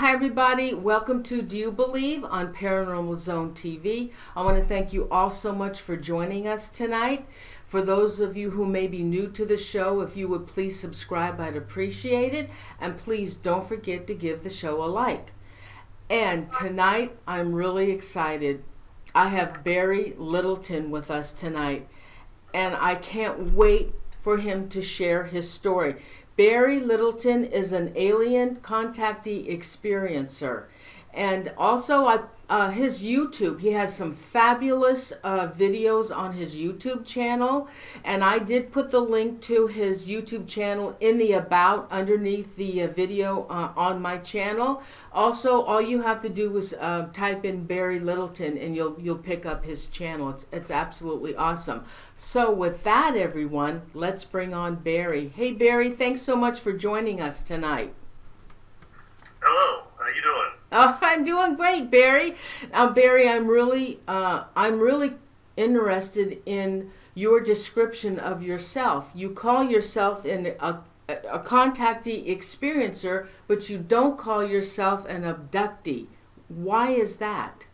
Hi everybody, welcome to Do You Believe on ParanormalZoneTV. I want to thank you all so much for joining us tonight. For those of you who may be new to the show, if you would please subscribe, I'd appreciate it. And please don't forget to give the show a like. And tonight, I'm really excited. I have Barry Littleton with us tonight. And I can't wait for him to share his story. Barry Littleton is an alien contactee experiencer. And also his YouTube, he has some fabulous videos on his YouTube channel. And I did put the link to his YouTube channel in the about underneath the video on my channel. Also, all you have to do is type in Barry Littleton and you'll pick up his channel. It's absolutely awesome. So with that, everyone, let's bring on Barry. Hey, Barry, thanks so much for joining us tonight. Hello, how you doing? Oh, I'm doing great, Barry. Now, Barry, I'm really interested in your description of yourself. You call yourself a contactee experiencer, but you don't call yourself an abductee. Why is that?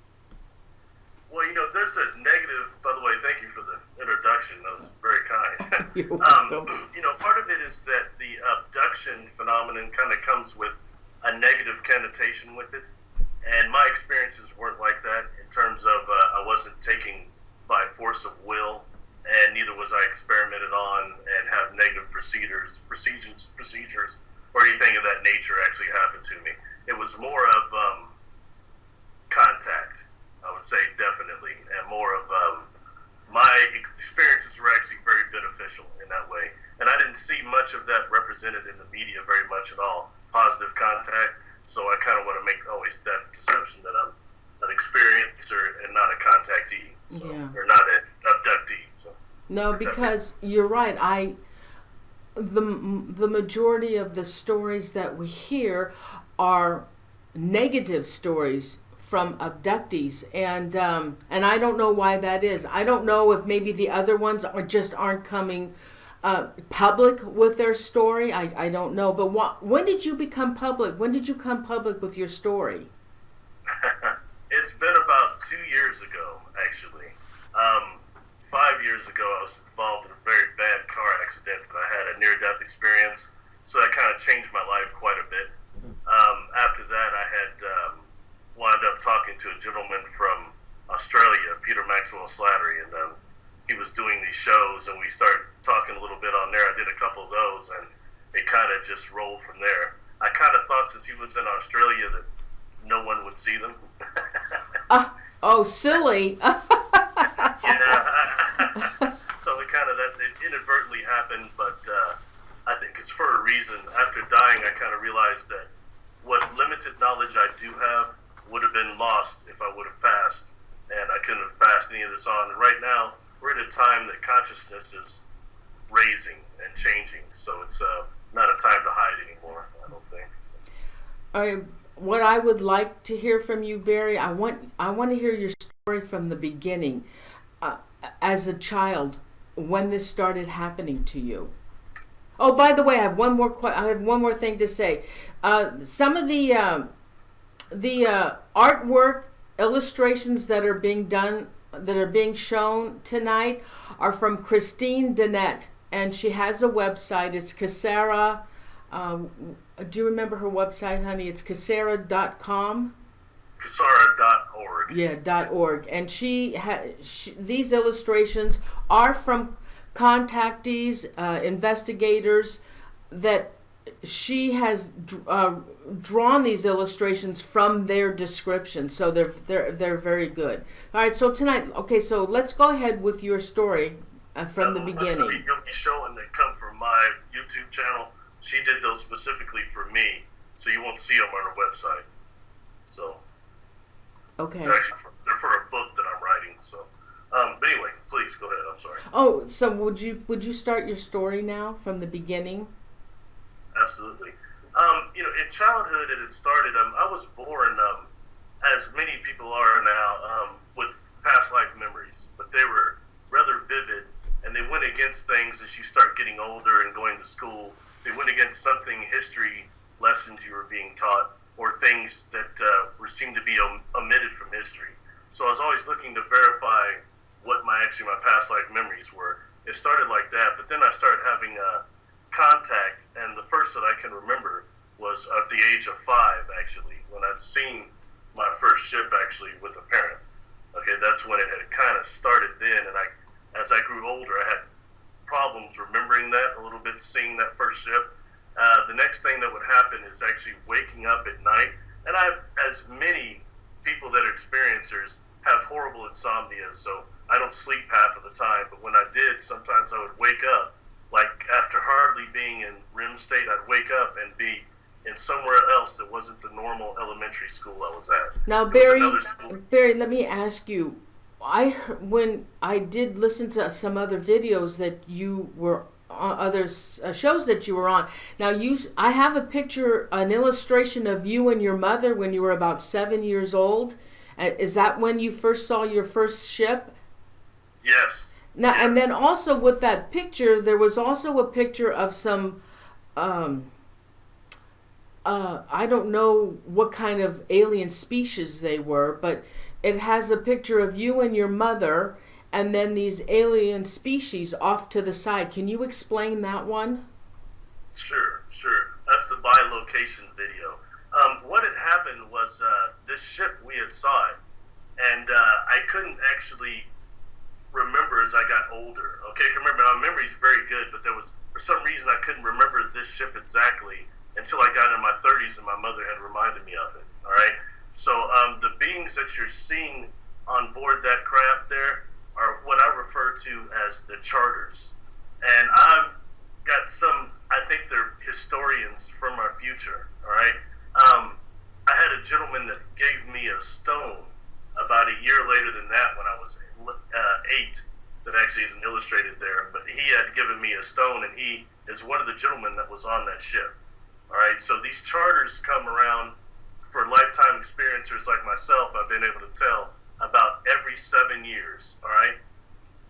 Well, there's a negative, by the way, thank you for the introduction. That was very kind. You're welcome. Part of it is that the abduction phenomenon kind of comes with a negative connotation with it. And my experiences weren't like that in terms of I wasn't taken by force of will, and neither was I experimented on and have negative procedures, or anything of that nature actually happened to me. It was more of contact, I would say, definitely, and more of my experiences were actually very beneficial in that way. And I didn't see much of that represented in the media very much at all, positive contact. So I kind of want to make always that deception that I'm an experiencer and not a contactee, so, or not an abductee. So, no, because you're right. The majority of the stories that we hear are negative stories from abductees, and I don't know why that is. I don't know if maybe the other ones aren't coming public with their story. I don't know. But when did you become public? When did you come public with your story? It's been about 2 years ago, actually. 5 years ago, I was involved in a very bad car accident that I had a near-death experience. So that kind of changed my life quite a bit. After that, I had wound up talking to a gentleman from Australia, Peter Maxwell Slattery, and he was doing these shows, and we started talking a little bit on there. I did a couple of those, and it kind of just rolled from there. I kind of thought since he was in Australia that no one would see them. Oh, silly. Yeah. So it inadvertently happened, but I think it's for a reason. After dying, I kind of realized that what limited knowledge I do have would have been lost if I would have passed, and I couldn't have passed any of this on. And right now, we're at a time that consciousness is raising and changing, so it's not a time to hide anymore, I don't think. What I would like to hear from you, Barry, I want to hear your story from the beginning, as a child, when this started happening to you. Oh, by the way, I have one more thing to say. Some of the artwork illustrations that are being shown tonight are from Christine Dennett, and she has a website. It's Casera. Do you remember her website, honey? It's Casera.com. Casera.org. Yeah, .org. And these illustrations are from contactees, investigators, that she has drawn these illustrations from their description, so they're very good. All right, so tonight, okay, so let's go ahead with your story from the beginning. You'll be showing that come from my YouTube channel. She did those specifically for me, so you won't see them on her website. So, okay, they're for a book that I'm writing. So, but anyway, please go ahead. I'm sorry. Oh, so would you start your story now from the beginning? Absolutely. In childhood, it had started. I was born, as many people are now, with past life memories, but they were rather vivid, and they went against things as you start getting older and going to school. They went against history lessons you were being taught, or things that seem to be omitted from history. So I was always looking to verify what my past life memories were. It started like that, but then I started having contact, and the first that I can remember was at the age of 5, actually, when I'd seen my first ship actually with a parent. Okay, that's when it had kind of started then, and as I grew older, I had problems remembering that a little bit, seeing that first ship. The next thing that would happen is actually waking up at night, and as many people that are experiencers, have horrible insomnia, so I don't sleep half of the time, but when I did, sometimes I would wake up, like after hardly being in REM state, I'd wake up and be in somewhere else that wasn't the normal elementary school I was at. Now, Barry, let me ask you, when I did listen to some other videos that you were on, other shows that you were on. Now, I have a picture, an illustration of you and your mother when you were about 7 years old. Is that when you first saw your first ship? Yes. Now, yes. And then also with that picture, there was also a picture of some, I don't know what kind of alien species they were, but it has a picture of you and your mother, and then these alien species off to the side. Can you explain that one? Sure. That's the bilocation video. What had happened was this ship, we had saw it, and I couldn't actually remember as I got older. Okay, remember, my memory's very good, but for some reason, I couldn't remember this ship exactly until I got in my 30s and my mother had reminded me of it. All right, so the beings that you're seeing on board that craft there are what I refer to as the charters, and I've got some, I think they're historians from our future. All right. I had a gentleman that gave me a stone about a year later than that when I was 8, that actually isn't illustrated there, but he had given me a stone, and he is one of the gentlemen that was on that ship. All right, so these charters come around for lifetime experiencers like myself. I've been able to tell about every 7 years, all right?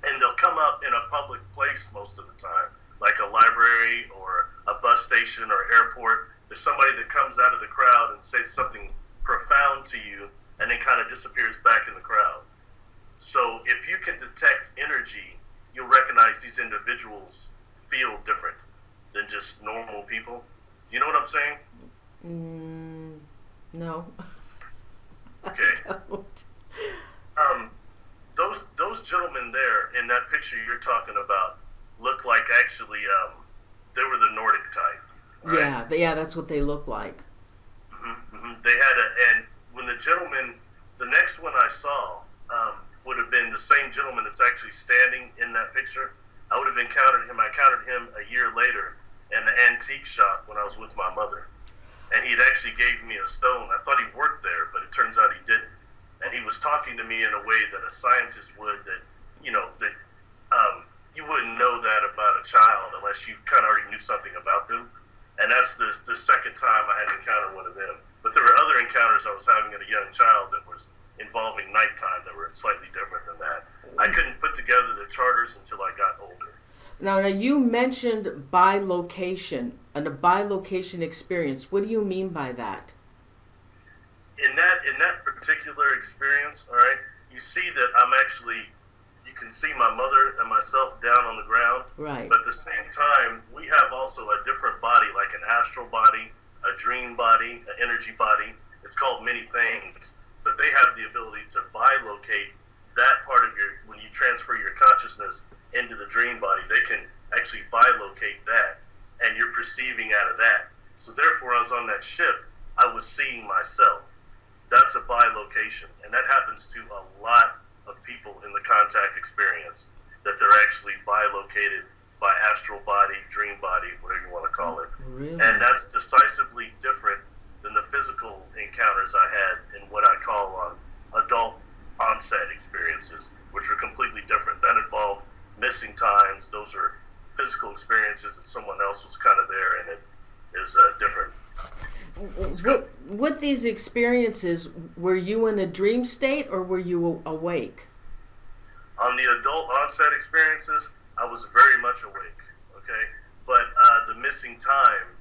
And they'll come up in a public place most of the time, like a library or a bus station or airport. There's somebody that comes out of the crowd and says something profound to you and then kind of disappears back in the crowd. So if you can detect energy, you'll recognize these individuals feel different than just normal people. Do you know what I'm saying? No. Okay. I don't. Those gentlemen there in that picture you're talking about look like actually they were the Nordic type. Right? Yeah, that's what they look like. They had and when the gentleman, the next one I saw would have been the same gentleman that's actually standing in that picture. I would have encountered him. I encountered him a year later in the antique shop when I was with my mother, and he'd actually gave me a stone. I thought he worked there, but it turns out he didn't. And he was talking to me in a way that a scientist would, that you wouldn't know that about a child unless you kind of already knew something about them. And that's the second time I had encountered one of them. But there were other encounters I was having as a young child that was involving nighttime that were slightly different than that. I couldn't put together the charters until I got older. Now you mentioned bilocation and a bilocation experience. What do you mean by that? In that particular experience, all right, you see that you can see my mother and myself down on the ground. Right. But at the same time, we have also a different body, like an astral body, a dream body, an energy body. It's called many things, but they have the ability to bilocate that part of when you transfer your consciousness into the dream body, they can actually bilocate that, and you're perceiving out of that. So therefore, I was on that ship, I was seeing myself. That's a bilocation, and that happens to a lot of people in the contact experience, that they're actually bilocated by astral body, dream body, whatever you want to call it. Really? And that's decisively different than the physical encounters I had in what I call adult onset experiences, which are completely different. That involved missing times. Those are physical experiences that someone else was kind of there, and it is different. With these experiences, were you in a dream state or were you awake? On the adult onset experiences, I was very much awake, okay? But the missing time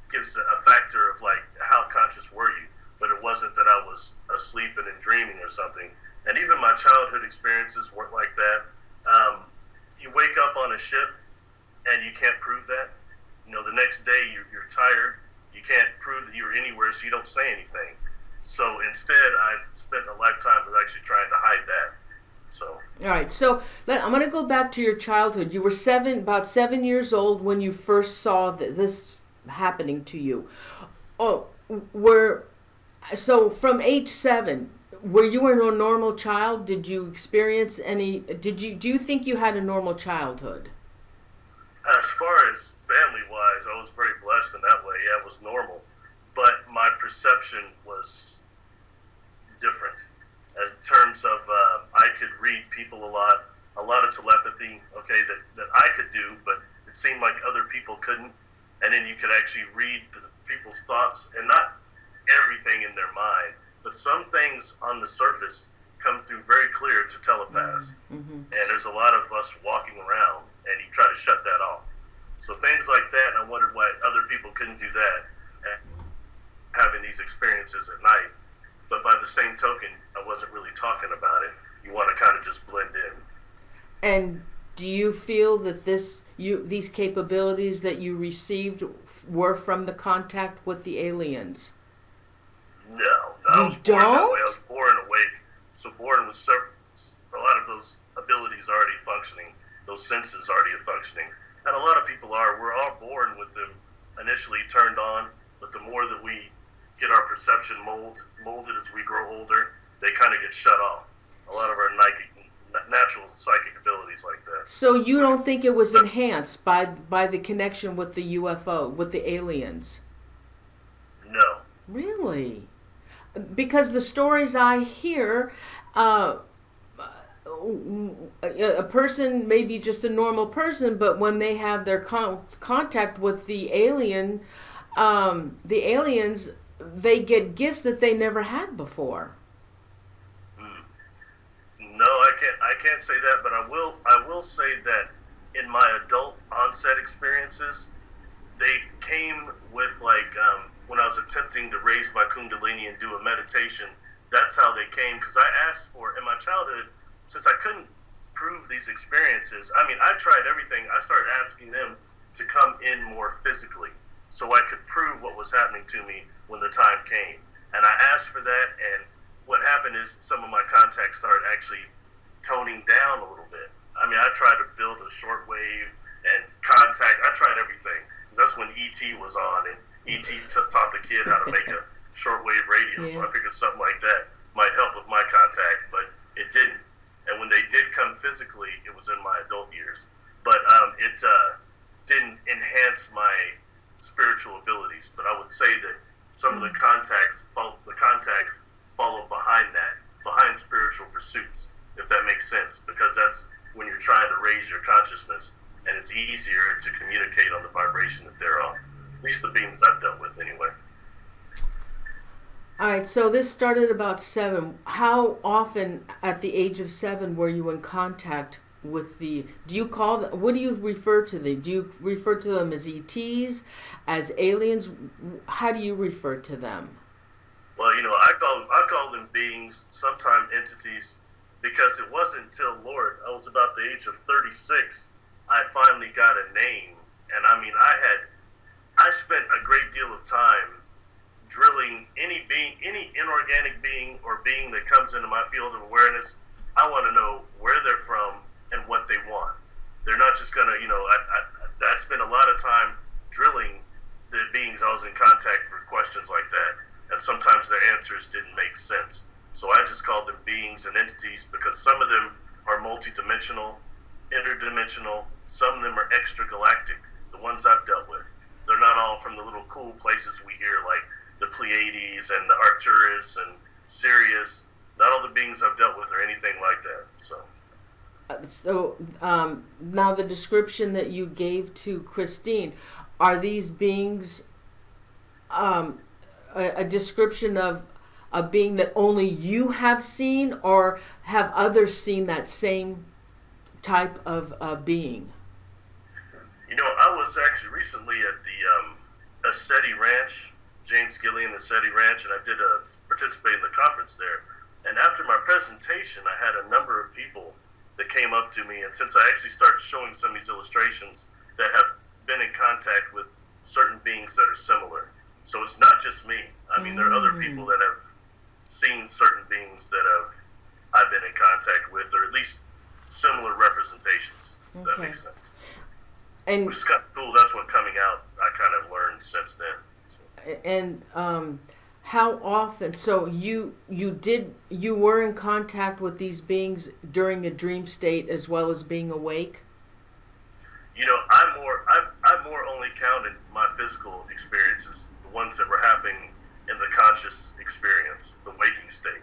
gives a factor of like, how conscious were you? but it wasn't that I was asleep and in dreaming or something. And even my childhood experiences weren't like that. You wake up on a ship and you can't prove that. The next day you're tired. You can't prove that you were anywhere, so you don't say anything. So instead, I spent a lifetime of actually trying to hide that. So. All right. So I'm going to go back to your childhood. You were about 7 years old when you first saw this happening to you. So from age 7, were you a normal child? Did you experience any? Do you think you had a normal childhood? As far as family-wise, I was very blessed in that way. Yeah, it was normal. But my perception was different. In terms of, I could read people a lot of telepathy, okay, that I could do, but it seemed like other people couldn't. And then you could actually read people's thoughts, and not everything in their mind, but some things on the surface come through very clear to telepaths. Mm-hmm. And there's a lot of us walking around, and you try to shut that off. So things like that, and I wondered why other people couldn't do that, and having these experiences at night. But by the same token, I wasn't really talking about it. You want to kind of just blend in. And do you feel that these capabilities that you received were from the contact with the aliens? No, I was born that way. I was born awake. So born with a lot of those abilities already functioning, those senses already functioning. And a lot of people are. We're all born with them initially turned on, but the more that we get our perception molded as we grow older, they kind of get shut off. A lot of our natural psychic abilities like that. So you don't think it was enhanced by the connection with the UFO, with the aliens? No. Really? Because the stories I hear, a person may be just a normal person, but when they have their contact with the aliens, they get gifts that they never had before. No, I can't say that, but I will say that in my adult onset experiences, they came with when I was attempting to raise my kundalini and do a meditation. That's how they came, because I asked for, in my childhood, since I couldn't prove these experiences, I tried everything. I started asking them to come in more physically so I could prove what was happening to me when the time came. And I asked for that, and what happened is some of my contacts started actually toning down a little bit. I tried to build a shortwave and contact. I tried everything. That's when E.T. was on, and E.T. taught the kid how to make a shortwave radio. Yeah. So I figured something like that might help with my contact, but it didn't. And when they did come physically, it was in my adult years. But it didn't enhance my spiritual abilities. But I would say that some of the contacts follow behind that, behind spiritual pursuits, if that makes sense, because that's when you're trying to raise your consciousness, and it's easier to communicate on the vibration that they're on. At least the beings I've dealt with, anyway. All right, so this started about 7. How often at the age of 7 were you in contact with what do you refer to them? Do you refer to them as ETs, as aliens? How do you refer to them? Well, I call them beings, sometimes entities, because it wasn't until, Lord, I was about the age of 36, I finally got a name. And I spent a great deal of time drilling any inorganic being or being that comes into my field of awareness. I want to know where they're from and what they want. They're not just going to, I spent a lot of time drilling the beings I was in contact for questions like that. And sometimes their answers didn't make sense. So I just called them beings and entities because some of them are multidimensional, interdimensional, some of them are extragalactic, the ones I've dealt with. They're not all from the little cool places we hear, like the Pleiades and the Arcturus and Sirius. Not all the beings I've dealt with are anything like that. So now the description that you gave to Christine, are these beings a description of a being that only you have seen, or have others seen that same type of being? I was actually recently at the Assetti Ranch James Gillian and SETI Ranch, and I did participate in the conference there. And after my presentation, I had a number of people that came up to me, and since I actually started showing some of these illustrations that have been in contact with certain beings that are similar. So it's not just me. I mean, there are other people that have seen certain beings that I've been in contact with, or at least similar representations. If that makes sense. And which is kind of cool. That's what coming out I kind of learned since then. And how often? So you were in contact with these beings during a dream state as well as being awake? You know, I more only counted my physical experiences, the ones that were happening in the conscious experience, the waking state.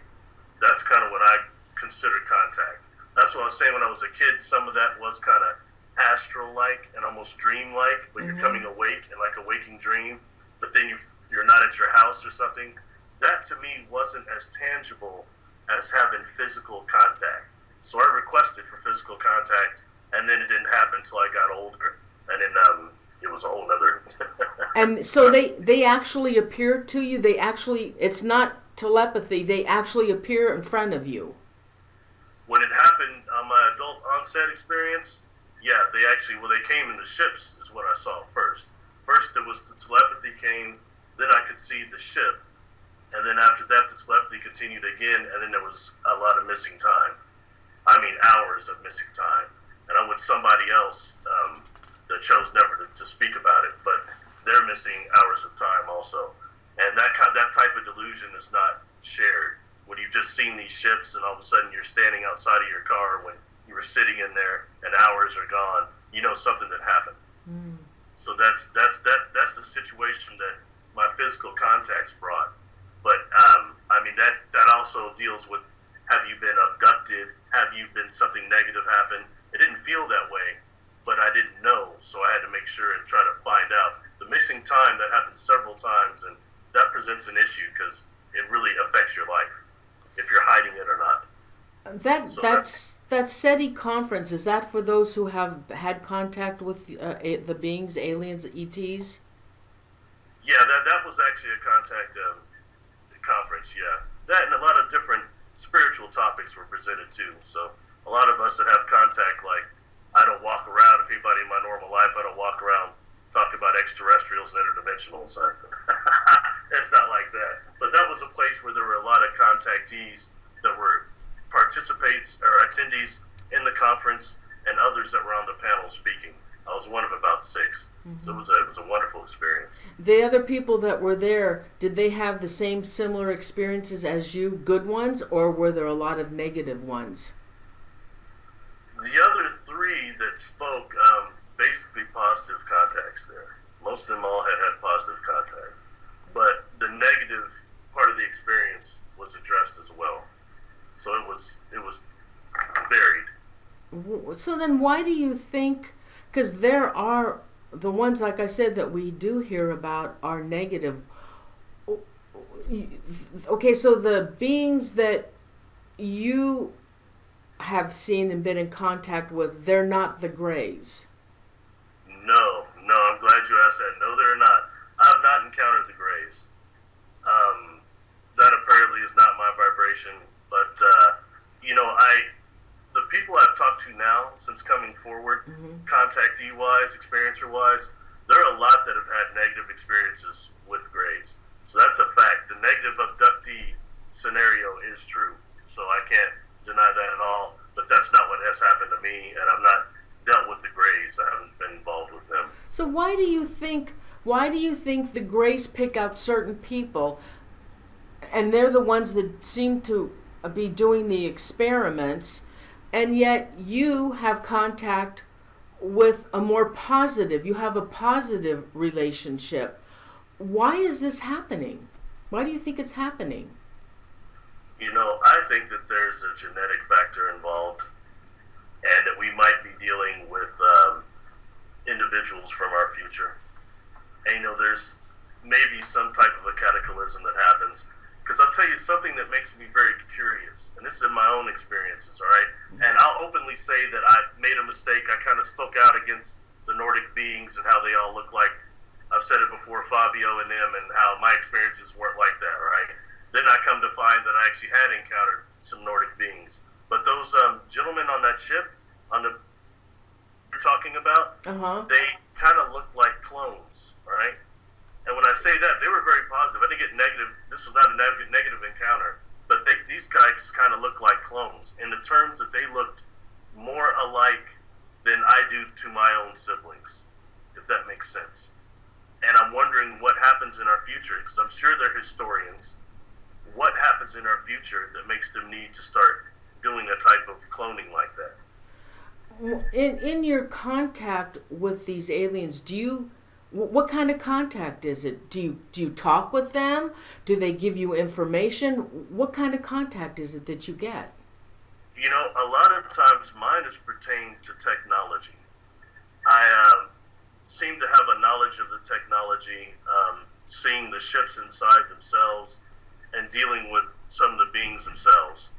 That's kind of what I consider contact. That's what I was saying when I was a kid. Some of that was kind of astral-like and almost dream-like, but you're coming awake in like a waking dream, but then you're not at your house or something. That to me wasn't as tangible as having physical contact. So I requested for physical contact, and then it didn't happen until I got older, and then it was a whole nother. And so they actually appear to you. It's not telepathy. They actually appear in front of you. When it happened on my adult onset experience, yeah, they came in the ships is what I saw first. First it was the telepathy came, then I could see the ship, and then after that the telepathy continued again, and then there was a lot of missing time. I mean, hours of missing time. And I'm with somebody else that chose never to speak about it, but they're missing hours of time also. And that type of delusion is not shared. When you've just seen these ships and all of a sudden you're standing outside of your car when you were sitting in there and hours are gone, you know something that happened. So that's the situation that my physical contacts brought. But I mean that also deals with, have you been abducted? Have you been something negative happen? It didn't feel that way, but I didn't know, so I had to make sure and try to find out. The missing time, that happens several times, and that presents an issue because it really affects your life, if you're hiding it or not. That SETI conference, is that for those who have had contact with the beings, aliens, ETs? Yeah, that was actually a contact conference, yeah. That and a lot of different spiritual topics were presented too, so a lot of us that have contact, like, I don't walk around, if anybody in my normal life, I don't walk around talking about extraterrestrials and interdimensionals. It's not like that. But that was a place where there were a lot of contactees that were participants or attendees in the conference, and others that were on the panel speaking. I was one of about 6. So it was a wonderful experience. The other people that were there, did they have the same similar experiences as you, good ones, or were there a lot of negative ones? The other 3 that spoke, basically positive contacts there. Most of them all had positive contact. But the negative part of the experience was addressed as well. So it was varied. So then why do you think, because there are, the ones, like I said, that we do hear about are negative. Okay, so the beings that you have seen and been in contact with, they're not the Greys. No, I'm glad you asked that. No, they're not. I've not encountered the Greys. That apparently is not my vibration, but the people I've talked to now since coming forward, contactee-wise, experiencer-wise, there are a lot that have had negative experiences with Greys. So that's a fact. The negative abductee scenario is true. So I can't deny that at all, but that's not what has happened to me, and I'm not dealt with the Greys. I haven't been involved with them. So why do you think the Greys pick out certain people, and they're the ones that seem to be doing the experiments, and yet you have contact with a more positive, you have a positive relationship? Why is this happening? Why do you think it's happening? I think that there's a genetic factor involved, and that we might be dealing with individuals from our future. And there's maybe some type of a cataclysm that happens. Because I'll tell you something that makes me very curious, and this is in my own experiences, all right? And I'll openly say that I made a mistake. I kind of spoke out against the Nordic beings and how they all look like. I've I've said it before, Fabio and them, and how my experiences weren't like that, right? Then I come to find that I actually had encountered some Nordic beings. But those gentlemen on that ship, on the you're talking about, they kind of looked like clones, right? And when I say that, they were very positive. I didn't get negative. This was not a negative encounter. But these guys kind of look like clones in the terms that they looked more alike than I do to my own siblings, if that makes sense. And I'm wondering what happens in our future, because I'm sure they're historians. What happens in our future that makes them need to start doing a type of cloning like that? In your contact with these aliens, what kind of contact is it? Do you talk with them? Do they give you information? What kind of contact is it that you get? You know, a lot of times mine is pertained to technology. I seem to have a knowledge of the technology, seeing the ships inside themselves and dealing with some of the beings themselves.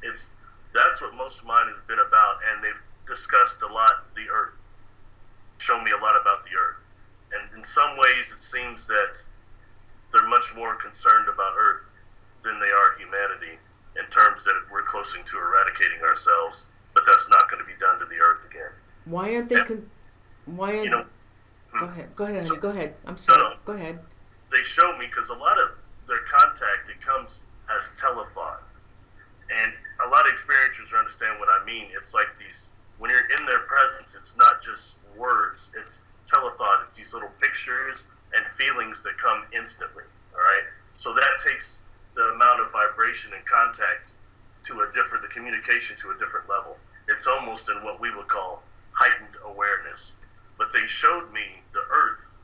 That's what most of mine has been about, and they've discussed a lot the Earth, shown me a lot about the Earth. And in some ways, it seems that they're much more concerned about Earth than they are humanity, in terms that we're closing to eradicating ourselves, but that's not going to be done to the Earth again. Why aren't they? Go ahead, honey. Go ahead. I'm sorry. No. Go ahead. They show me, because a lot of their contact, it comes as telethon, and a lot of experiencers understand what I mean. It's like these, when you're in their presence, it's not just words, it's telethon. It's these little pictures and feelings that come instantly, all right? So that takes the amount of vibration and contact to the communication to a different level. It's almost in what we would call heightened awareness. But they showed me the Earth,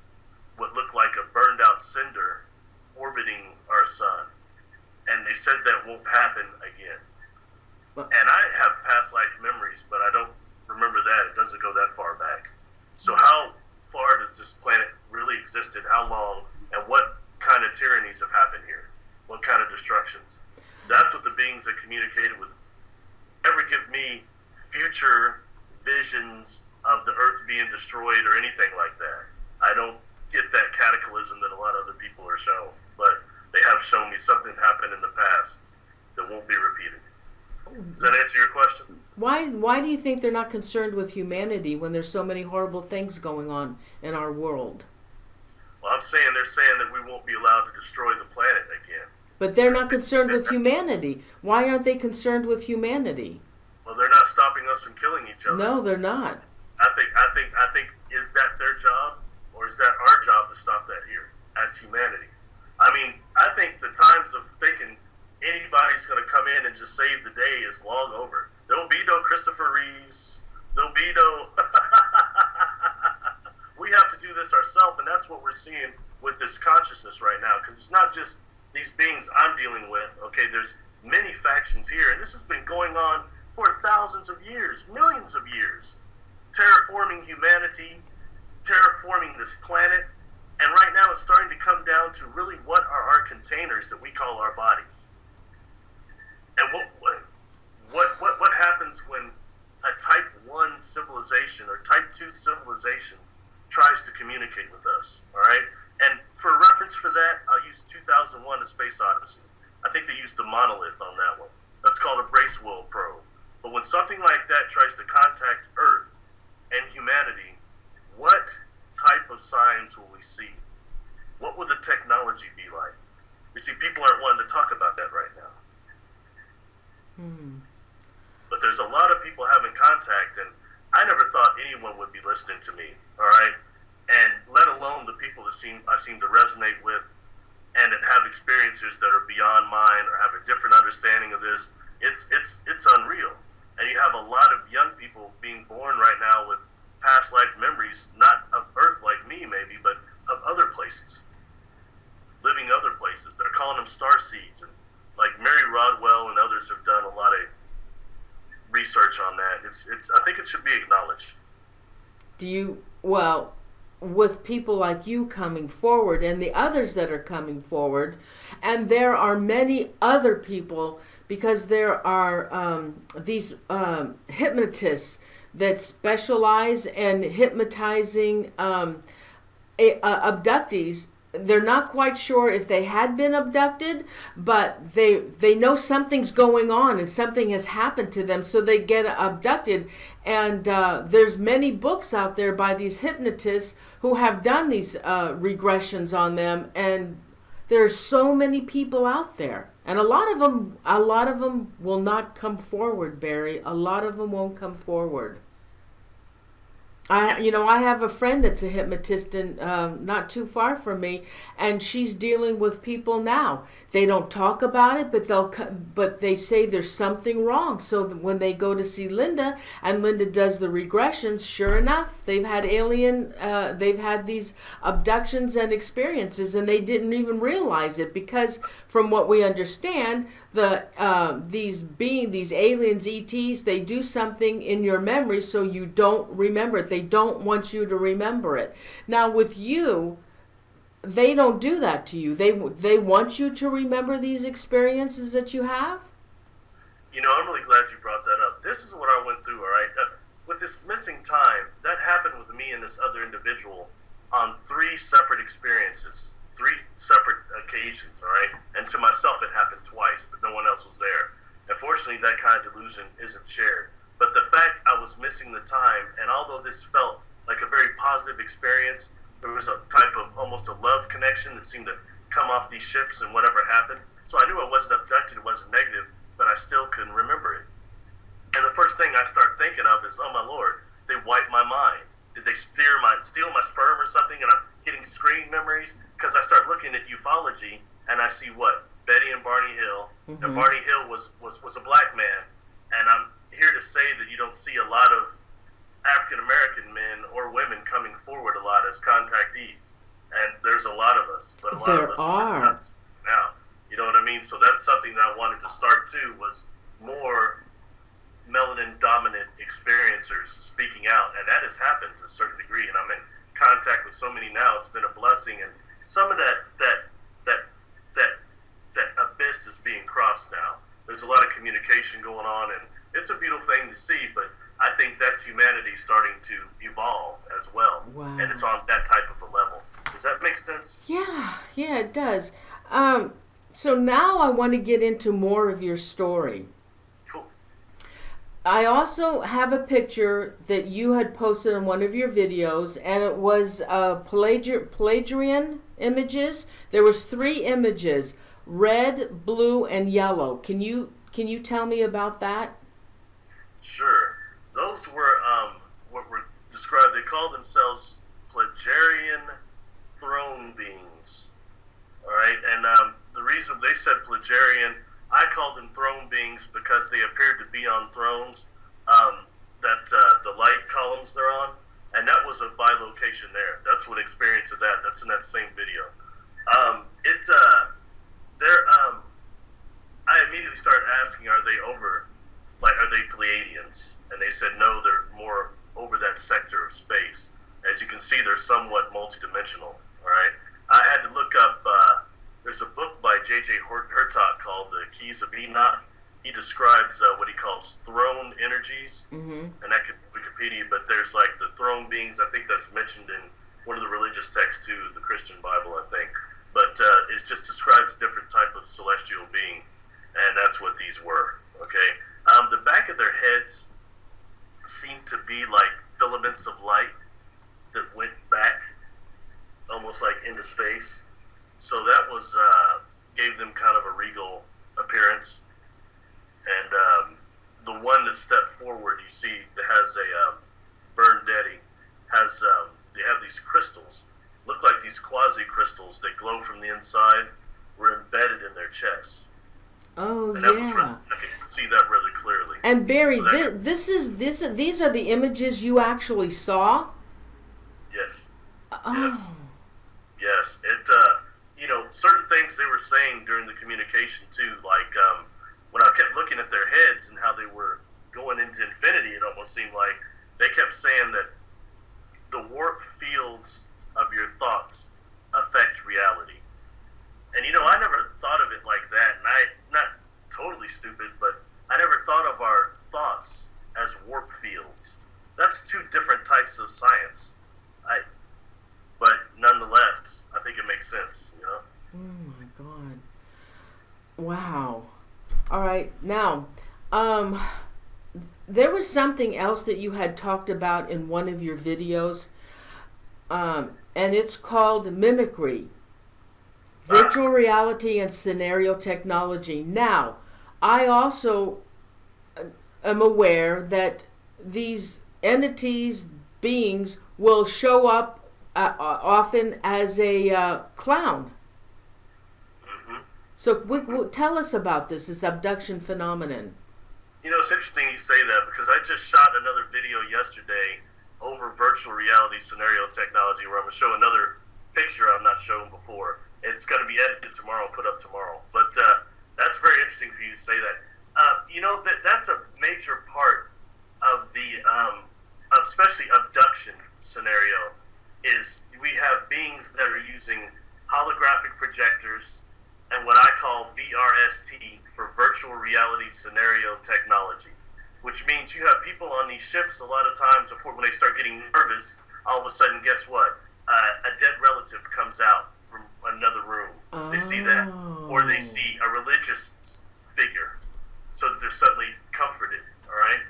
what looked like a burned out cinder orbiting our sun. And they said that won't happen again. And I have past life memories, but I don't remember that. It doesn't go that far back. So how far does this planet really existed? How long? And what kind of tyrannies have happened here? What kind of destructions? That's what the beings that communicated with ever give me future visions of the Earth being destroyed or anything like that. I don't get that cataclysm that a lot of other people are shown, but they have shown me something happened in the past that won't be repeated. Does that answer your question? Why do you think they're not concerned with humanity when there's so many horrible things going on in our world? Well, they're saying that we won't be allowed to destroy the planet again. But they're not concerned with humanity. Why aren't they concerned with humanity? Well, they're not stopping us from killing each other. No, they're not. I think is that their job, or is that our job to stop that here as humanity? I mean, I think the times of thinking anybody's going to come in and just save the day is long over. There'll be no Christopher Reeves. There'll be no... We have to do this ourselves, and that's what we're seeing with this consciousness right now, because it's not just these beings I'm dealing with. Okay, there's many factions here, and this has been going on for thousands of years, millions of years. Terraforming humanity, terraforming this planet, and right now it's starting to come down to really what are our containers that we call our bodies. And what happens when a type 1 civilization or type 2 civilization tries to communicate with us, all right? And for reference for that, I'll use 2001: A Space Odyssey. I think they used the monolith on that one. That's called a Bracewell probe. But when something like that tries to contact Earth and humanity, what type of signs will we see? What will the technology be like? You see, people aren't wanting to talk about that right now. But there's a lot of people having contact, and I never thought anyone would be listening to me, all right? And let alone the people that I seem to resonate with and that have experiences that are beyond mine or have a different understanding of this. It's unreal. And you have a lot of young people being born right now with past life memories, not of Earth like me maybe, but of other places, living other places. They're calling them star seeds, and like Mary Rodwell and others have done a lot of research on that. I think it should be acknowledged. With people like you coming forward and the others that are coming forward, and there are many other people, because there are these hypnotists that specialize in hypnotizing abductees, they're not quite sure if they had been abducted, but they know something's going on and something has happened to them, so they get abducted. And there's many books out there by these hypnotists who have done these regressions on them, and there's so many people out there, and a lot of them will not come forward, Barry. A lot of them won't come forward. I have a friend that's a hypnotist and not too far from me, and she's dealing with people now. They don't talk about it, but they say there's something wrong. So when they go to see Linda, and Linda does the regressions, sure enough, they've had these abductions and experiences, and they didn't even realize it, because from what we understand, these aliens, ETs, they do something in your memory so you don't remember it. They don't want you to remember it. Now with you, they don't do that to you. They want you to remember these experiences that you have. I'm really glad you brought that up. This is what I went through, all right? With this missing time, that happened with me and this other individual on 3 separate experiences, 3 separate occasions, all right? And to myself, it happened twice, but no one else was there. Unfortunately, that kind of delusion isn't shared. But the fact I was missing the time, and although this felt like a very positive experience, there was a type of almost a love connection that seemed to come off these ships and whatever happened. So I knew I wasn't abducted, it wasn't negative, but I still couldn't remember it. And the first thing I start thinking of is, oh my Lord, they wiped my mind. Did they steal my sperm or something? And I'm getting screen memories, because I start looking at ufology and I see what? Betty and Barney Hill. Mm-hmm. And Barney Hill was a black man. And I'm here to say that you don't see a lot of African-American men or women coming forward a lot as contactees. And there's a lot of us, but a lot of us are not now. You know what I mean? So that's something that I wanted to start too, was more melanin-dominant experiencers speaking out. And that has happened to a certain degree. And I'm in contact with so many now. It's been a blessing. And some of that abyss is being crossed now. There's a lot of communication going on, and it's a beautiful thing to see, but I think that's humanity starting to evolve as well. Wow. And it's on that type of a level. Does that make sense? Yeah, it does. So now I want to get into more of your story. Cool. I also have a picture that you had posted in one of your videos, and it was Palladian images. There was 3 images, red, blue, and yellow. Can you tell me about that? Sure. Those were what were described. They called themselves Palladian throne beings. All right, and the reason they said Palladian, I called them throne beings because they appeared to be on thrones. The light columns they're on, and that was a bilocation there. That's what experience of that. That's in that same video. I immediately started asking, are they Pleiadians? And they said, no, they're more over that sector of space. As you can see, they're somewhat multidimensional, all right? I had to look up, there's a book by J.J. Hurtak called The Keys of Enoch. He describes what he calls throne energies, and that could be Wikipedia, but there's like the throne beings. I think that's mentioned in one of the religious texts too, the Christian Bible, I think. But it just describes different type of celestial being, and that's what these were, okay? The back of their heads seemed to be like filaments of light that went back almost like into space. So that was, gave them kind of a regal appearance. And the one that stepped forward, you see, that has a burned daddy, they have these crystals, look like these quasi-crystals that glow from the inside, were embedded in their chests. Oh, and that yeah. was really, I could see that really clearly. And Barry, So these are the images you actually saw? Yes. Oh. Yes. It, certain things they were saying during the communication too, like when I kept looking at their heads and how they were going into infinity, it almost seemed like they kept saying that the warp fields of your thoughts affect reality. And I never thought of it like that, and not totally stupid, but I never thought of our thoughts as warp fields. That's 2 different types of science. But nonetheless, nonetheless, I think it makes sense, you know? Oh my God. Wow. All right. Now, there was something else that you had talked about in one of your videos, and it's called mimicry, virtual reality and scenario technology. Now, I also am aware that these entities, beings, will show up often as a clown. So tell us about this abduction phenomenon. You know, it's interesting you say that because I just shot another video yesterday over virtual reality scenario technology where I'm going to show another picture I've not shown before. It's going to be edited tomorrow, put up tomorrow. But that's very interesting for you to say that. You know, that's a major part of the, especially abduction scenario, is we have beings that are using holographic projectors and what I call VRST for virtual reality scenario technology, which means you have people on these ships a lot of times before when they start getting nervous, all of a sudden, guess what? A dead relative comes out from another room. They see that. Or they see a religious figure so that they're suddenly comforted, all right?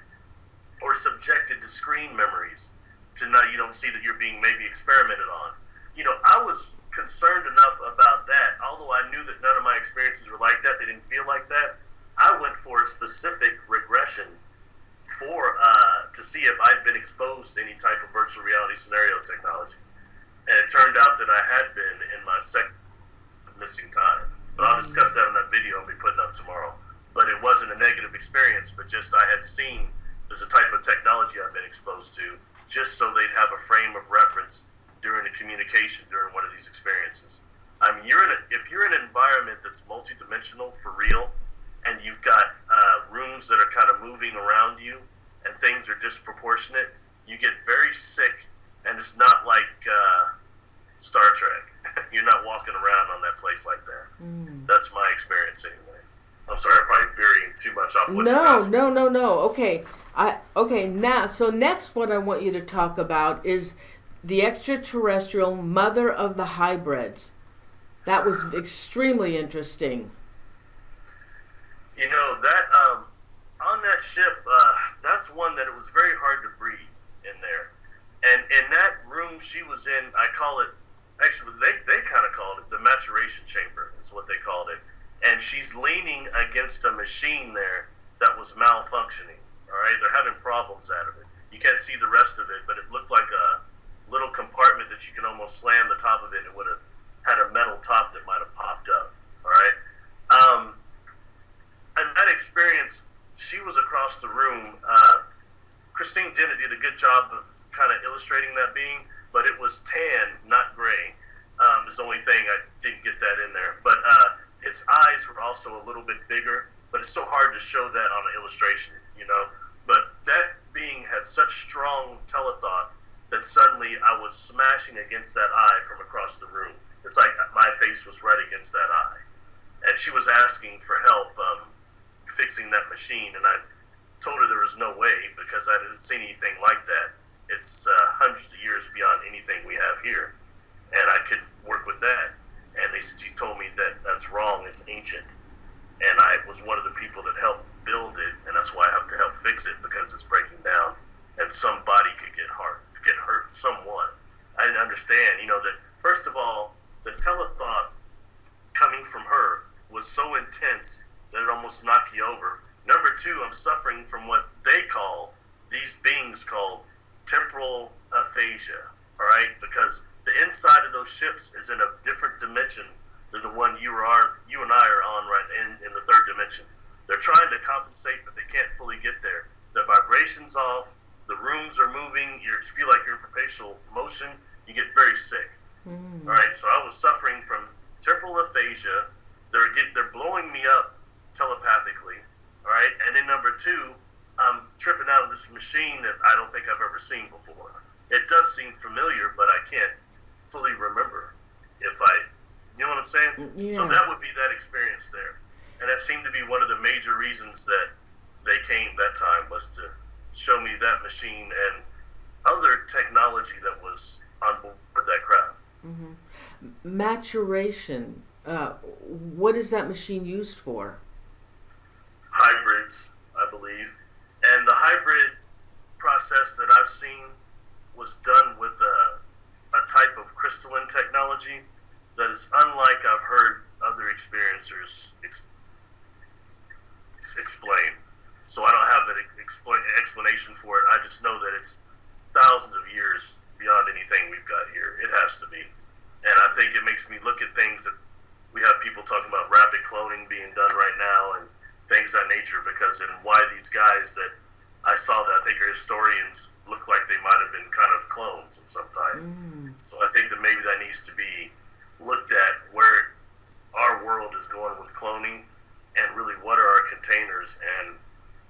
Or subjected to screen memories to now you don't see that you're being maybe experimented on. You know, I was concerned enough about that, although I knew that none of my experiences were like that, they didn't feel like that. I went for a specific regression for to see if I'd been exposed to any type of virtual reality scenario technology. And it turned out that I had been in my second missing time. But I'll discuss that in that video I'll be putting up tomorrow. But it wasn't a negative experience, but just I had seen there's a type of technology I've been exposed to, just so they'd have a frame of reference during the communication during one of these experiences. I mean, if you're in an environment that's multidimensional for real, and you've got rooms that are kind of moving around you, and things are disproportionate, you get very sick, and it's not like Star Trek. You're not walking around on that place like that. That's my experience anyway. I'm sorry, I'm probably veering too much off what No. Okay, now, so next what I want you to talk about is the extraterrestrial mother of the hybrids. That was extremely interesting. You know, that on that ship, that's one that it was very hard to breathe in there. And in that room she was in, I call it, actually they kind of called it the maturation chamber, is what they called it. And she's leaning against a machine there that was malfunctioning. All right, they're having problems out of it. You can't see the rest of it, but it looked like a little compartment that you can almost slam the top of it. It would have had a metal top that might have popped up. All right, and that experience, she was across the room. Christine Dennett did a good job of kind of illustrating that being, but it was tan, not gray. Is the only thing I didn't get that in there, but. Its eyes were also a little bit bigger, but it's so hard to show that on an illustration, you know. But that being had such strong telethought that suddenly I was smashing against that eye from across the room. It's like my face was right against that eye. And she was asking for help fixing that machine, and I told her there was no way because I didn't see anything like that. It's hundreds of years beyond anything we have here, and I could work with that. And she told me that that's wrong, it's ancient. And I was one of the people that helped build it, and that's why I have to help fix it, because it's breaking down. And somebody could get hurt, someone. I didn't understand, you know, that first of all, the telethought coming from her was so intense that it almost knocked you over. Number two, I'm suffering from what they call, these beings called temporal aphasia, all right? Because the inside of those ships is in a different dimension than the one you and I are on right in the third dimension. They're trying to compensate, but they can't fully get there. The vibration's off, the rooms are moving, you feel like you're in perpetual motion, you get very sick. All right, so I was suffering from temporal aphasia. They're blowing me up telepathically, all right? And then number two, I'm tripping out of this machine that I don't think I've ever seen before. It does seem familiar, but I can't fully remember you know what I'm saying? Yeah. So that would be that experience there. And that seemed to be one of the major reasons that they came that time, was to show me that machine and other technology that was on board that craft. maturation, what is that machine used for? Hybrids, I believe. And the hybrid process that I've seen was done with a type of crystalline technology that is unlike I've heard other experiencers explain. So I don't have an explanation for it. I just know that it's thousands of years beyond anything we've got here. It has to be. And I think it makes me look at things that we have people talking about rapid cloning being done right now and things of that nature, because and why these guys that I saw that I think are historians look like they might have been kind of clones of some type. So I think that maybe that needs to be looked at, where our world is going with cloning, and really what are our containers and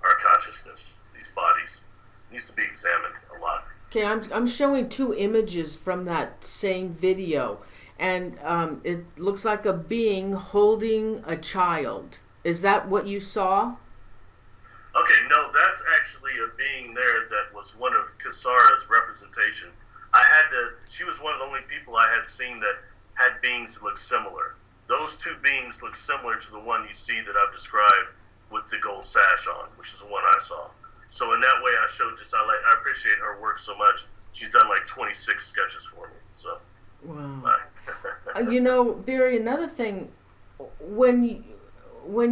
our consciousness, these bodies. It needs to be examined a lot. Okay, I'm showing two images from that same video, and it looks like a being holding a child. Is that what you saw? Okay, no, that's actually a being there that was one of Kasara's representation. She was one of the only people I had seen that had beings that looked similar. Those two beings look similar to the one you see that I've described with the gold sash on, which is the one I saw. So in that way, I showed I appreciate her work so much. She's done like 26 sketches for me. So, wow. You know, Barry, another thing, when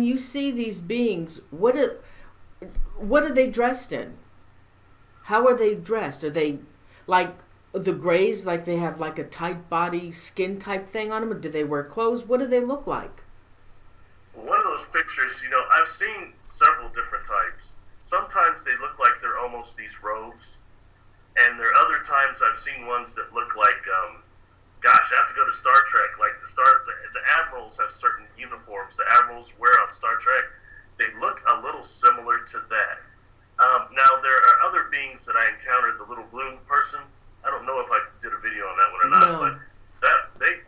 you see these beings, what are they dressed in? How are they dressed? Are they like the Greys, like they have like a tight body skin type thing on them, or do they wear clothes? What do they look like? One of those pictures, I've seen several different types. Sometimes they look like they're almost these robes, and there are other times I've seen ones that look like, I have to go to Star Trek. Like the admirals have certain uniforms the admirals wear on Star Trek. They look a little similar to that. Now there are other beings that I encountered. The little blue person. I don't know if I did a video on that one or not, No. but they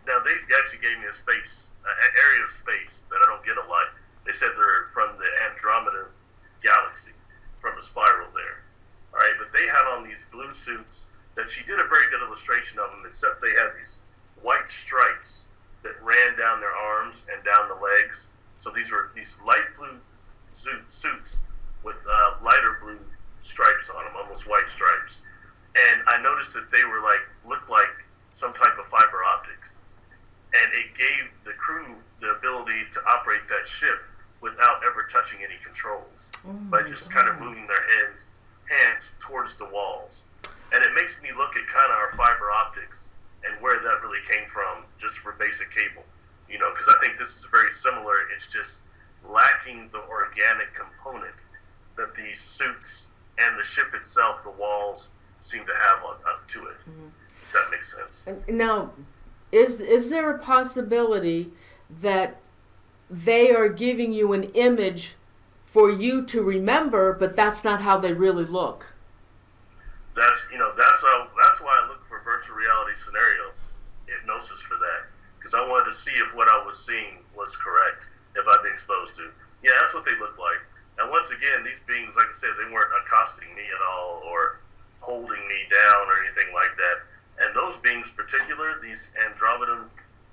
actually gave me an area of space that I don't get a lot. They said they're from the Andromeda galaxy, from a spiral there. All right, but they had on these blue suits that she did a very good illustration of them, except they had these white stripes that ran down their arms and down the legs. So these were these light blue suits with lighter blue stripes on them, almost white stripes. And I noticed that they were looked like some type of fiber optics. And it gave the crew the ability to operate that ship without ever touching any controls, by just kind of moving their hands towards the walls. And it makes me look at kind of our fiber optics and where that really came from, just for basic cable, because I think this is very similar. It's just lacking the organic component that these suits and the ship itself, the walls, seem to have to it. If that makes sense. Now, is there a possibility that they are giving you an image for you to remember, but that's not how they really look? That's why I look for virtual reality scenario hypnosis for that, because I wanted to see if what I was seeing was correct, if I'd been exposed to. Yeah, that's what they look like. And once again, these beings, like I said, they weren't accosting me at all or holding me down or anything like that. And those beings, particular, these Andromedan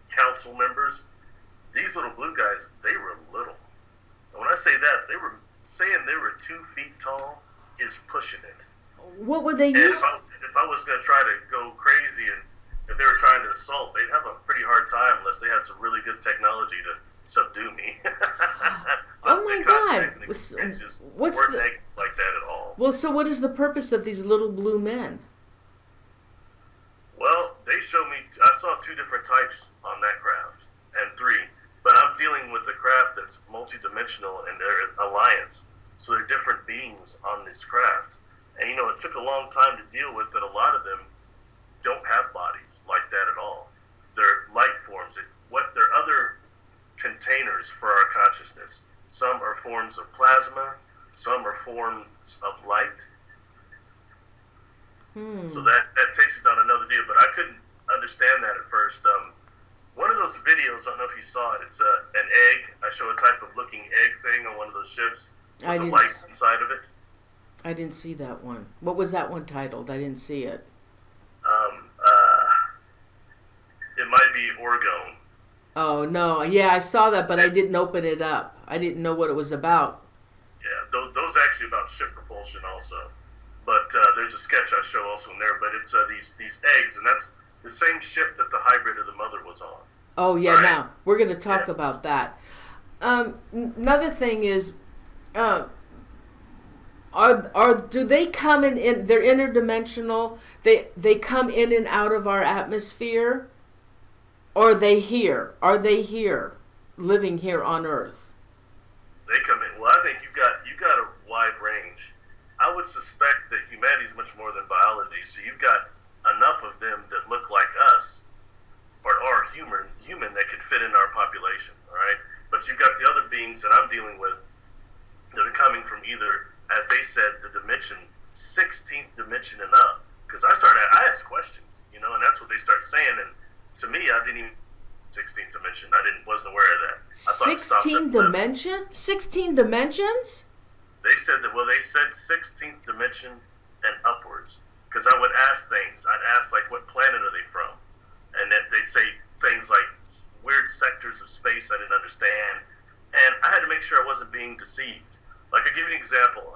council members, these little blue guys, they were little. And when I say that, they were saying they were 2 feet tall is pushing it. What would they And use? if I was going to try to go crazy, and if they were trying to assault, they'd have a pretty hard time unless they had some really good technology to subdue me. Oh my God! What's weren't like that at all. Well, so what is the purpose of these little blue men? Well, they showed me. I saw 2 different types on that craft, and 3. But I'm dealing with a craft that's multidimensional, and they're an alliance. So they're different beings on this craft. And it took a long time to deal with that. A lot of them don't have bodies like that at all. They're light forms. They're other containers for our consciousness. Some are forms of plasma. Some are forms of light. So that takes it on another deal. But I couldn't understand that at first. One of those videos, I don't know if you saw it. It's an egg. I show a type of looking egg thing on one of those ships with the lights inside of it. I didn't see that one. What was that one titled? I didn't see it. It might be Orgone. Oh, no. Yeah, I saw that, but I didn't open it up. I didn't know what it was about. Yeah, those actually about ship propulsion also. But there's a sketch I show also in there, but it's these eggs, and that's the same ship that the hybrid of the mother was on. Oh, yeah, right? now, we're going to talk about that. Another thing is, do they come in they're interdimensional, they come in and out of our atmosphere? Or are they here? Are they here, living here on Earth? They come in. Well, I think you got a wide range. I would suspect that humanity is much more than biology. So you've got enough of them that look like us, or are human that could fit in our population. All right, but you've got the other beings that I'm dealing with that are coming from either, as they said, the dimension 16th dimension and up. Because I asked questions, and that's what they start saying. And to me, I didn't even 16th dimension. Wasn't aware of that. I thought it stopped 16 dimension? 16 dimensions? They said 16th dimension and upwards. Because I would ask things. I'd ask, like, what planet are they from? And that they say things like weird sectors of space I didn't understand. And I had to make sure I wasn't being deceived. Like, I'll give you an example.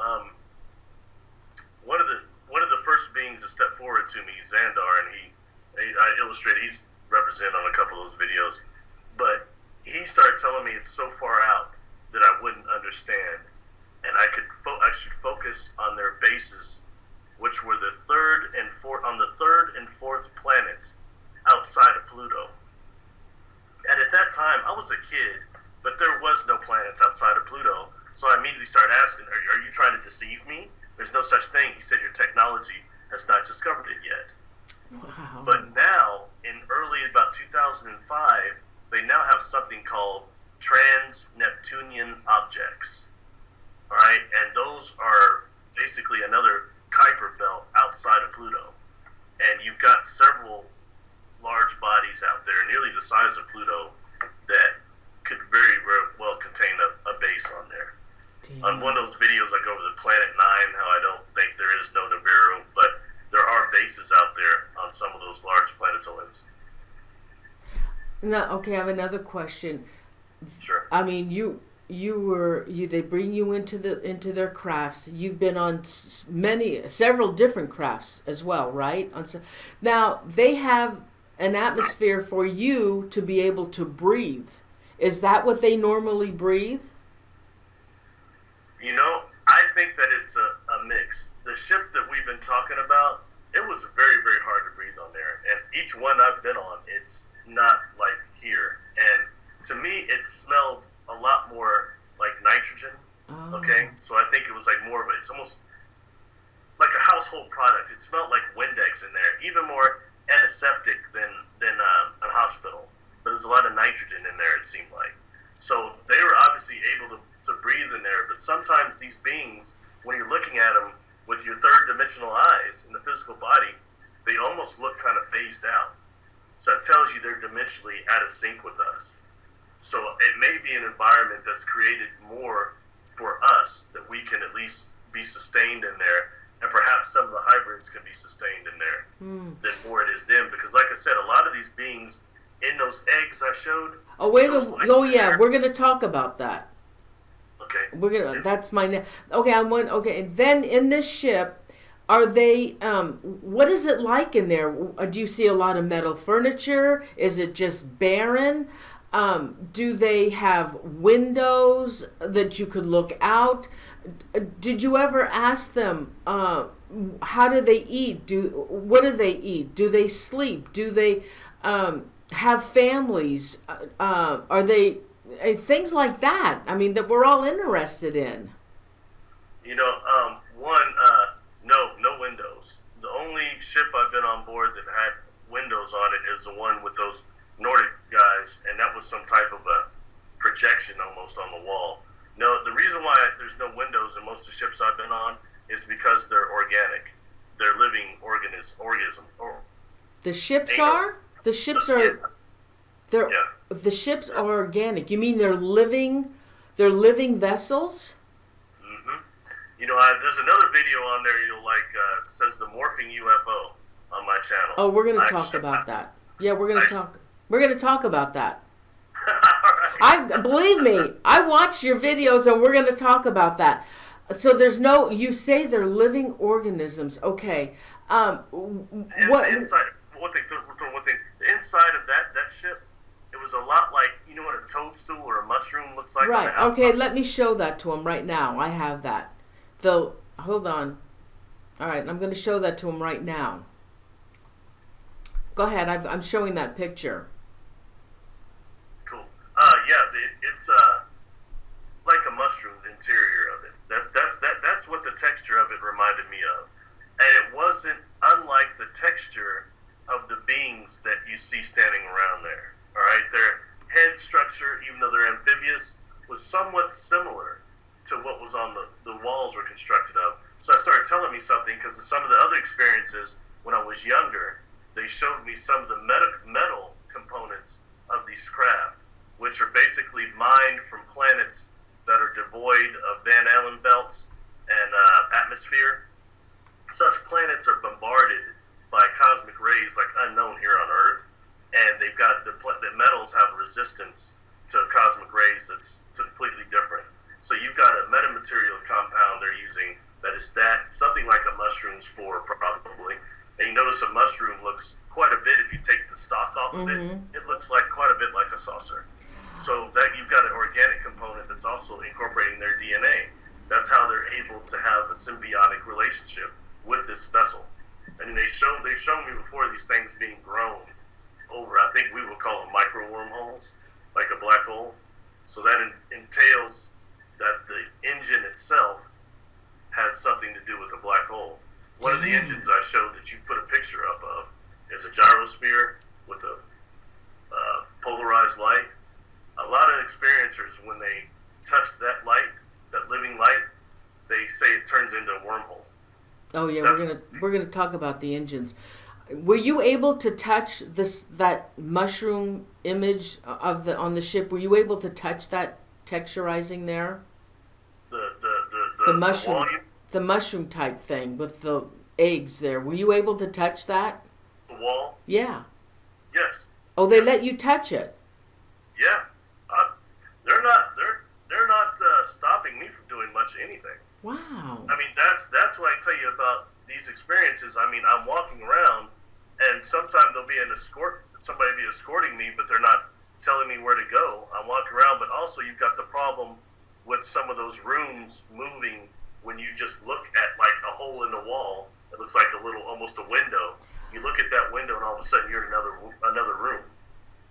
One of the first beings to step forward to me, Xandar, and I illustrated, he's represented on a couple of those videos. But he started telling me it's so far out that I wouldn't understand. And I should focus on their bases, which were the third and fourth planets outside of Pluto. And at that time, I was a kid, but there was no planets outside of Pluto. So I immediately started asking, are you trying to deceive me? There's no such thing. He said, your technology has not discovered it yet. Wow. But now, in early about 2005, they now have something called trans-Neptunian objects. All right, and those are basically another Kuiper belt outside of Pluto. And you've got several large bodies out there, nearly the size of Pluto, that could very well contain a base on there. Damn. On one of those videos, I go over the Planet Nine, how I don't think there is no Nibiru, but there are bases out there on some of those large planetoids. No, okay, I have another question. Sure. I mean, they bring you into their crafts. You've been on several different crafts as well, right? Now they have an atmosphere for you to be able to breathe. Is that what they normally breathe? I think that it's a mix. The ship that we've been talking about, it was very, very hard to breathe on there. And each one I've been on, it's not like here. And to me, it smelled a lot more like nitrogen. Oh. Okay? So I think it was like more of it's almost like a household product. It smelled like Windex in there, even more antiseptic than a hospital. But there's a lot of nitrogen in there, it seemed like. So they were obviously able to breathe in there, but sometimes these beings, when you're looking at them with your third dimensional eyes in the physical body, they almost look kind of phased out. So it tells you they're dimensionally out of sync with us. So it may be an environment that's created more for us, that we can at least be sustained in there, and perhaps some of the hybrids can be sustained in there than more it is them. Because like I said, a lot of these beings in those eggs I showed. Oh, we're going to talk about that. Okay. That's my okay. Okay. And then in this ship, are they? What is it like in there? Do you see a lot of metal furniture? Is it just barren? Do they have windows that you could look out? Did you ever ask them how do they eat? What do they eat? Do they sleep? Do they have families? Are they? Things like that. I mean, that we're all interested in. No windows. The only ship I've been on board that had windows on it is the one with those Nordic guys, and that was some type of a projection almost on the wall. No, the reason why there's no windows in most of the ships I've been on is because they're organic. They're living organism. The ships are? The ships are... The ships are organic. You mean they're living vessels? Mm-hmm. There's another video on there you'll like. It says the Morphing UFO on my channel. Oh, we're going to talk about that. Yeah, we're going to talk. We're going to talk about that. All right. Believe me, I watch your videos and we're going to talk about that. So there's no, you say they're living organisms. Okay. Inside, one thing, the inside of that ship, it was a lot like, you know what a toadstool or a mushroom looks like on Right. the outside? Okay, let me show that to him right now. I have that. Hold on. All right, I'm going to show that to him right now. Go ahead. I'm showing that picture. Cool. It's like a mushroom, the interior of it. That's what the texture of it reminded me of. And it wasn't unlike the texture of the beings that you see standing around there. All right, their head structure, even though they're amphibious, was somewhat similar to what was on the walls were constructed of. So I started telling me something because of some of the other experiences when I was younger, they showed me some of the metal components of these craft, which are basically mined from planets that are devoid of Van Allen belts and atmosphere. Such planets are bombarded by cosmic rays like unknown here on Earth, and they've got the metals have resistance to cosmic rays that's completely different. So you've got a metamaterial compound they're using that is something like a mushroom spore probably. And you notice a mushroom looks quite a bit, if you take the stalk off of it, it looks like quite a bit like a saucer. So that you've got an organic component that's also incorporating their DNA. That's how they're able to have a symbiotic relationship with this vessel. And they've shown me before these things being grown over, I think we would call them micro wormholes, like a black hole. So that entails that the engine itself has something to do with the black hole. One of the engines I showed that you put a picture up of is a gyrosphere with a polarized light. A lot of experiencers, when they touch that light, that living light, they say it turns into a wormhole. Oh yeah, we're gonna talk about the engines. Were you able to touch that mushroom image on the ship? Were you able to touch that texturizing there? The mushroom, wall, the mushroom type thing with the eggs there. Were you able to touch that? the wall. Yeah. Yes. Oh, they let you touch it. Yeah. They're not stopping me from doing much anything. Wow. I mean, that's what I tell you about these experiences. I mean, I'm walking around, and sometimes there'll be somebody be escorting me, but they're not telling me where to go. I'm walking around, but also you've got the problem with some of those rooms moving when you just look at like a hole in the wall. It looks like almost a window. You look at that window, and all of a sudden you're in another room,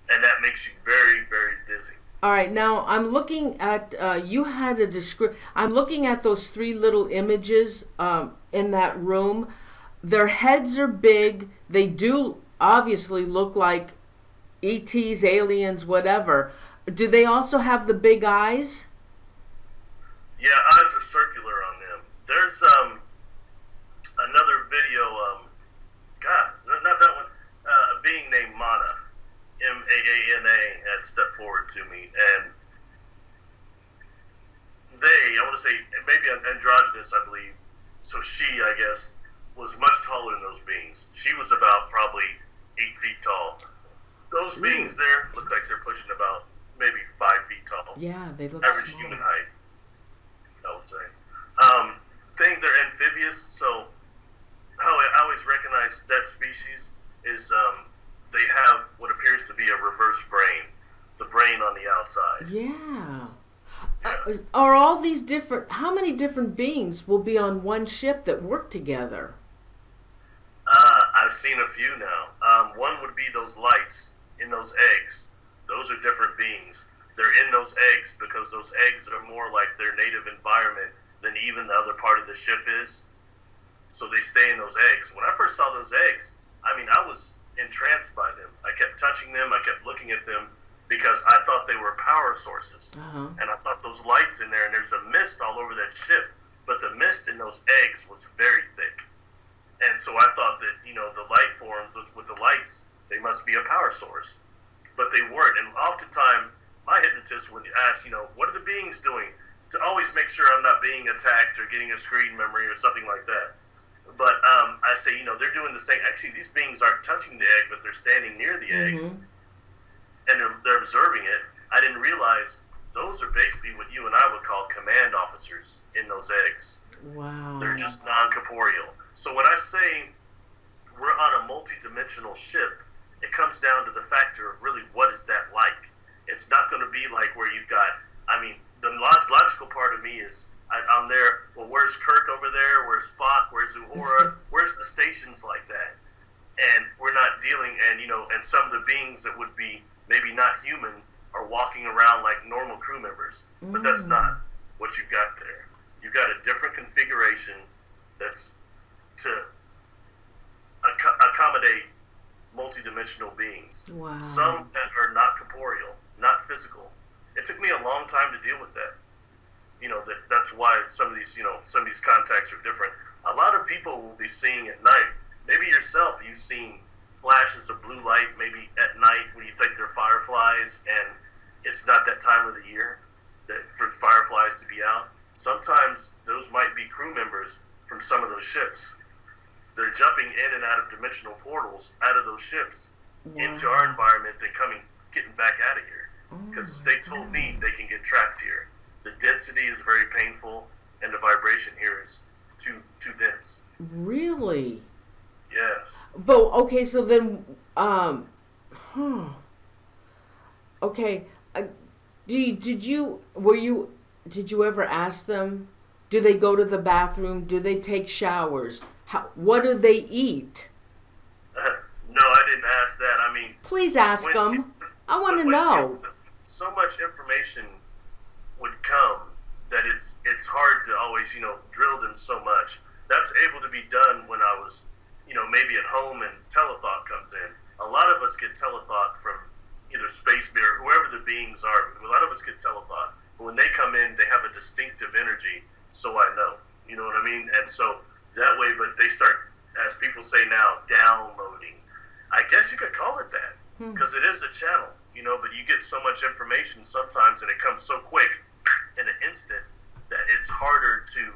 and that makes you very, very dizzy. All right, now I'm looking at, you had a I'm looking at those three little images in that room. Their heads are big. They do obviously look like ETs, aliens, whatever. Do they also have the big eyes? Yeah, eyes are circular on them. There's another video, not that one, a being named Mana. Maana had stepped forward to me, and I want to say, maybe androgynous, I believe, so she, I guess, was much taller than those beings. She was about probably 8 feet tall. Those beings there look like they're pushing about maybe 5 feet tall. Yeah, they look average small. human height, I would say. They're amphibious, so how I always recognize that species is they have what appears to be a reverse brain, the brain on the outside. Yeah. Are all these how many different beings will be on one ship that work together? I've seen a few now. One would be those lights in those eggs. Those are different beings. They're in those eggs because those eggs are more like their native environment than even the other part of the ship is. So they stay in those eggs. When I first saw those eggs, I mean, I was entranced by them. I kept touching them. I kept looking at them because I thought they were power sources. And I thought those lights in there, and there's a mist all over that ship, but the mist in those eggs was very thick. And so I thought that, the light form with the lights, they must be a power source. But they weren't. And oftentimes, my hypnotist would ask, what are the beings doing? To always make sure I'm not being attacked or getting a screen memory or something like that. But I say, they're doing the same. Actually, these beings aren't touching the egg, but they're standing near the egg. and they're observing it. I didn't realize those are basically what you and I would call command officers in those eggs. Wow. They're just non-corporeal. So when I say we're on a multi-dimensional ship, it comes down to the factor of really what is that like. It's not going to be like where you've got, I mean, the logical part of me is I'm there, well, where's Kirk over there? Where's Spock? Where's Uhura? Where's the stations like that? And we're not dealing, and, you know, and some of the beings that would be maybe not human are walking around like normal crew members. But that's not what you've got there. You've got a different configuration that's to accommodate multidimensional beings. Wow. Some that are not corporeal, not physical. It took me a long time to deal with that. You know, that's why some of these contacts are different. A lot of people will be seeing at night, maybe yourself, you've seen flashes of blue light maybe at night when you think they're fireflies, and it's not that time of the year that for fireflies to be out. Sometimes those might be crew members from some of those ships. They're jumping in and out of dimensional portals out of those ships into our environment and getting back out of here. Because they told me they can get trapped here. The density is very painful, and the vibration here is too dense. Really? Yes. But okay, so then, okay, did you ever ask them? Do they go to the bathroom? Do they take showers? What do they eat? No, I didn't ask that. I mean, please ask them. I want to know. So much information would come that it's hard to always, you know, drill them so much. That's able to be done when I was, you know, maybe at home and telethought comes in. A lot of us get telethought from either Space Bear, whoever the beings are. A lot of us get telethought. But when they come in, they have a distinctive energy, so I know. You know what I mean? And so that way, but they start, as people say now, downloading. I guess you could call it that, because it is a channel, you know, but you get so much information sometimes and it comes so quick in an instant that it's harder to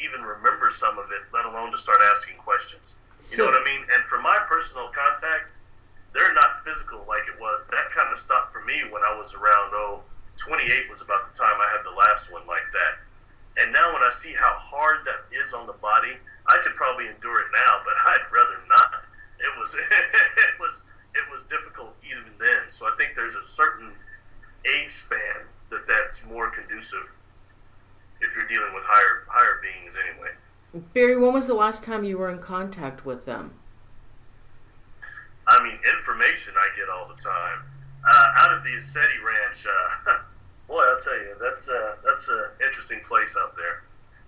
even remember some of it, let alone to start asking questions. You know what I mean? And for my personal contact, they're not physical like it was. That kind of stopped for me when I was around, 28 was about the time I had the last one like that. And now when I see how hard that is on the body, I could probably endure it now, but I'd rather not. It was it was difficult even then. So I think there's a certain age span that's more conducive if you're dealing with higher beings anyway. Barry, when was the last time you were in contact with them? I mean, information I get all the time. Out at the Ascetti Ranch, boy, I'll tell you, that's an interesting place out there.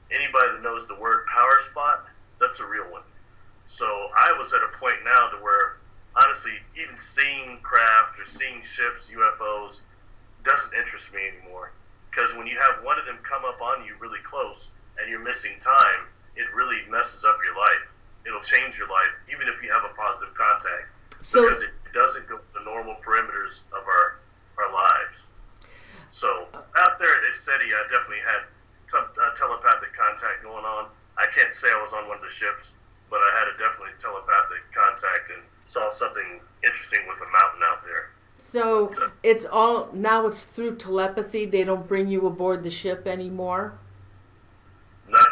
Anybody that knows the word power spot, that's a real one. So I was at a point now to where, honestly, even seeing craft or seeing ships, UFOs, doesn't interest me anymore. Because when you have one of them come up on you really close and you're missing time, it really messes up your life. It'll change your life, even if you have a positive contact. Because it doesn't go the normal perimeters of our lives. So out there at Ascetti, I definitely had some telepathic contact going on. I can't say I was on one of the ships, but I had a definitely telepathic contact and saw something interesting with a mountain out there. So it's through telepathy. They don't bring you aboard the ship anymore. Not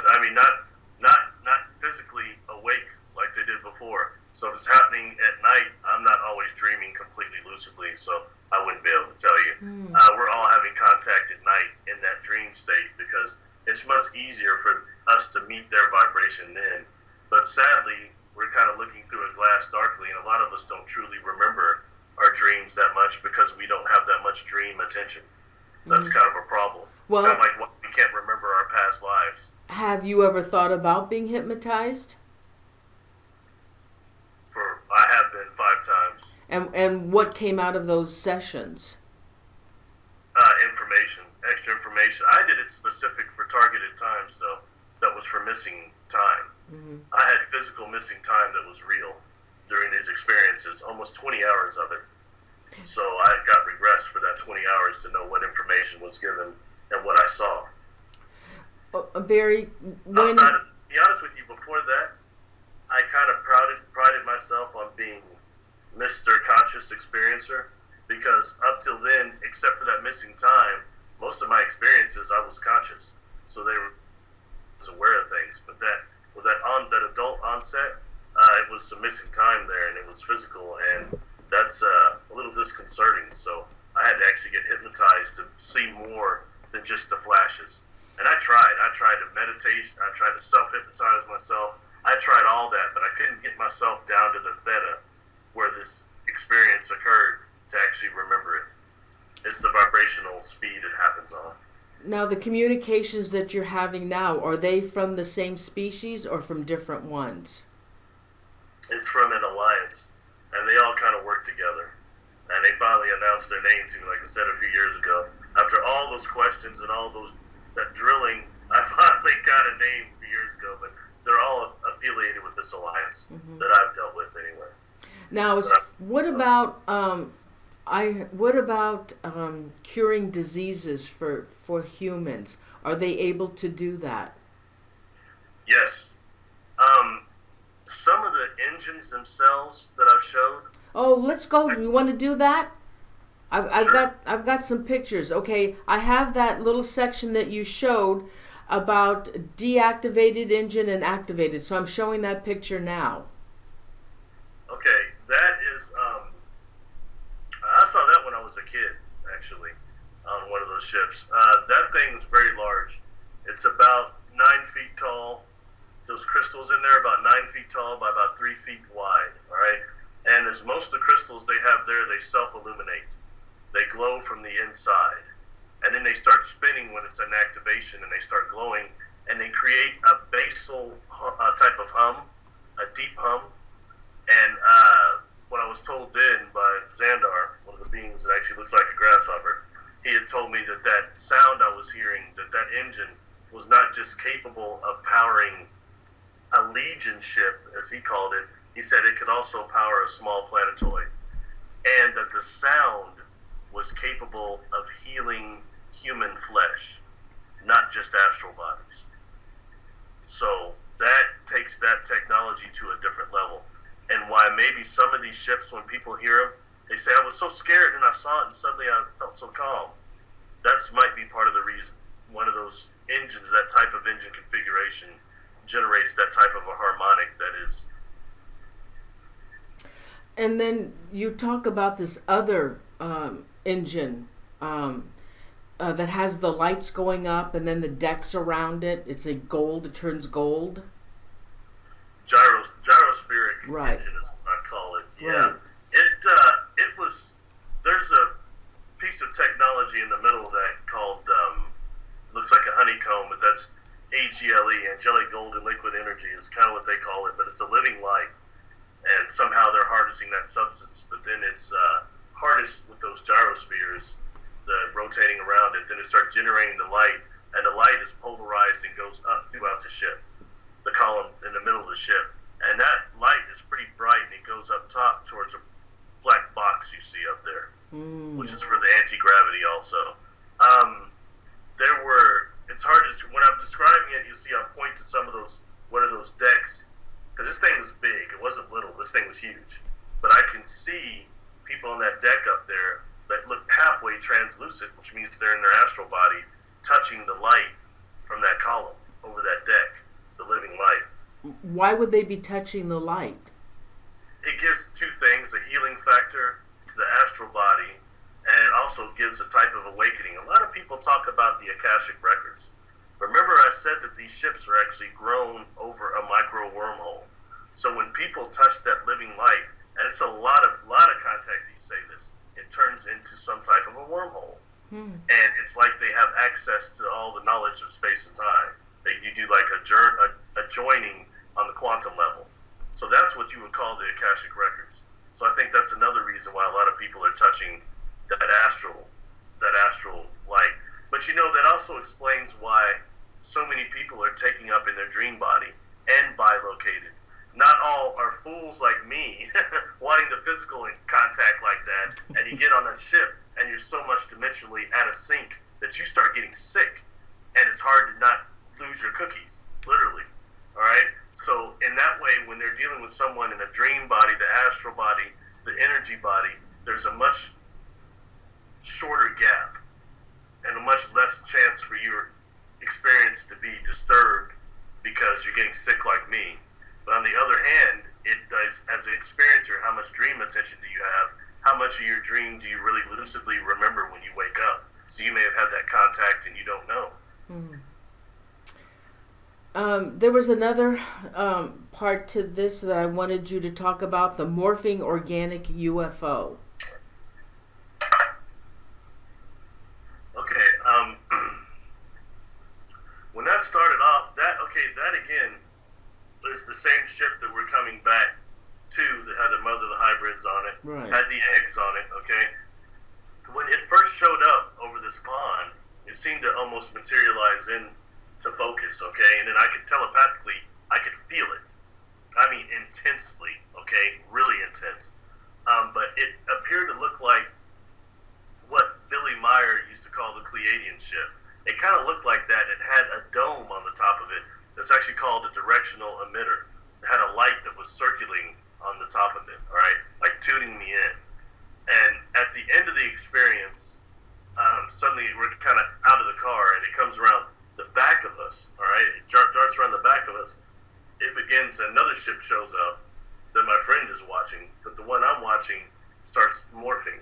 physically awake like they did before. So if it's happening at night, I'm not always dreaming completely lucidly, so I wouldn't be able to tell you. We're all having contact at night in that dream state because it's much easier for us to meet their vibration then. But sadly, we're kind of looking through a glass darkly, and a lot of us don't truly remember our dreams that much because we don't have that much dream attention. That's kind of a problem. Well, kind of like we can't remember our past lives. Have you ever thought about being hypnotized? I have been 5 times. And what came out of those sessions? Information, extra information. I did it specific for targeted times, though. That was for missing time. I had physical missing time that was real during these experiences, almost 20 hours of it. So I got regressed for that 20 hours to know what information was given and what I saw. Barry, to be honest with you, before that, I kind of prided myself on being Mr. Conscious Experiencer. because up till then, except for that missing time, most of my experiences I was conscious, so they were aware of things. But that adult onset, it was some missing time there, and it was physical, and that's a little disconcerting. So I had to actually get hypnotized to see more than just the flashes. And I tried to meditate, I tried to self-hypnotize myself, I tried all that, but I couldn't get myself down to the theta where this experience occurred to actually remember it. It's the vibrational speed it happens on. Now, the communications that you're having now, are they from the same species or from different ones? It's from an alliance, and they all kind of work together. And they finally announced their name to me, like I said, a few years ago. After all those questions and all that drilling, I finally got a name a few years ago, but they're all affiliated with this alliance that I've dealt with anyway. Now, what about curing diseases for humans? Are they able to do that? Yes. Some of the engines themselves that I've showed. Oh, let's go. You want to do that? Sure. I've got some pictures. Okay, I have that little section that you showed about deactivated engine and activated. So I'm showing that picture now. Okay, that is. I saw that when I was a kid, actually, on one of those ships. That thing was very large. It's about 9 feet tall. Those crystals in there about 9 feet tall by about 3 feet wide. All right, and as most of the crystals they have there, they self-illuminate. They glow from the inside, and then they start spinning when it's in activation, and they start glowing, and they create a basal type of hum, a deep hum. And what I was told then by Xandar, one of the beings that actually looks like a grasshopper, he had told me that sound I was hearing, that engine was not just capable of powering a legion ship, as he called it. He said it could also power a small planetoid, and that the sound was capable of healing human flesh, not just astral bodies. So that takes that technology to a different level. And why maybe some of these ships, when people hear them, they say, I was so scared and I saw it and suddenly I felt so calm. That might be part of the reason. One of those engines, that type of engine configuration, generates that type of a harmonic that is. And then you talk about this other engine that has the lights going up and then the decks around it. It's a gold, it turns gold. Gyrospheric Right. engine is what I call it. Yeah. Right. It was, there's a piece of technology in the middle of that called, looks like a honeycomb, but that's AGLE, angelic golden liquid energy is kind of what they call it, but it's a living light. And somehow they're harnessing that substance, but then it's harnessed with those gyrospheres, the rotating around it, then it starts generating the light, and the light is polarized and goes up throughout the ship, the column in the middle of the ship. And that light is pretty bright, and it goes up top towards a black box you see up there, which is for the anti-gravity also. It's hard to, when I'm describing it, you see I point to some of those, what are those decks, because this thing was big, it wasn't little, this thing was huge. But I can see people on that deck up there that look halfway translucent, which means they're in their astral body, touching the light from that column over that deck, the living light. Why would they be touching the light? It gives two things, a healing factor to the astral body, and it also gives a type of awakening. A lot of people talk about the Akashic records. Remember I said that these ships are actually grown over a micro wormhole. So when people touch that living light, and it's a lot of contactees say this, it turns into some type of a wormhole. And it's like they have access to all the knowledge of space and time. You do like a joining on the quantum level. So that's what you would call the Akashic records. So I think that's another reason why a lot of people are touching that astral light. But that also explains why so many people are taking up in their dream body and bilocated. Not all are fools like me wanting the physical contact like that, and you get on that ship and you're so much dimensionally at a sync that you start getting sick, and it's hard to not lose your cookies, literally. All right? So in that way, when they're dealing with someone in a dream body, the astral body, the energy body, there's a much shorter gap and a much less chance for your experience to be disturbed because you're getting sick like me. But on the other hand, it does, as an experiencer, how much dream attention do you have? How much of your dream do you really lucidly remember when you wake up? So you may have had that contact and you don't know. There was another part to this that I wanted you to talk about, the morphing organic UFO. Okay, when that started off, that again is the same ship that we're coming back to that had the mother of the hybrids on it, Right. had the eggs on it, okay? When it first showed up over this pond, it seemed to almost materialize into focus, okay? And then I could telepathically, I could feel it. I mean, intensely, okay? Really intense. But it appeared to look like what Billy Meyer used to call the Pleiadian ship. It kind of looked like that. It had a dome on the top of it that's actually called a directional emitter. It had a light that was circulating on the top of it, all right? Like tuning me in. And at the end of the experience, suddenly we're kind of out of the car and it comes around the back of us, all right? It darts around the back of us. It begins, another ship shows up that my friend is watching, but the one I'm watching starts morphing.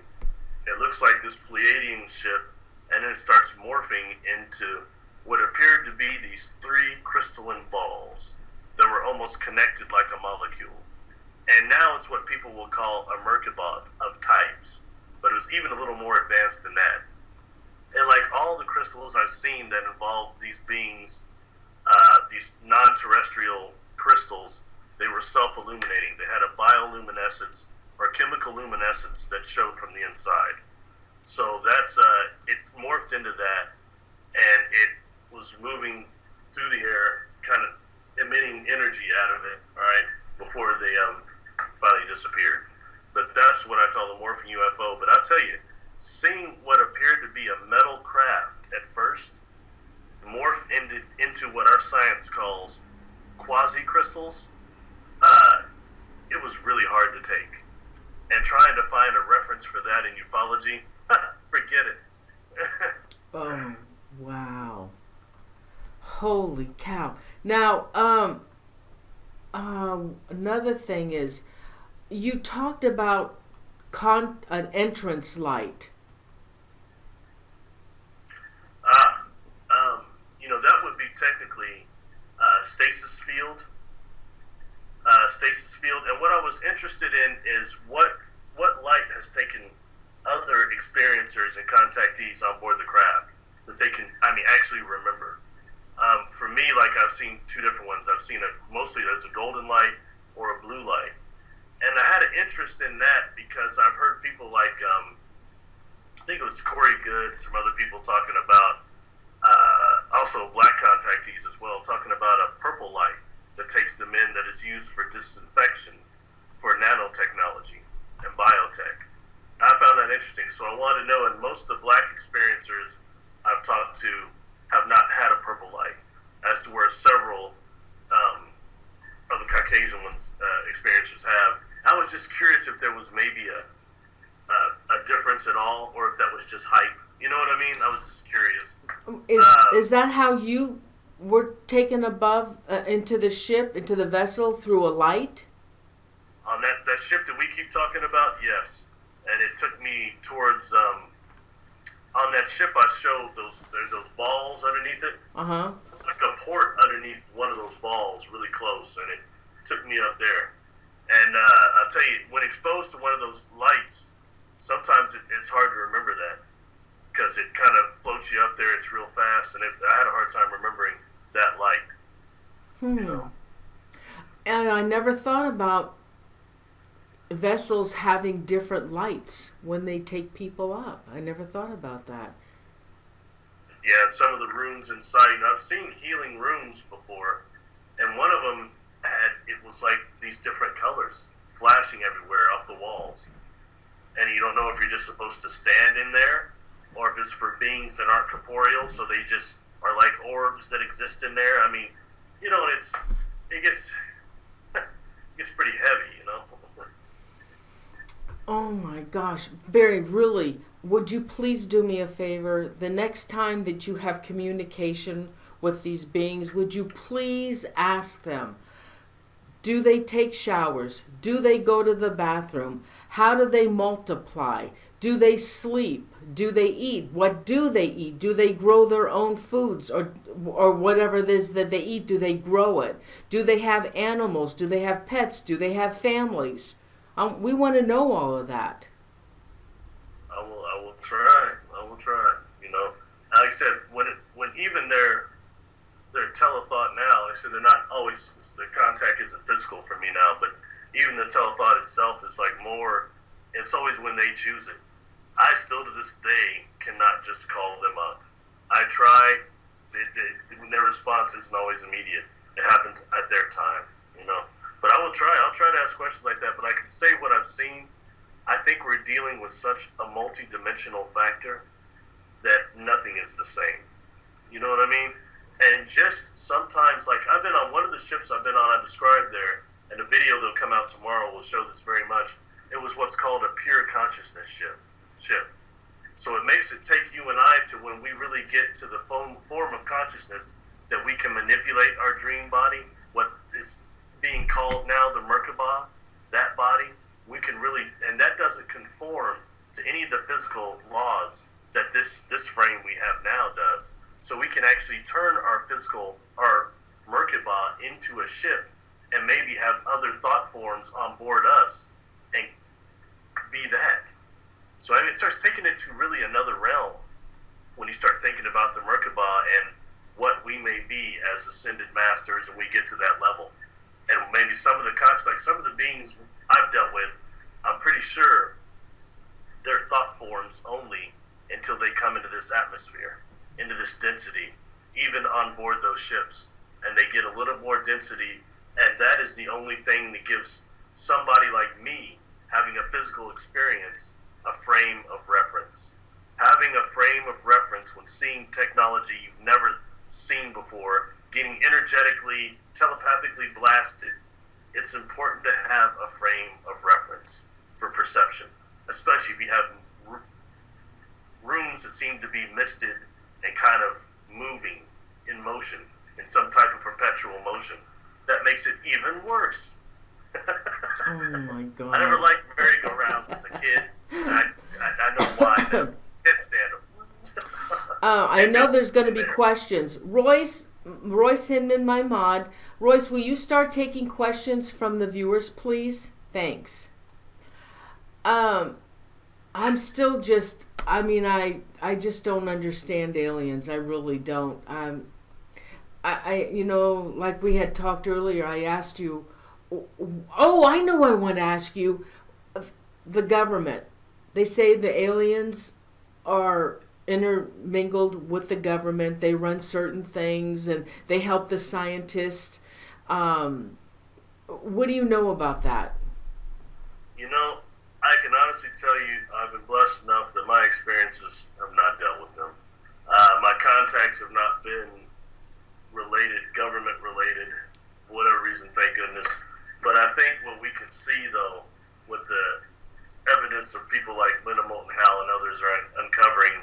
It looks like this Pleiadian ship, and then it starts morphing into what appeared to be these three crystalline balls that were almost connected like a molecule. And now it's what people will call a Merkabah of types, but it was even a little more advanced than that. And like all the crystals I've seen that involve these beings, these non-terrestrial crystals, they were self-illuminating. They had a bioluminescence or chemical luminescence that showed from the inside. So that's it morphed into that, and it was moving through the air, kind of emitting energy out of it, all right, before they finally disappeared. But that's what I call the morphing UFO. But I'll tell you, seeing what appeared to be a metal craft at first morph into what our science calls quasi-crystals, it was really hard to take. And trying to find a reference for that in ufology, forget it. Oh, wow. Holy cow. Now, another thing is, you talked about an entrance light. That would be technically stasis field. Stasis field. And what I was interested in is what light has taken other experiencers and contactees on board the craft that they can, actually remember. For me, like, I've seen two different ones. I've seen it mostly as a golden light or a blue light. And I had an interest in that because I've heard people like, I think it was Corey Good, some other people talking about, also black contactees as well, talking about a purple light that takes them in that is used for disinfection for nanotechnology and biotech. I found that interesting, so I wanted to know, and most of the black experiencers I've talked to have not had a purple light, as to where several of the Caucasian ones experiencers have. I was just curious if there was maybe a difference at all, or if that was just hype. You know what I mean? I was just curious. Is that how you were taken above into the ship, into the vessel through a light? On that ship that we keep talking about, yes. And it took me towards on that ship. I showed those balls underneath it. It's like a port underneath one of those balls, really close, and it took me up there. And I'll tell you, when exposed to one of those lights, sometimes it's hard to remember that because it kind of floats you up there. It's real fast, and I had a hard time remembering that light. You know? And I never thought about vessels having different lights when they take people up. I never thought about that. Yeah, and some of the rooms inside. I've seen healing rooms before, and one of them it was like these different colors flashing everywhere off the walls. And you don't know if you're just supposed to stand in there or if it's for beings that aren't corporeal, so they just are like orbs that exist in there. I mean, it gets pretty heavy, you know. Oh my gosh. Barry, really, would you please do me a favor? The next time that you have communication with these beings, would you please ask them, do they take showers? Do they go to the bathroom? How do they multiply? Do they sleep? Do they eat? What do they eat? Do they grow their own foods or whatever it is that they eat? Do they grow it? Do they have animals? Do they have pets? Do they have families? We want to know all of that. I will try. I will try. You know, like I said, when even their telethought now, like I said, they're not always, their contact isn't physical for me now, but even the telethought itself is like more. It's always when they choose it. I still to this day cannot just call them up. I try. Their response isn't always immediate. It happens at their time, you know. But I will try. I'll try to ask questions like that. But I can say what I've seen. I think we're dealing with such a multi-dimensional factor that nothing is the same. You know what I mean? And just sometimes, like I've been on one of the ships I've been on, I described there, and the video that'll come out tomorrow will show this very much. It was what's called a pure consciousness ship. So it makes it take you and I to when we really get to the form of consciousness that we can manipulate our dream body, what is being called now the Merkaba, that body, we can really, and that doesn't conform to any of the physical laws that this frame we have now does. So we can actually turn our Merkaba into a ship and maybe have other thought forms on board us and be that. So I mean, it starts taking it to really another realm when you start thinking about the Merkaba and what we may be as ascended masters and we get to that level. And maybe some of the like some of the beings I've dealt with, I'm pretty sure they're thought forms only until they come into this atmosphere, into this density, even on board those ships. And they get a little more density, and that is the only thing that gives somebody like me, having a physical experience, a frame of reference. Having a frame of reference when seeing technology you've never seen before, getting energetically, telepathically blasted, it's important to have a frame of reference for perception, especially if you have rooms that seem to be misted and kind of moving in motion, in some type of perpetual motion. That makes it even worse. Oh my God. I never liked merry-go-rounds as a kid. I know why. I can't stand them. I know there's going to be questions. Royce Hinman, my mod. Royce, will you start taking questions from the viewers, please? Thanks. I'm still just, I just don't understand aliens. I really don't. I you know, like we had talked earlier, I asked you, oh, I know I want to ask you, the government. They say the aliens are intermingled with the government. They run certain things and they help the scientists. What do you know about that? You know, I can honestly tell you I've been blessed enough that my experiences have not dealt with them. My contacts have not been related, government related, for whatever reason, thank goodness. But I think what we can see, though, with the evidence of people like Linda Moulton Howe and others are uncovering,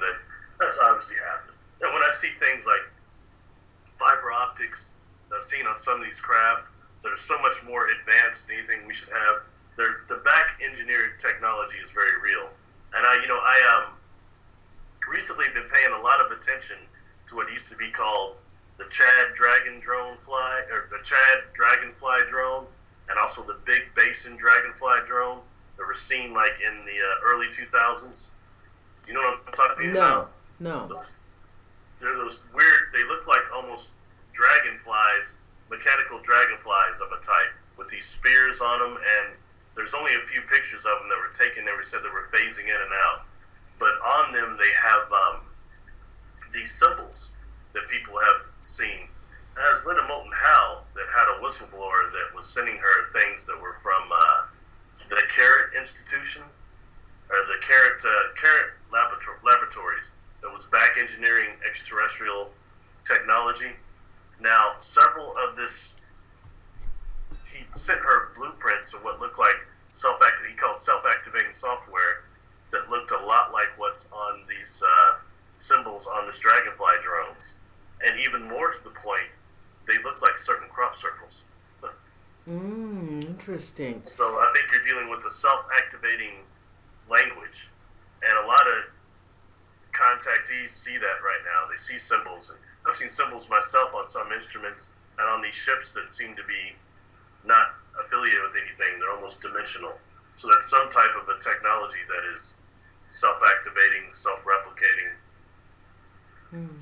that's obviously happened. And when I see things like fiber optics that I've seen on some of these craft that are so much more advanced than anything we should have, the back engineered technology is very real. And I recently been paying a lot of attention to what used to be called the Chad Dragonfly drone, and also the Big Basin Dragonfly drone that were seen like in the early 2000s. You know what I'm talking about? No. They're those weird, they look like almost dragonflies, mechanical dragonflies of a type, with these spears on them, and there's only a few pictures of them that were taken. They said they were phasing in and out. But on them, they have these symbols that people have seen. As Linda Moulton Howe, that had a whistleblower that was sending her things that were from the Carrot Institution, or the Carrot Laboratories, that was back engineering extraterrestrial technology. Now, several of this, he sent her blueprints of what looked like he called self-activating software that looked a lot like what's on these symbols on this dragonfly drones. And even more to the point, they look like certain crop circles. Interesting. So I think you're dealing with the self-activating language. And a lot of contactees see that right now. They see symbols. And I've seen symbols myself on some instruments and on these ships that seem to be not affiliated with anything. They're almost dimensional. So that's some type of a technology that is self-activating, self-replicating,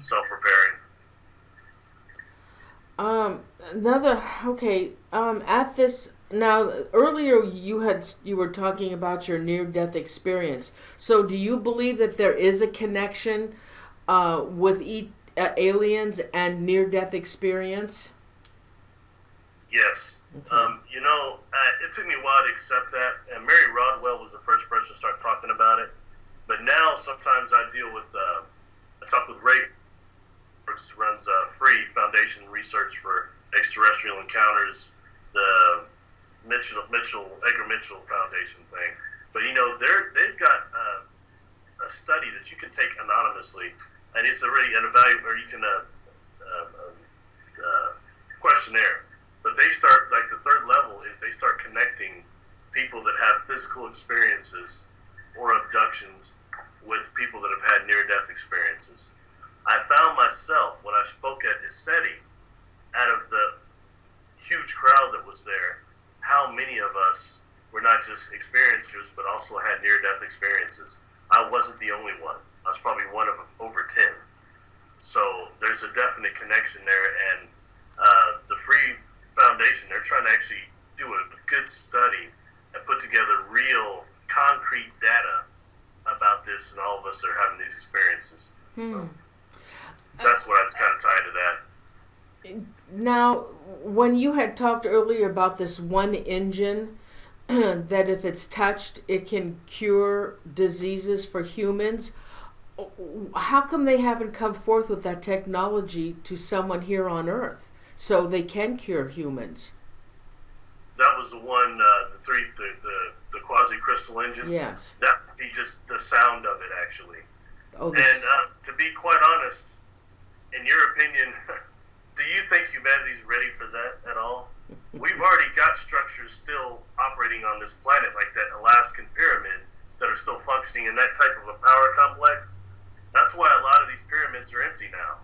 self-repairing. At this, now, earlier you were talking about your near-death experience. So do you believe that there is a connection with aliens and near-death experience? Yes. Okay. It took me a while to accept that, and Mary Rodwell was the first person to start talking about it. But now sometimes I deal with, I talk with Ray, who runs free foundation research for extraterrestrial encounters, the Edgar Mitchell Foundation thing. But they've got a study that you can take anonymously, and it's already an evaluate, or you can questionnaire. But they start, like the third level is they start connecting people that have physical experiences or abductions with people that have had near-death experiences. I found myself, when I spoke at ISETI, out of the huge crowd that was there, how many of us were not just experiencers, but also had near-death experiences. I wasn't the only one. I was probably one of over 10. So there's a definite connection there, and the Free Foundation, they're trying to actually do a good study and put together real, concrete data about this, and all of us are having these experiences. So that's what I was kind of tied to that. Now, when you had talked earlier about this one engine, that if it's touched, it can cure diseases for humans, how come they haven't come forth with that technology to someone here on Earth so they can cure humans? That was the one, the quasi-crystal engine? Yes. That would be just the sound of it, actually. Oh, and to be quite honest, in your opinion, do you think humanity's ready for that at all? We've already got structures still operating on this planet, like that Alaskan pyramid, that are still functioning in that type of a power complex. That's why a lot of these pyramids are empty now.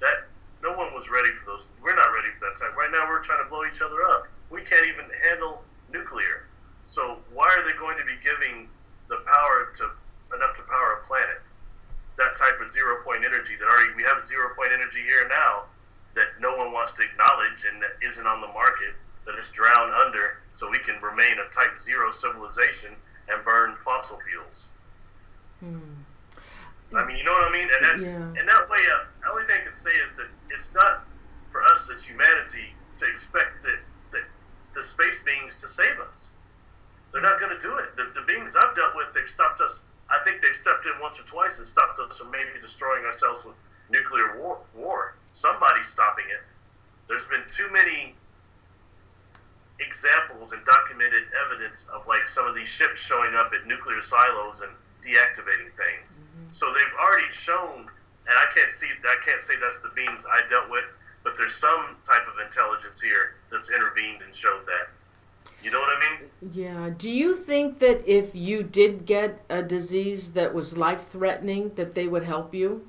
That no one was ready for those. We're not ready for that type. Right now, we're trying to blow each other up. We can't even handle nuclear. So why are they going to be giving the power enough to power a planet? That type of 0-point energy that already we have 0-point energy here now that no one wants to acknowledge and that isn't on the market, that is drowned under, so we can remain a type 0 civilization and burn fossil fuels. I mean, you know what I mean? And that way, the only thing I can say is that it's not for us as humanity to expect that the space beings to save us. They're not going to do it. The beings I've dealt with, they've stopped us. I think they've stepped in once or twice and stopped us from maybe destroying ourselves with nuclear war. Somebody's stopping it. There's been too many examples and documented evidence of like some of these ships showing up at nuclear silos and deactivating things. So they've already shown, and I can't say that's the beings I dealt with, but there's some type of intelligence here that's intervened and showed that. You know what I mean? Yeah. Do you think that if you did get a disease that was life-threatening, that they would help you?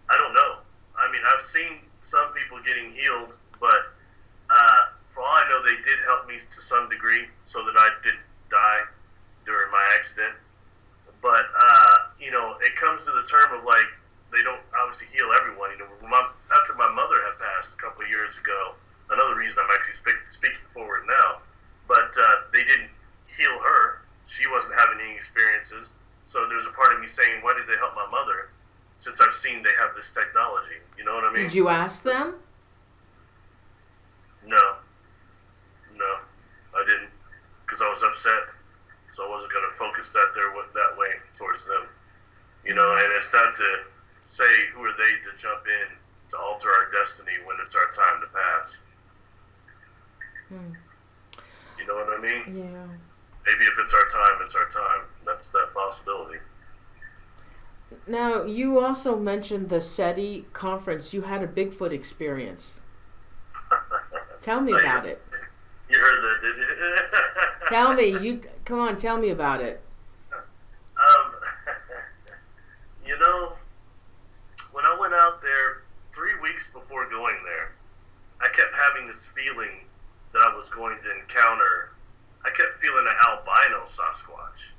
I don't know. I mean, I've seen some people getting healed, but for all I know, they did help me to some degree so that I didn't die during my accident. But, it comes to the term of, like, they don't obviously heal everyone. After my mother had passed a couple of years ago, another reason I'm actually speaking forward now, but they didn't heal her. She wasn't having any experiences. So there's a part of me saying, why did they help my mother? Since I've seen they have this technology. You know what I mean? Did you ask them? No, I didn't, because I was upset. So I wasn't going to focus that way towards them. And it's not to say who are they to jump in to alter our destiny when it's our time to pass. know what I mean? Yeah. Maybe if it's our time, it's our time. That's that possibility. Now, you also mentioned the SETI conference. You had a Bigfoot experience. Tell me about it. You heard that, did you? Tell me. Come on, tell me about it. You know, when I went out there 3 weeks before going there, I kept having this feeling that I was going to encounter. I kept feeling an albino Sasquatch.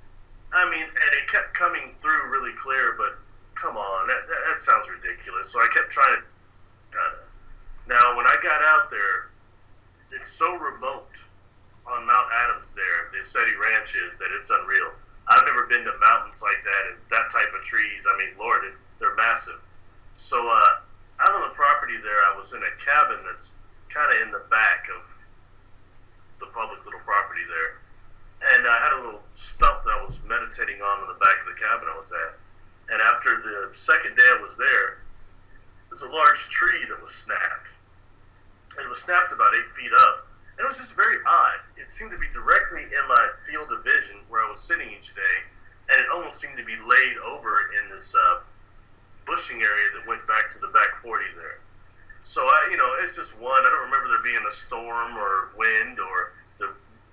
I mean, and it kept coming through really clear, but come on, that sounds ridiculous. So I kept trying to kind of. Now, when I got out there, it's so remote on Mount Adams there, the SETI Ranch is, that it's unreal. I've never been to mountains like that and that type of trees. I mean, Lord, they're massive. So out on the property there, I was in a cabin that's kind of in the back of the public little property there. And I had a little stump that I was meditating on in the back of the cabin I was at. And after the second day I was there was a large tree that was snapped. And it was snapped about 8 feet up. And it was just very odd. It seemed to be directly in my field of vision where I was sitting each day. And it almost seemed to be laid over in this bushing area that went back to the back 40 there. So, it's just one. I don't remember there being a storm or wind or the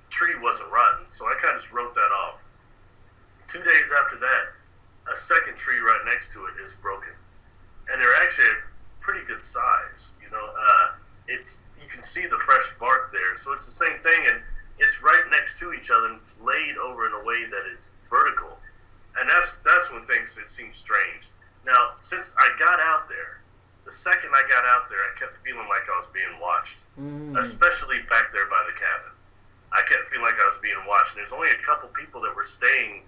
tree wasn't rotten. So I kind of just wrote that off. 2 days after that, a second tree right next to it is broken. And they're actually a pretty good size, you can see the fresh bark there. So it's the same thing, and it's right next to each other, and it's laid over in a way that is vertical. And that's when things, it seems strange. Now, since I got out there, the second I got out there, I kept feeling like I was being watched, especially back there by the cabin. I kept feeling like I was being watched. And there's only a couple people that were staying,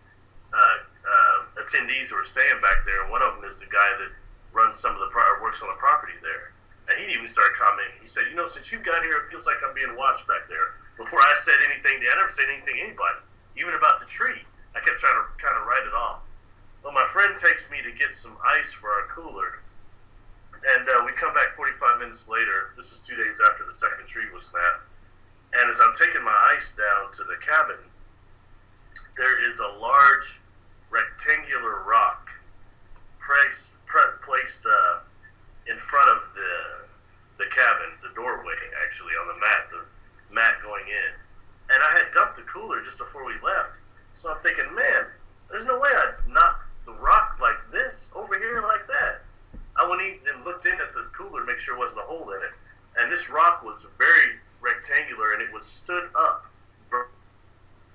attendees who were staying back there, and one of them is the guy that runs works on the property there. And he even started commenting. He said, since you got here, it feels like I'm being watched back there. Before I said anything, I never said anything to anybody, even about the tree. I kept trying to kind of write it off. Well, my friend takes me to get some ice for our cooler. And we come back 45 minutes later. This is 2 days after the second tree was snapped. And as I'm taking my ice down to the cabin, there is a large rectangular rock placed in front of the cabin, the doorway, actually, on the mat going in. And I had dumped the cooler just before we left. So I'm thinking, man, there's no way I'd knock the rock like this over here like that. I went in and looked in at the cooler to make sure there wasn't a hole in it. And this rock was very rectangular, and it was stood up.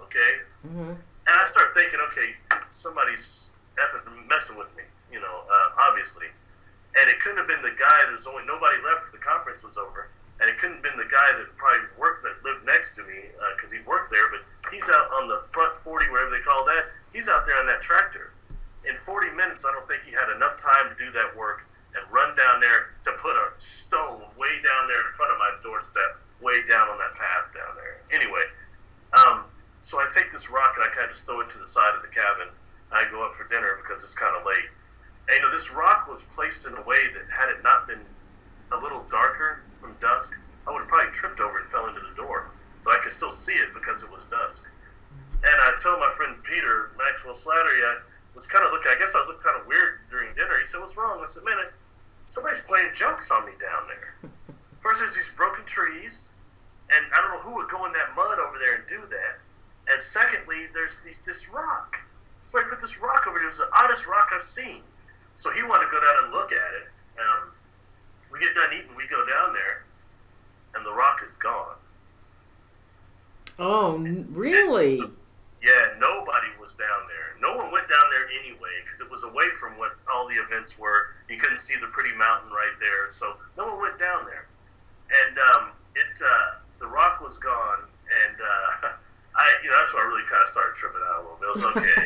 Okay? Mm-hmm. And I started thinking, okay, somebody's effing messing with me, obviously. And it couldn't have been the guy. There's only nobody left because the conference was over. And it couldn't have been the guy that probably lived next to me, because he worked there. But he's out on the front 40, whatever they call that. He's out there on that tractor. In 40 minutes, I don't think he had enough time to do that work and run down there to put a stone way down there in front of my doorstep, way down on that path down there. Anyway, so I take this rock and I kind of just throw it to the side of the cabin. I go up for dinner because it's kind of late. And this rock was placed in a way that had it not been a little darker from dusk, I would have probably tripped over it and fell into the door. But I could still see it because it was dusk. And I told my friend Peter, Maxwell Slattery, I was kind of looking, I guess I looked kind of weird during dinner. He said, what's wrong? I said, man, somebody's playing jokes on me down there. First there's these broken trees, and I don't know who would go in that mud over there and do that. And secondly, there's this rock. Somebody put this rock over here. It was the oddest rock I've seen. So he wanted to go down and look at it. We get done eating, we go down there, and the rock is gone. Oh, really? Yeah, nobody was down there. No one went down there anyway, because it was away from what all the events were. You couldn't see the pretty mountain right there, so no one went down there. And the rock was gone, and that's why I really kind of started tripping out a little bit. It was okay.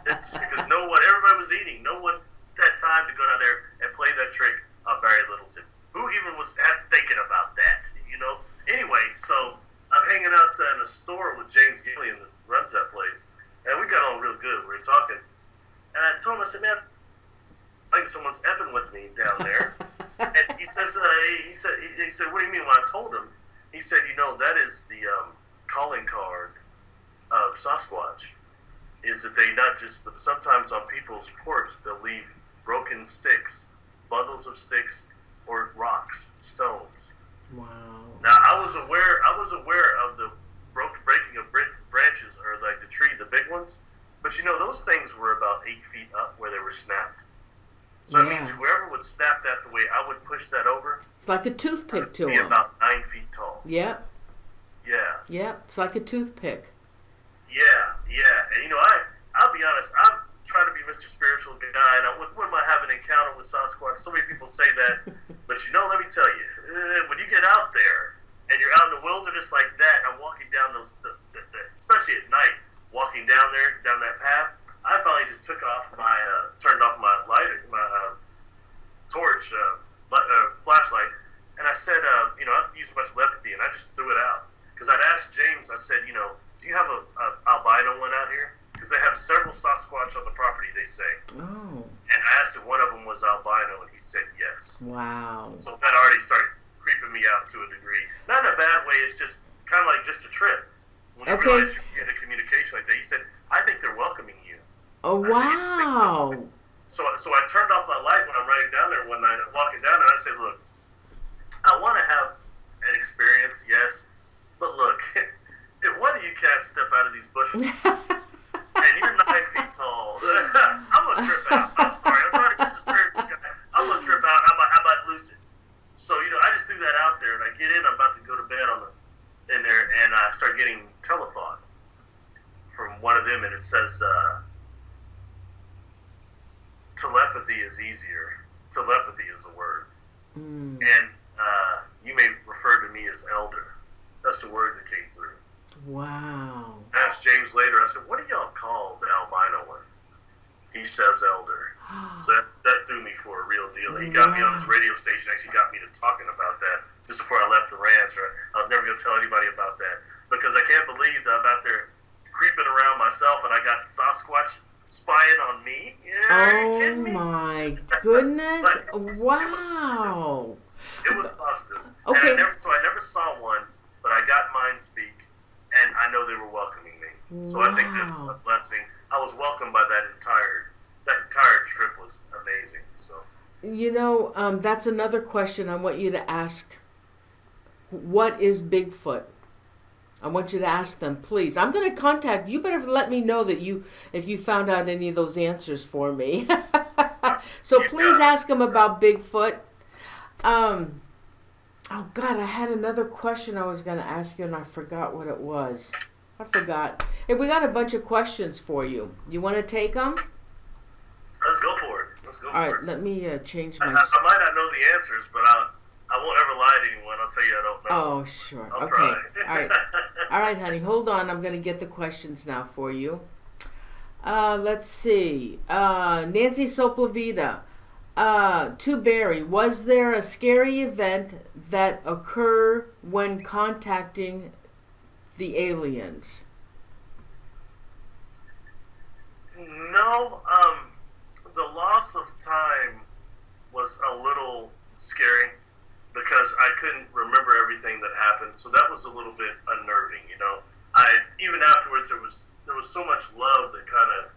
It's just because everybody was eating. No one had time to go down there and play that trick on Barry Littleton. Who even was thinking about that, Anyway, so I'm hanging out in a store with James Gillian that runs that place, and we got on real good. We were talking, and I told him, I said, man, I think someone's effing with me down there. And he said, what do you mean? When I told him, he said, that is the calling card of Sasquatch is that they not just, sometimes on people's porch, they'll leave broken sticks, bundles of sticks, or rocks, stones. Wow. Now, I was aware of the breaking of branches, or like the tree, the big ones. But those things were about 8 feet up where they were snapped. So it means whoever would snap that the way I would push that over. It's like a toothpick to be them. About 9 feet tall. Yep. Yeah. Yep. It's like a toothpick. Yeah. And I'll be honest, I'm trying to be Mr. Spiritual guy, and I wouldn't mind having an encounter with Sasquatch. So many people say that. But let me tell you, when you get out there and you're out in the wilderness like that, I'm walking down especially at night, walking down that path, I finally just turned off my light, my torch, flashlight, and I said, I don't use much telepathy, and I just threw it out. Because I'd asked James, I said, do you have a albino one out here? Because they have several Sasquatch on the property, they say. Oh. And I asked if one of them was albino, and he said yes. Wow. So that already started creeping me out to a degree. Not in a bad way, it's just kind of like just a trip. When you realize you get a communication like that, he said, I think they're welcoming you. Oh, wow. So I turned off my light when I'm riding down there one night, walking down, and I said, look, I want to have an experience, yes, but look, if one of you cats step out of these bushes, and you're 9 feet tall, I'm going to trip out. I'm sorry, I'm trying to get the spiritual guy. I'm going to trip out, I might lose it. So, I just threw that out there, and I get in, I'm about to go to bed in there, and I start getting telethon from one of them, and it says, telepathy is easier. Telepathy is the word. Mm. And you may refer to me as elder. That's the word that came through. Wow. I asked James later, I said, what do y'all call the albino one? He says elder. So that threw me for a real deal. He got me on his radio station, actually got me to talking about that just before I left the ranch. I was never going to tell anybody about that because I can't believe that I'm out there creeping around myself and I got Sasquatch spying on me. Yeah, are you kidding me? Oh my goodness. Wow. It was positive. Okay. And I never saw one, but I got mine speak, and I know they were welcoming me. So I think that's a blessing. I was welcomed by that entire trip was amazing. So that's another question I want you to ask. What is Bigfoot? I want you to ask them, please. I'm going to contact you. Better let me know that if you found out any of those answers for me. So please ask them about Bigfoot. Oh God, I had another question I was going to ask you, and I forgot what it was. I forgot. Hey, we got a bunch of questions for you. You want to take them? Let's go for it. All right, let me change my... I might not know the answers, but I won't ever lie to anyone. I'll tell you I don't know. Oh, sure. I'll Okay. try. All right. All right, honey. Hold on. I'm going to get the questions now for you. Let's see. Nancy Soplavita. To Barry, was there a scary event that occurred when contacting the aliens? No. The loss of time was a little scary because I couldn't remember everything that happened. So that was a little bit unnerving, even afterwards there was so much love that kind of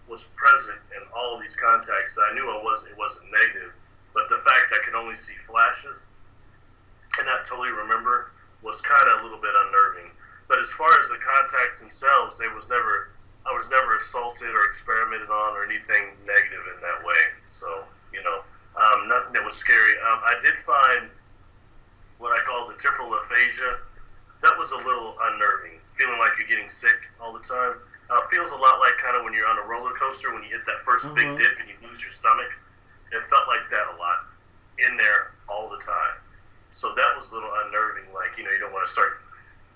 was present in all of these contacts. I knew it wasn't negative, but the fact I could only see flashes and not totally remember was kind of a little bit unnerving. But as far as the contacts themselves, I was never assaulted or experimented on or anything negative in that way. So, nothing that was scary. I did find what I call the temporal aphasia. That was a little unnerving, feeling like you're getting sick all the time. Feels a lot like kind of when you're on a roller coaster, when you hit that first big dip and you lose your stomach. It felt like that a lot in there all the time. So that was a little unnerving, like, you don't want to start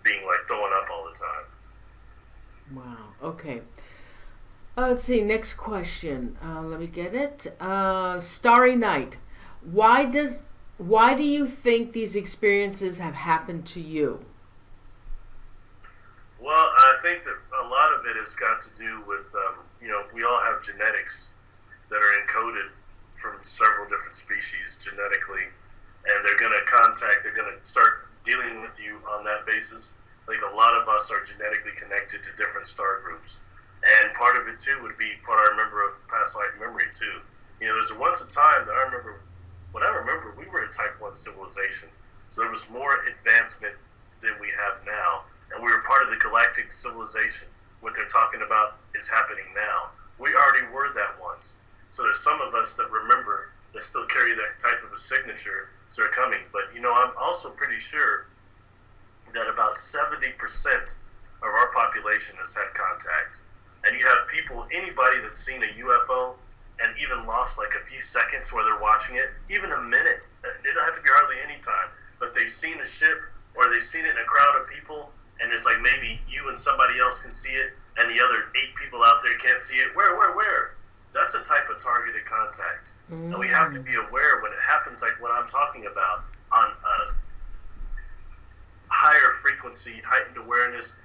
being like throwing up all the time. Wow. Okay. Let's see. Next question. Let me get it. Starry Night. Why do you think these experiences have happened to you? Well, I think that a lot of it has got to do with, we all have genetics that are encoded from several different species genetically, and they're going to start dealing with you on that basis. like a lot of us are genetically connected to different star groups. And part of it too would be what I remember of past life memory too. You know, there's once a time that when I remember we were a type 1 civilization. So there was more advancement than we have now. And we were part of the galactic civilization. What they're talking about is happening now. We already were that once. So there's some of us that remember that still carry that type of a signature, so they're coming. But, you know, I'm also pretty sure that about 70% of our population has had contact. And you have people, anybody that's seen a UFO and even lost like a few seconds where they're watching it, even a minute, it don't have to be hardly any time, but they've seen a ship or they've seen it in a crowd of people, and it's like maybe you and somebody else can see it, and the other 8 people out there can't see it. Where? That's a type of targeted contact. And we have to be aware when it happens, like what I'm talking about, on a higher frequency, heightened awareness,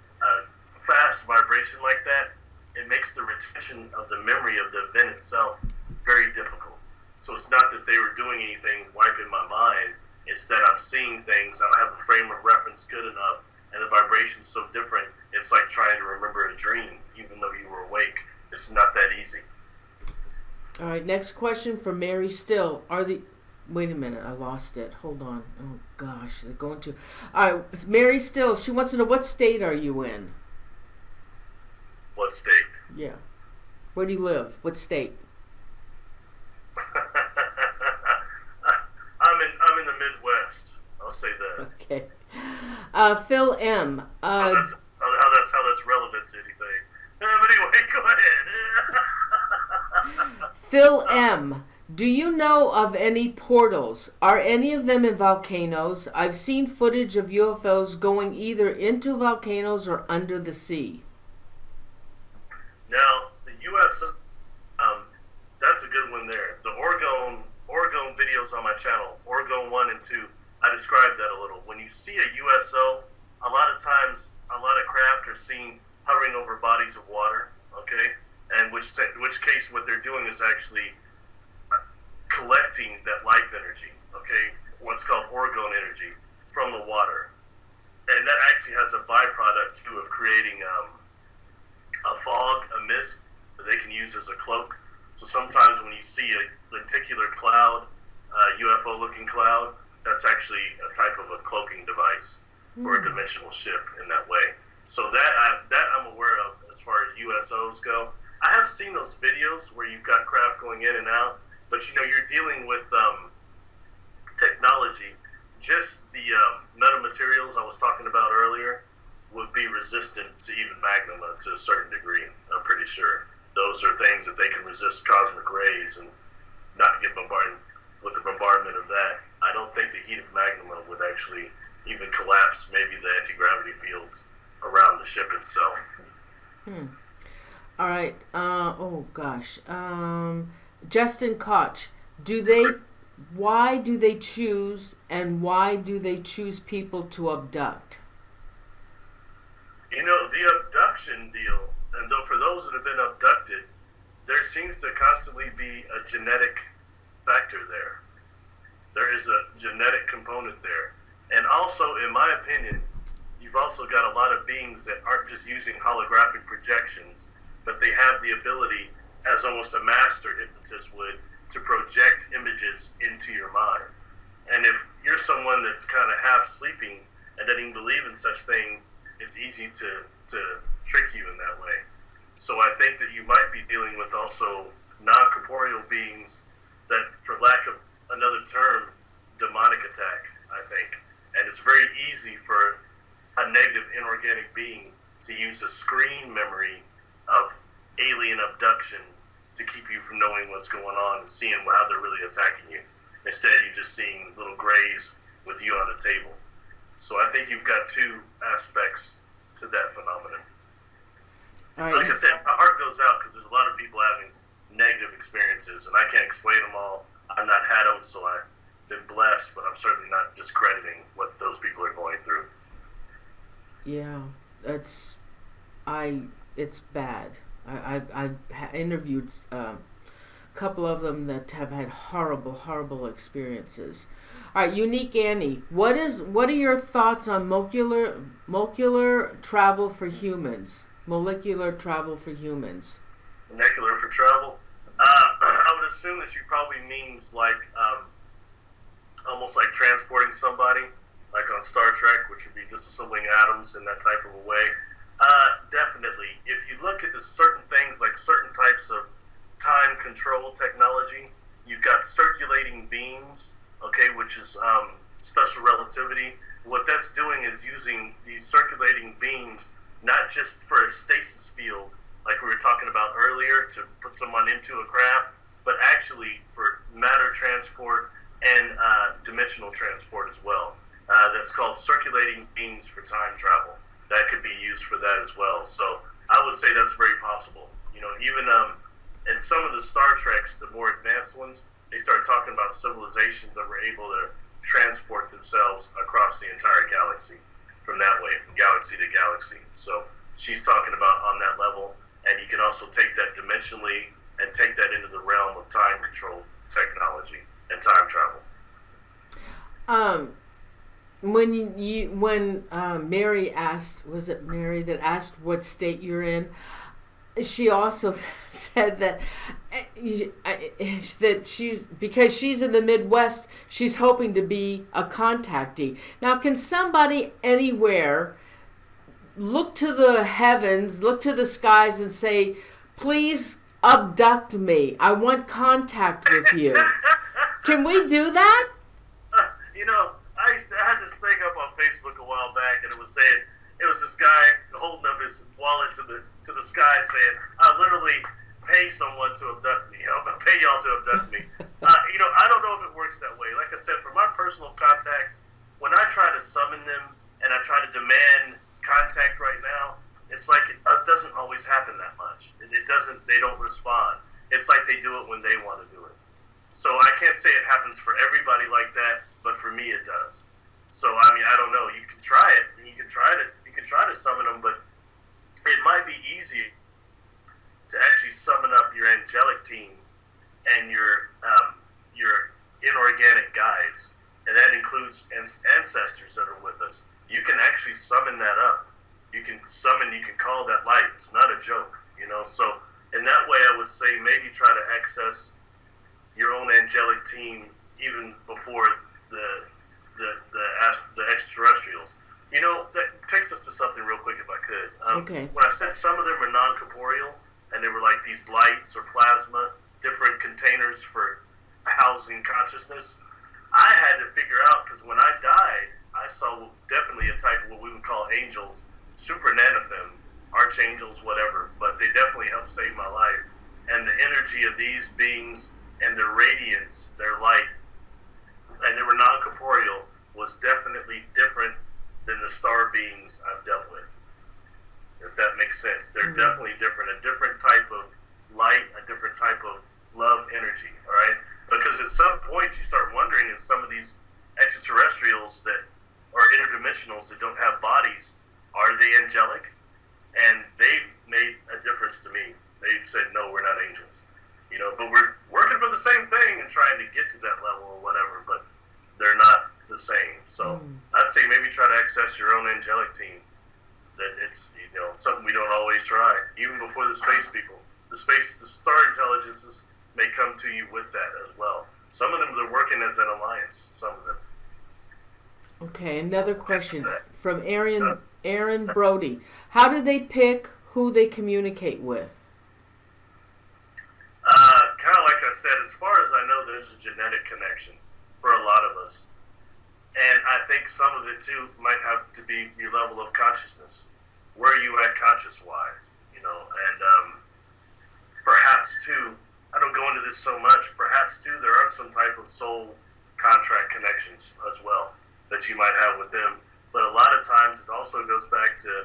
fast vibration like that, it makes the retention of the memory of the event itself very difficult. So it's not that they were doing anything wiping my mind, it's that I'm seeing things, I don't have a frame of reference good enough, and the vibration's so different, it's like trying to remember a dream, even though you were awake. It's not that easy. All right, next question from Mary Still. Wait a minute, I lost it. Hold on. Oh, gosh, they're going to... All right, Mary Still, she wants to know, what state are you in? What state? Yeah. Where do you live? What state? I'm in the Midwest. I'll say that. Okay. Phil M. How that's relevant to anything. But anyway, go ahead. Phil M. Do you know of any portals? Are any of them in volcanoes? I've seen footage of UFOs going either into volcanoes or under the sea. Now, the U.S., that's a good one there. The Oregon videos on my channel, Oregon 1 and 2, I described that a little. When you see a USO, a lot of times, a lot of craft are seen hovering over bodies of water, okay? And which case what they're doing is actually collecting that life energy, okay? What's called Oregon energy from the water. And that actually has a byproduct, too, of creating a fog, a mist that they can use as a cloak. So sometimes when you see a lenticular cloud, UFO-looking cloud, that's actually a type of a cloaking device for a dimensional ship in that way. So that I'm aware of as far as USOs go. I have seen those videos where you've got craft going in and out, but you know, you're dealing with technology. Just the metamaterials I was talking about earlier would be resistant to even magma to a certain degree, I'm pretty sure. Those are things that they can resist cosmic rays and not get bombarded with the bombardment of that. I don't think the heat of magma would actually even collapse maybe the anti-gravity field around the ship itself. All right. Oh, gosh. Justin Koch, why do they choose people to abduct? You know, the abduction deal, and though for those that have been abducted, there seems to constantly be a genetic factor there. There is a genetic component there. And also, in my opinion, you've also got a lot of beings that aren't just using holographic projections, but they have the ability, as almost a master hypnotist would, to project images into your mind. And if you're someone that's kind of half sleeping and doesn't even believe in such things, it's easy to trick you in that way. So I think that you might be dealing with also non-corporeal beings that, for lack of another term, demonic attack, I think. And it's very easy for a negative inorganic being to use a screen memory of alien abduction to keep you from knowing what's going on and seeing how they're really attacking you. Instead, you're just seeing little grays with you on the table. So I think you've got two aspects to that phenomenon. Right. Like I said, my heart goes out because there's a lot of people having negative experiences, and I can't explain them all. I've not had them, so I've been blessed, but I'm certainly not discrediting what those people are going through. Yeah, it's bad. I've interviewed a couple of them that have had horrible experiences. All right, Unique Annie, what are your thoughts on molecular travel for humans? Molecular travel for humans. Molecular for travel? I would assume that she probably means like almost like transporting somebody, like on Star Trek, which would be disassembling atoms in that type of a way. Definitely. If you look at the certain things, like certain types of time control technology, you've got circulating beams, okay, which is special relativity. What that's doing is using these circulating beams not just for a stasis field, like we were talking about earlier, to put someone into a craft, but actually for matter transport and dimensional transport as well. That's called circulating beams for time travel. That could be used for that as well. So I would say that's very possible. You know, even in some of the Star Treks, the more advanced ones, they start talking about civilizations that were able to transport themselves across the entire galaxy from that way, from galaxy to galaxy. So she's talking about on that level, and you can also take that dimensionally and take that into the realm of time control technology and time travel. When Mary asked, was it Mary that asked what state you're in? She also said that because she's in the Midwest, she's hoping to be a contactee. Now, can somebody anywhere look to the heavens, look to the skies, and say, "Please abduct me. I want contact with you"? Can we do that? You know, I had this thing up on Facebook a while back, and it was saying, it was this guy holding up his wallet to the sky saying, "I'll literally pay someone to abduct me. I'll pay y'all to abduct me." You know, I don't know if it works that way. Like I said, for my personal contacts, when I try to summon them and I try to demand contact right now, it's like it doesn't always happen that much. It doesn't. They don't respond. It's like they do it when they want to do it. So I can't say it happens for everybody like that, but for me it does. So I mean, I don't know. You can try it. You can try to summon them, but it might be easy to actually summon up your angelic team and your inorganic guides, and that includes ancestors that are with us. You can actually summon that up. You can call that light. It's not a joke, you know. So in that way, I would say maybe try to access your own angelic team even before the extraterrestrials. You know, that takes us to something real quick, if I could. Okay. When I said some of them are non-corporeal, and they were like these lights or plasma, different containers for housing consciousness, I had to figure out, because when I died, I saw definitely a type of what we would call angels, super nanothem, archangels, whatever, but they definitely helped save my life. And the energy of these beings and their radiance, their light, and they were non-corporeal, was definitely different than the star beings I've dealt with, if that makes sense. They're definitely different, a different type of light, a different type of love energy, all right? Because at some point you start wondering if some of these extraterrestrials that are interdimensionals that don't have bodies, are they angelic? And they've made a difference to me. They said, no, we're not angels. You know, but we're working for the same thing and trying to get to that level or whatever, but they're not the same. So I'd say maybe try to access your own angelic team. That it's, you know, something we don't always try, even before the space people. The star intelligences may come to you with that as well. Some of them, they're working as an alliance, some of them. Okay, another question from Aaron Brody. How do they pick who they communicate with? Kind of like I said, as far as I know, there's a genetic connection for a lot of us. And I think some of it, too, might have to be your level of consciousness. Where are you at conscious-wise? You know, and perhaps, too, I don't go into this so much, perhaps, too, there are some type of soul contract connections as well that you might have with them. But a lot of times it also goes back to,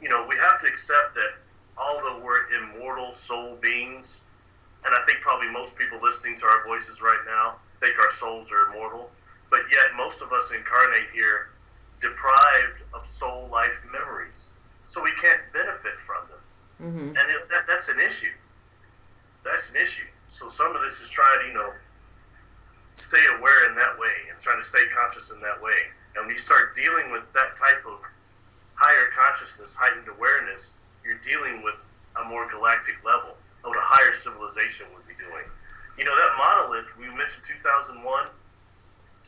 you know, we have to accept that although we're immortal soul beings, and I think probably most people listening to our voices right now think our souls are immortal, but yet most of us incarnate here deprived of soul life memories. So we can't benefit from them. And that's an issue. That's an issue. So some of this is trying to, stay aware in that way and trying to stay conscious in that way. And when you start dealing with that type of higher consciousness, heightened awareness, you're dealing with a more galactic level of what a higher civilization would be doing. That monolith, we mentioned 2001,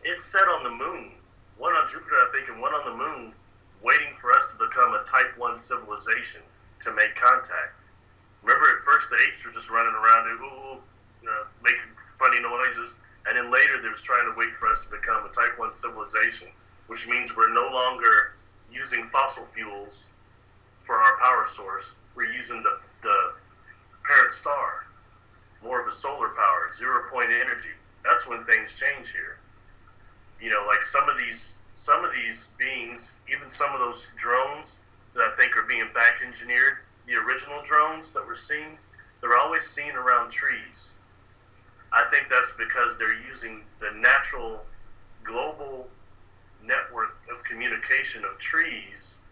it's set on the moon, one on Jupiter, I think, and one on the moon, waiting for us to become a Type 1 civilization to make contact. Remember, at first the apes were just running around and making funny noises, and then later they was trying to wait for us to become a Type 1 civilization, which means we're no longer using fossil fuels for our power source. We're using the parent star, more of a solar power, 0-point energy. That's when things change here. Like some of these beings, even some of those drones that I think are being back engineered, the original drones that we're seeing, they're always seen around trees. I think that's because they're using the natural global network of communication of trees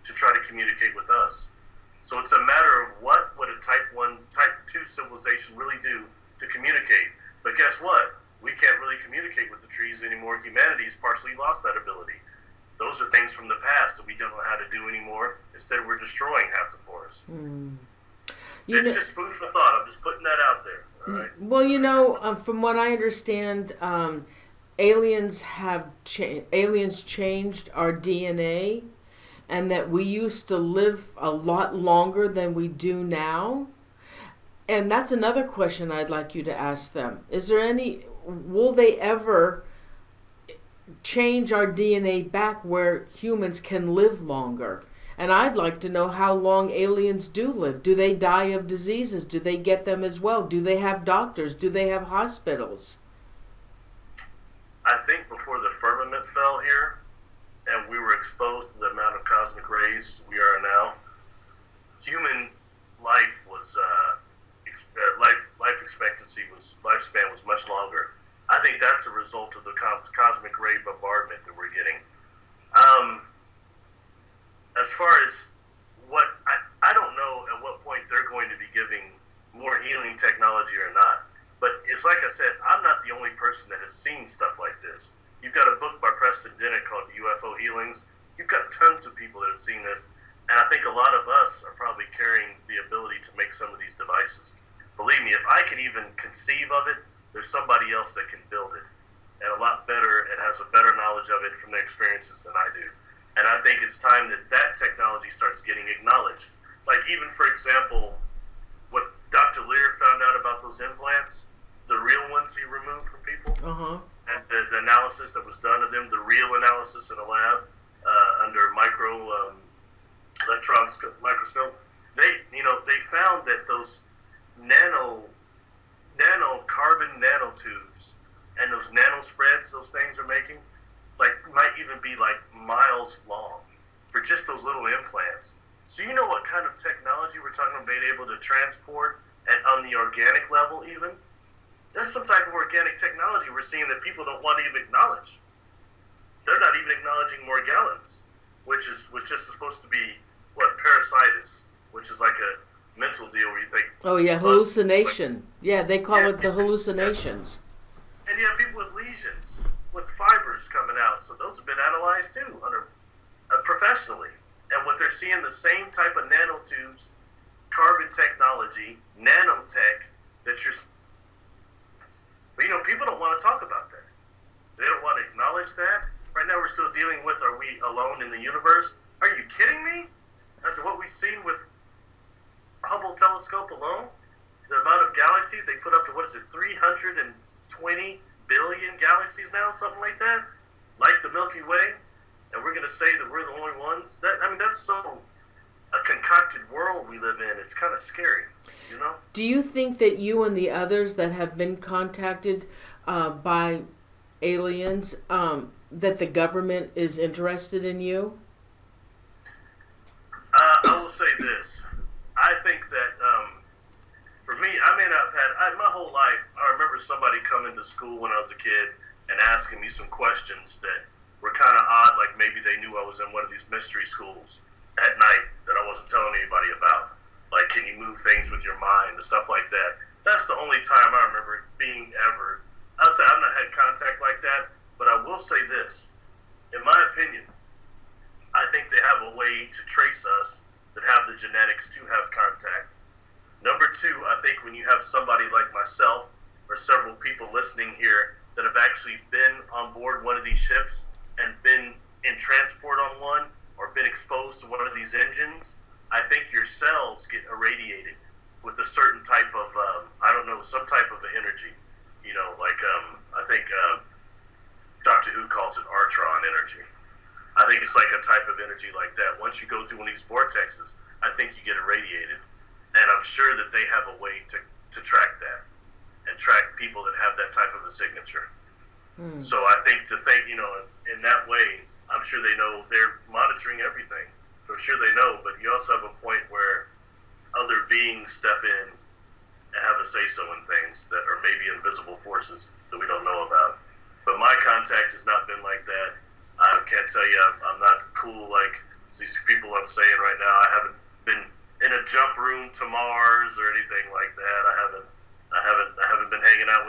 to try to communicate with us. So it's a matter of what would a Type 1, Type 2 civilization really do to communicate. But guess what? We can't really communicate with the trees anymore. Humanity's partially lost that ability. Those are things from the past that we don't know how to do anymore. Instead, we're destroying half the forest. It's just food for thought. I'm just putting that out there. All right? Well, from what I understand, aliens changed our DNA, and that we used to live a lot longer than we do now. And that's another question I'd like you to ask them. Will they ever change our DNA back where humans can live longer? And I'd like to know how long aliens do live. Do they die of diseases? Do they get them as well? Do they have doctors? Do they have hospitals? I think before the firmament fell here, and we were exposed to the amount of cosmic rays we are now, human life was life expectancy lifespan was much longer. I think that's a result of the cosmic ray bombardment that we're getting. As far as what I don't know at what point they're going to be giving more healing technology or not. But it's like I said, I'm not the only person that has seen stuff like this. You've got a book by Preston Dennett called UFO Healings. You've got tons of people that have seen this. And I think a lot of us are probably carrying the ability to make some of these devices. Believe me, if I can even conceive of it, there's somebody else that can build it. And a lot better and has a better knowledge of it from their experiences than I do. And I think it's time that technology starts getting acknowledged. Like even, for example, what Dr. Lear found out about those implants, the real ones he removed from people, and the analysis that was done of them, the real analysis in a lab under microscope, they found that those nano carbon nanotubes and those nano spreads those things are making, might even be miles long for just those little implants. So you know what kind of technology we're talking about being able to transport, and on the organic level even? There's some type of organic technology we're seeing that people don't want to even acknowledge. They're not even acknowledging Morgellons, which is just supposed to be, parasitis, which is like a mental deal where you think... Oh, yeah, hallucination. They call it the hallucinations. And you have people with lesions, with fibers coming out. So those have been analyzed too, professionally. And what they're seeing, the same type of nanotubes, carbon technology, nanotech, that you're... But people don't want to talk about that. They don't want to acknowledge that. Right now we're still dealing with, are we alone in the universe? Are you kidding me? After what we've seen with Hubble telescope alone, the amount of galaxies they put up to, 320 billion galaxies now, something like that, like the Milky Way, and we're going to say that we're the only ones? That's so a concocted world we live in. It's kind of scary, Do you think that you and the others that have been contacted by aliens, that the government is interested in you? I will say this. I think that for me, I may not have had, my whole life, I remember somebody coming to school when I was a kid and asking me some questions that were kind of odd, like maybe they knew I was in one of these mystery schools at night that I wasn't telling anybody about. Like, can you move things with your mind and stuff like that? That's the only time I remember it being ever. I'll say I've not had contact like that, but I will say this. In my opinion, I think they have a way to trace us that have the genetics to have contact. Number two, I think when you have somebody like myself or several people listening here that have actually been on board one of these ships and been in transport on one or been exposed to one of these engines, I think your cells get irradiated with a certain type of, some type of energy. You know, like I think Doctor Who calls it Artron energy. I think it's like a type of energy like that. Once you go through one of these vortexes, I think you get irradiated. And I'm sure that they have a way to track that and track people that have that type of a signature. So I think in that way, I'm sure they know they're monitoring everything. So I'm sure they know, but you also have a point where other beings step in and have a say-so in things that are maybe invisible forces that we don't know about. But my contact has not been like that. I can't tell you I'm not cool like these people I'm saying right now. I haven't been in a jump room to Mars or anything like that. I haven't been hanging out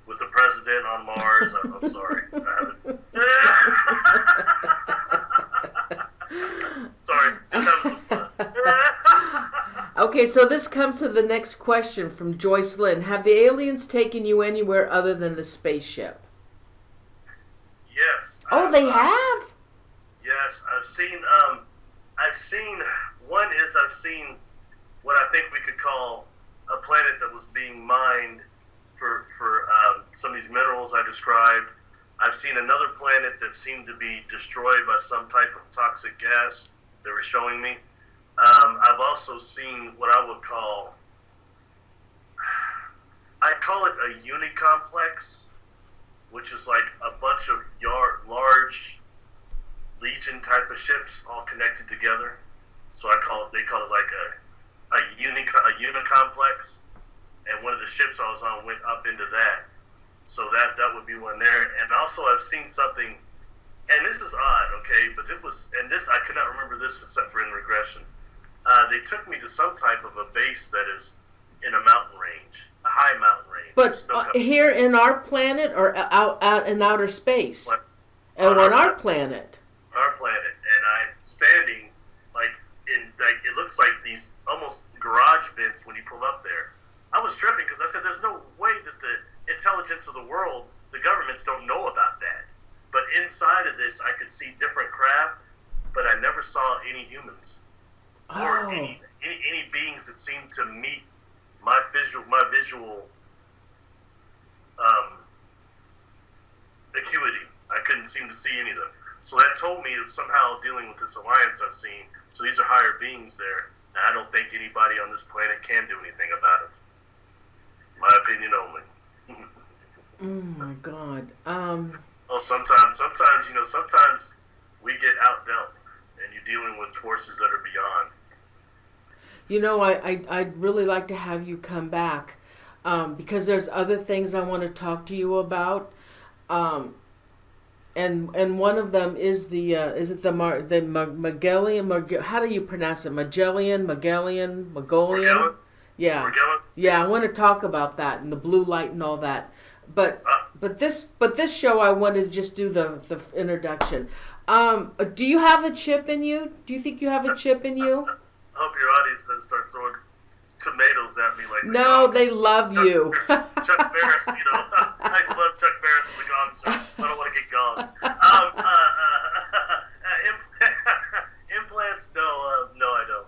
with the president on Mars. I'm sorry. I haven't. Sorry, just having some fun. Okay, so this comes to the next question from Joyce Lynn. Have the aliens taken you anywhere other than the spaceship? Yes. Oh, they have? Yes, I've seen what I think we could call a planet that was being mined for some of these minerals I described. I've seen another planet that seemed to be destroyed by some type of toxic gas they were showing me. I've also seen what I would call, I call it a unicomplex, which is like a bunch of large Legion type of ships all connected together. So they call it like a unicomplex. And one of the ships I was on went up into that. So that would be one there. And also I've seen something, and this is odd, okay, but I could not remember this except for in regression. They took me to some type of a base that is in a mountain range, a high mountain range. But here in our planet or out in outer space? On our planet. Our planet. And I'm standing it looks like these almost garage vents when you pull up there. I was tripping because I said there's no way that the intelligence of the world, the governments don't know about that. But inside of this, I could see different craft, but I never saw any humans or any beings that seemed to meet my visual acuity. I couldn't seem to see any of them. So that told me it was somehow dealing with this alliance I've seen. So these are higher beings there, and I don't think anybody on this planet can do anything about it. My opinion only. Oh my God. Well, sometimes we get outdealt, and you're dealing with forces that are beyond. You know, I'd really like to have you come back because there's other things I want to talk to you about. And one of them is the Magellan? How do you pronounce it? Magellan? Yeah. Yeah, I want to talk about that and the blue light and all that. But this show I wanted to just do the introduction. Do you have a chip in you? Do you think you have a chip in you? I hope your audience doesn't start throwing tomatoes at me like no, they love you. Chuck Barris, I used to love Chuck Barris in the Gong Show. I don't want to get gonged. Implants? No, I don't.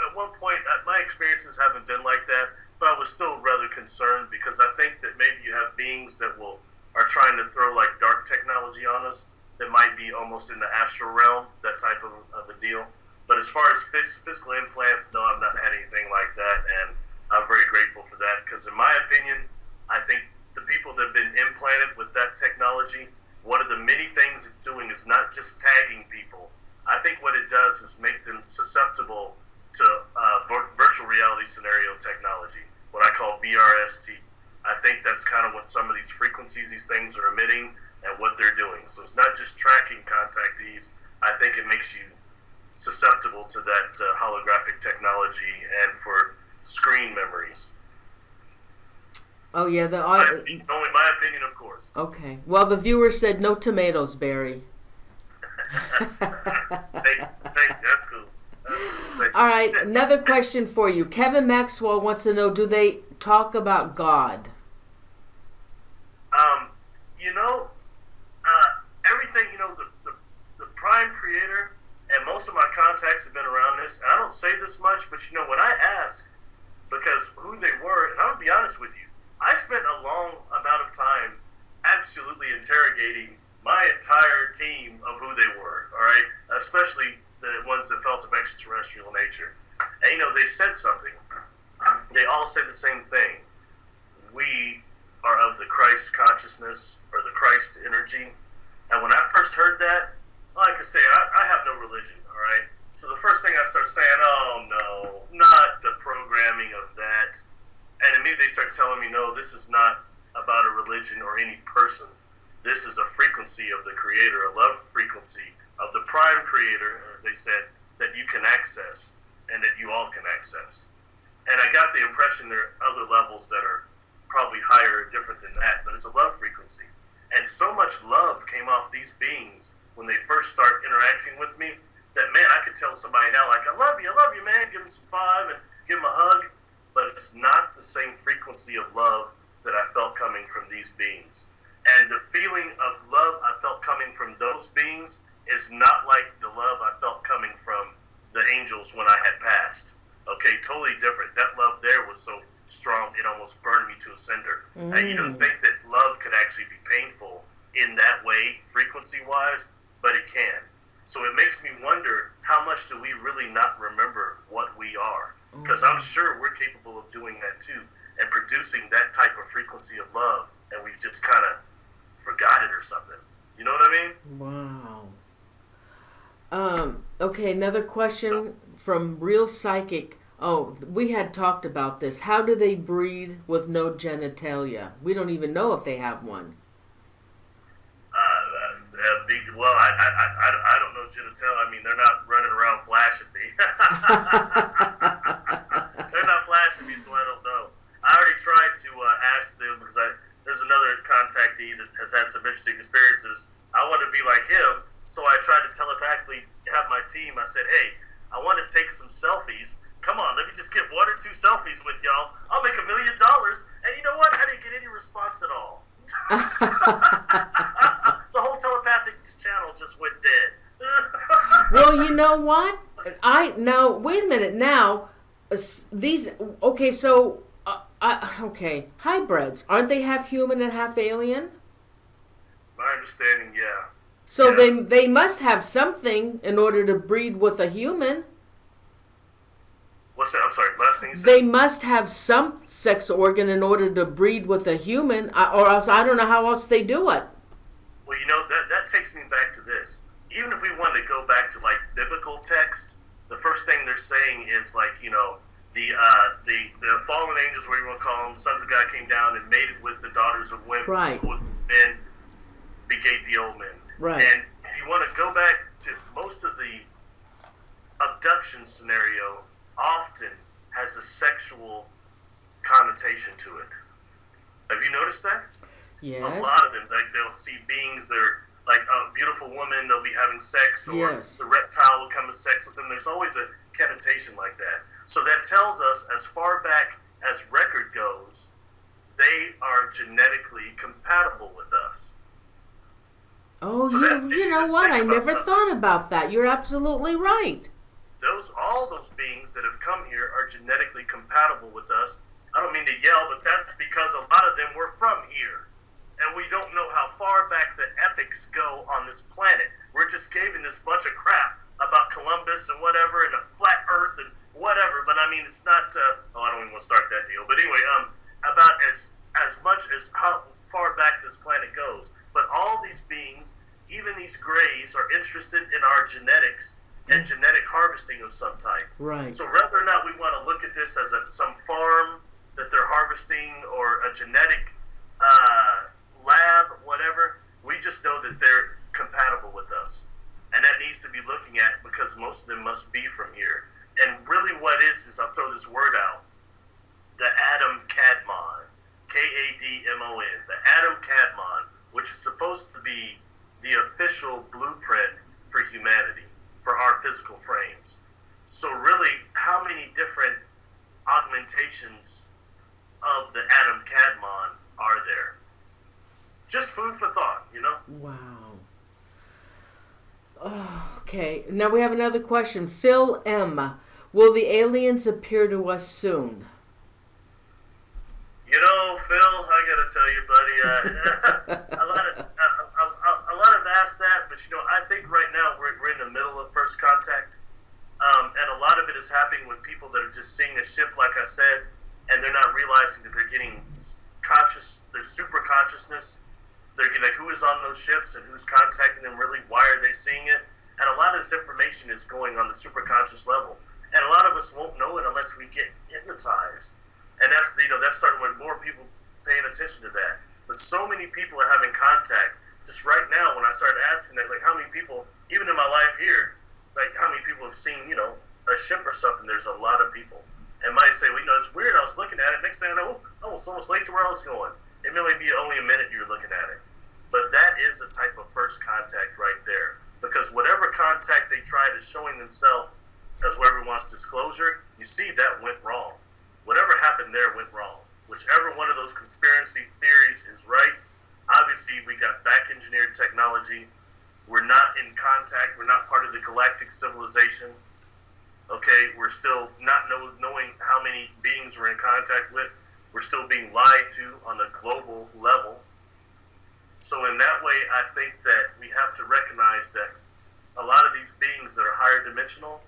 At one point, my experiences haven't been like that, but I was still rather concerned because I think that maybe you have beings that are trying to throw like dark technology on us that might be almost in the astral realm, that type of a deal. But as far as physical implants, no, I've not had anything like that, and I'm very grateful for that because in my opinion, I think the people that have been implanted with that technology, one of the many things it's doing is not just tagging people. I think what it does is make them susceptible to virtual reality scenario technology, what I call VRST. I think that's kind of what some of these frequencies, these things are emitting and what they're doing. So it's not just tracking contactees. I think it makes you susceptible to that holographic technology and for screen memories. Oh yeah, Only my opinion, of course. Okay. Well, the viewer said no tomatoes, Barry. Thank you. That's cool. All right, another question for you. Kevin Maxwell wants to know: do they talk about God? You know, everything. You know, the prime creator, and most of my contacts have been around this. And I don't say this much, but you know, when I ask, because who they were, and I'm gonna be honest with you, I spent a long amount of time absolutely interrogating my entire team of who they were, all right? Especially the ones that felt of extraterrestrial nature. And, you know, they said something. They all said the same thing. We are of the Christ consciousness, or the Christ energy. And when I first heard that, like I say, I have no religion, all right? So the first thing I start saying, oh, no, not the programming of that. And immediately they start telling me, no, this is not about a religion or any person. This is a frequency of the creator, a love frequency of the prime creator, as they said, that you can access and that you all can access. And I got the impression there are other levels that are probably higher or different than that, but it's a love frequency. And so much love came off these beings when they first start interacting with me that, man, I could tell somebody now, like, I love you, man, give them some five and give them a hug. But it's not the same frequency of love that I felt coming from these beings. And the feeling of love I felt coming from those beings is not like the love I felt coming from the angels when I had passed. Okay, totally different. That love there was so strong, it almost burned me to a cinder. And you don't think that love could actually be painful in that way, frequency-wise, but it can. So it makes me wonder, how much do we really not remember what we are? Because I'm sure we're capable of doing that too, and producing that type of frequency of love, and we've just kind of forgot it or something. You know what I mean? Wow. Okay, another question from Real Psychic. Oh, we had talked about this. How do they breed with no genitalia? We don't even know if they have one. Well, I don't know genitalia. I mean, they're not running around flashing me. They're not flashing me, so I don't know. I already tried to ask them, because there's another contactee that has had some interesting experiences. I want to be like him, so I tried to telepathically have my team. I said, hey, I want to take some selfies. Come on, let me just get 1 or 2 selfies with y'all. I'll make $1 million. And you know what? I didn't get any response at all. The whole telepathic channel just went dead. Well, you know what? Wait a minute. Now, these hybrids, aren't they half human and half alien? My understanding, yeah. So they must have something in order to breed with a human. What's that? I'm sorry. Last thing you said. They must have some sex organ in order to breed with a human, or else I don't know how else they do it. Well, you know, that takes me back to this. Even if we wanted to go back to, like, biblical text, the first thing they're saying is, like, you know, the fallen angels, whatever you want to call them, sons of God came down and mated with the daughters of women. Right. With men, begate the old men. Right. And if you want to go back to most of the abduction scenario, often has a sexual connotation to it. Have you noticed that? Yes. A lot of them, like, they'll see beings that are like a beautiful woman, they'll be having sex, or yes. The reptile will come and sex with them. There's always a connotation like that. So that tells us, as far back as record goes, they are genetically compatible with us. Oh, so you know what? I never thought about that. You're absolutely right. All those beings that have come here are genetically compatible with us. I don't mean to yell, but that's because a lot of them were from here. And we don't know how far back the epics go on this planet. We're just giving this bunch of crap about Columbus and whatever, and a flat earth and whatever. But I mean, it's not, I don't even want to start that deal. But anyway, about as much as how far back this planet goes. But all these beings, even these Greys, are interested in our genetics and genetic harvesting of some type. Right. So whether or not we want to look at this as some farm that they're harvesting, or a genetic lab, whatever, we just know that they're compatible with us. And that needs to be looking at, because most of them must be from here. And really what is I'll throw this word out, the Adam Kadmon, Kadmon, the Adam Kadmon, which is supposed to be the official blueprint for humanity, for our physical frames. So really, how many different augmentations of the Adam Kadmon are there? Just food for thought, you know? Wow. Oh, okay. Now we have another question. Phil M. Will the aliens appear to us soon? You know, Phil, I gotta tell you, buddy, a lot have asked that, but you know, I think right now we're in the middle of first contact, and a lot of it is happening with people that are just seeing a ship, like I said, and they're not realizing that they're getting conscious, their super consciousness. They're getting like who is on those ships and who's contacting them. Really, why are they seeing it? And a lot of this information is going on the super conscious level, and a lot of us won't know it unless we get hypnotized. And that's, you know, that's starting with more people paying attention to that. But so many people are having contact. Just right now, when I started asking that, like, how many people, even in my life here, like, how many people have seen, you know, a ship or something? There's a lot of people. And might say, well, you know, it's weird. I was looking at it. Next thing I know, oh, it's almost late to where I was going. It may only be only a minute you're looking at it. But that is a type of first contact right there. Because whatever contact they tried is showing themselves as whoever wants disclosure, you see that went wrong. Whatever happened there went wrong. Whichever one of those conspiracy theories is right, obviously we got back engineered technology. We're not in contact. We're not part of the galactic civilization. Okay, we're still not knowing how many beings we're in contact with. We're still being lied to on a global level. So in that way, I think that we have to recognize that a lot of these beings that are higher dimensional,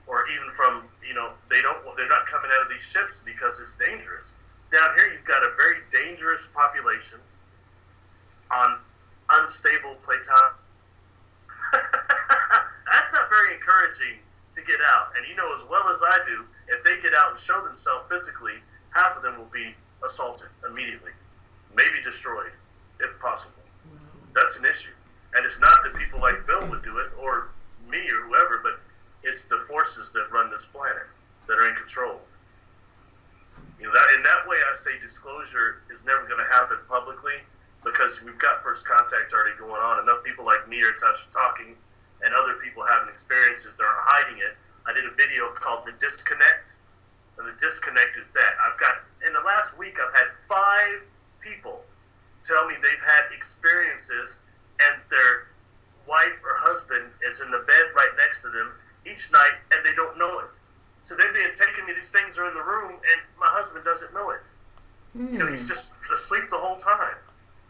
or even from, you know, they're not coming out of these ships because it's dangerous. Down here, you've got a very dangerous population on unstable platonic. That's not very encouraging to get out. And you know as well as I do, if they get out and show themselves physically, half of them will be assaulted immediately, maybe destroyed, if possible. That's an issue. And it's not that people like Phil would do it, or me, or whoever, but it's the forces that run this planet that are in control. You know, that in that way, I say disclosure is never going to happen publicly because we've got first contact already going on. Enough people like me are talking, and other people having experiences that aren't hiding it. I did a video called The Disconnect, and the disconnect is that I've got, in the last week, I've had 5 people tell me they've had experiences and their wife or husband is in the bed right next to them each night, and they don't know it. So they've been taking me, these things are in the room, and my husband doesn't know it. You know, he's just asleep the whole time.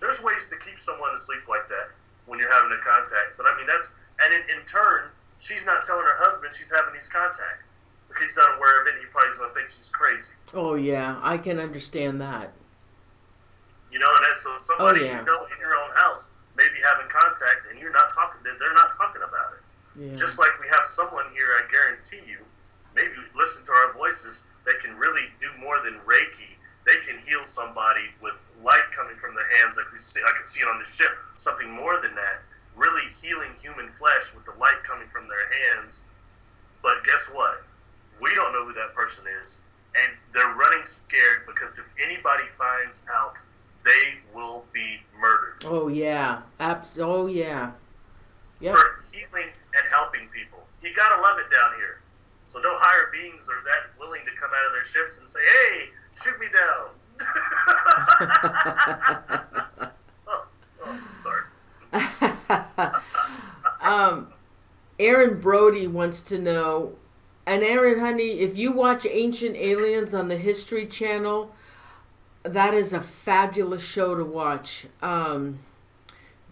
There's ways to keep someone asleep like that when you're having a contact. But I mean, that's, and in turn, she's not telling her husband she's having these contacts because he's not aware of it. He probably is going to think she's crazy. Oh, yeah, I can understand that. You know, and that's so somebody you know in your own house may be having contact, and you're not talking, they're not talking about it. Yeah. Just like we have someone here, I guarantee you, maybe listen to our voices, that can really do more than Reiki. They can heal somebody with light coming from their hands, like I could see it on the ship. Something more than that, really healing human flesh with the light coming from their hands. But guess what? We don't know who that person is, and they're running scared because if anybody finds out, they will be murdered. Oh yeah, oh yeah. Yep. For healing and helping people. You gotta love it down here. So no higher beings are that willing to come out of their ships and say, hey, shoot me down. Sorry. Aaron Brody wants to know, and Aaron, honey, if you watch Ancient Aliens on the History Channel, that is a fabulous show to watch.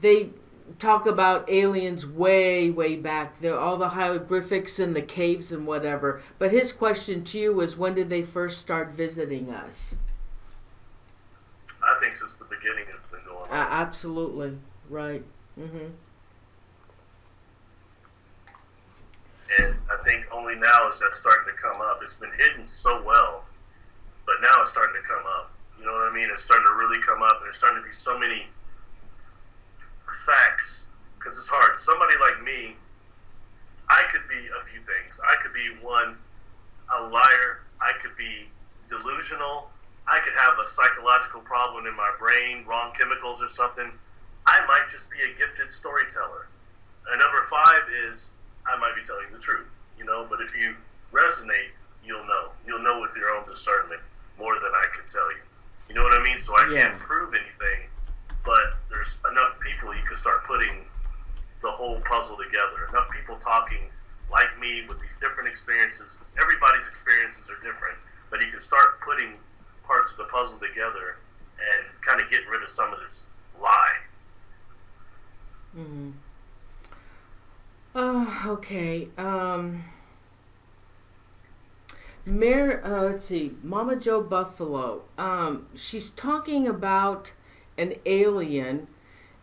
They talk about aliens way, way back. All the hieroglyphics and the caves and whatever. But his question to you is, when did they first start visiting us? I think since the beginning it's been going on. Absolutely. Right. Mm-hmm. And I think only now is that starting to come up. It's been hidden so well, but now it's starting to come up. You know what I mean? It's starting to really come up, and there's starting to be so many facts, because it's hard. Somebody like me, I could be a few things. I could be, one, a liar. I could be delusional. I could have a psychological problem in my brain, wrong chemicals or something. I might just be a gifted storyteller. And number 5 is I might be telling the truth, but if you resonate, you'll know. You'll know with your own discernment more than I could tell you. You know what I mean? So I can't prove anything, but there's enough people you can start putting the whole puzzle together. Enough people talking like me with these different experiences, because everybody's experiences are different, but you can start putting parts of the puzzle together and kind of getting rid of some of this lie. Mm-hmm. Oh, okay. Let's see, Mama Joe Buffalo. She's talking about an alien.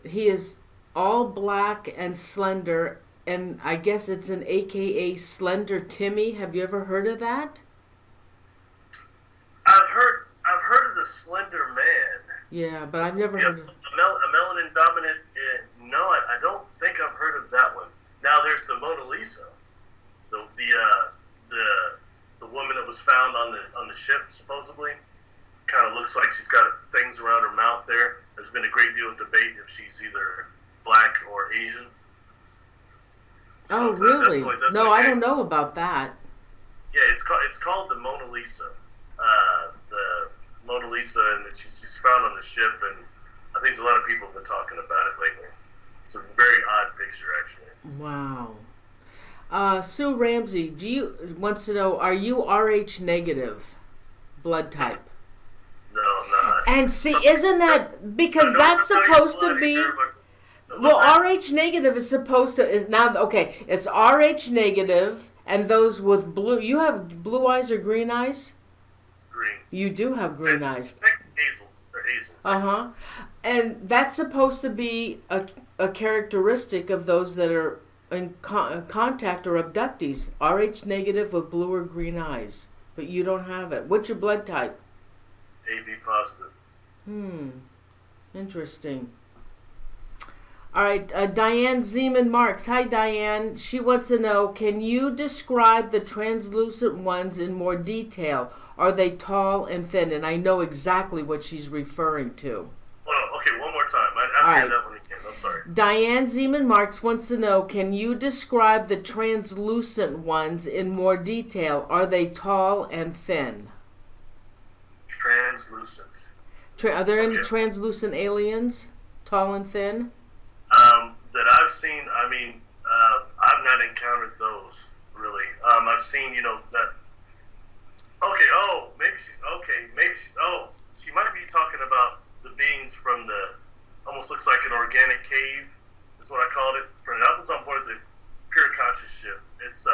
He is all black and slender, and I guess it's an AKA Slender Timmy. Have you ever heard of that? I've heard of the Slender Man. Yeah, but I've never heard of a melanin dominant. No, I don't think I've heard of that one. Now there's the Mona Lisa, the woman that was found on the ship supposedly. Kind of looks like she's got things around her mouth there. There's been a great deal of debate if she's either black or Asian. Oh, really? No, I don't know about that. Yeah, it's called the Mona Lisa. The Mona Lisa, and she's found on the ship, and I think there's a lot of people have been talking about it lately. It's a very odd picture, actually. Wow. Sue Ramsey wants to know, are you Rh negative blood type? No, I'm not. And see, isn't that because that's supposed to be? Well, Rh negative is supposed to now. Okay, it's Rh negative, and those with blue. You have blue eyes or green eyes? Green. You do have green eyes. Hazel. They're hazel. And that's supposed to be a characteristic of those that are in contact or abductees. Rh negative with blue or green eyes, but you don't have it. What's your blood type? AB positive. Interesting. All right, Diane Zeman Marks. Hi, Diane. She wants to know, can you describe the translucent ones in more detail? Are they tall and thin? And I know exactly what she's referring to. Well, okay, one more time. I have to hear that one again. I'm sorry. Diane Zeman Marks wants to know, can you describe the translucent ones in more detail? Are they tall and thin? Translucent. Are there any translucent aliens? Tall and thin? That I've seen, I've not encountered those, really. I've seen, that... she might be talking about the beings from the, almost looks like an organic cave, is what I called it. That was on board the Pure Conscious ship. It's,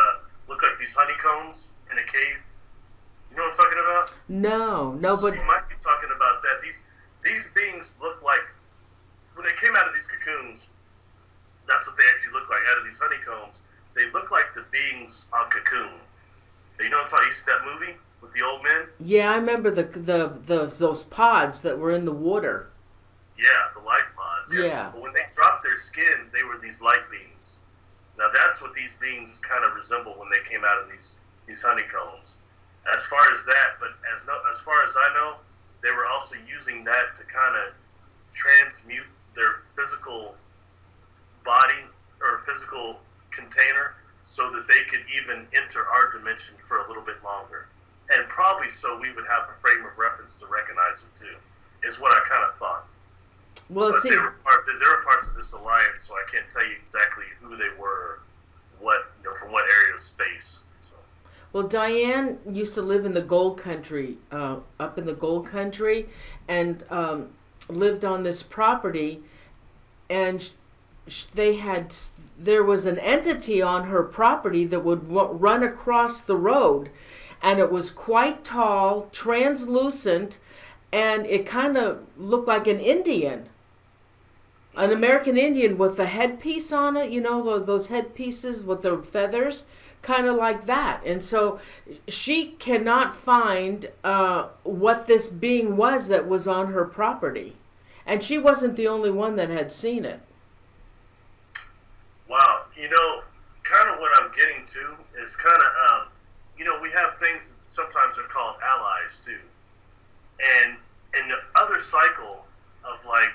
looked like these honeycombs in a cave. You know what I'm talking about? No, but... She might be talking about that. These beings look like, when they came out of these cocoons, that's what they actually look like, out of these honeycombs. They look like the beings on Cocoon. You know what I'm talking about? You see that movie with the old men? Yeah, I remember those pods that were in the water. Yeah, the life pods. Yeah. But when they dropped their skin, they were these light beings. Now that's what these beings kind of resemble when they came out of these honeycombs. As far as that, but as far as I know, they were also using that to kind of transmute their physical body or physical container so that they could even enter our dimension for a little bit longer. And probably so we would have a frame of reference to recognize them too, is what I kind of thought. Well, but see, they were parts of this alliance, so I can't tell you exactly who they were, from what area of space. So. Well, Diane used to live in the Gold Country, up in the Gold Country, and lived on this property, and there was an entity on her property that would run across the road, and it was quite tall, translucent, and it kind of looked like an Indian, an American Indian with a headpiece on it, those headpieces with the feathers, kind of like that. And so she cannot find what this being was that was on her property, and she wasn't the only one that had seen it. Wow, kind of what I'm getting to is kind of, we have things that sometimes are called allies too. And in the other cycle of like,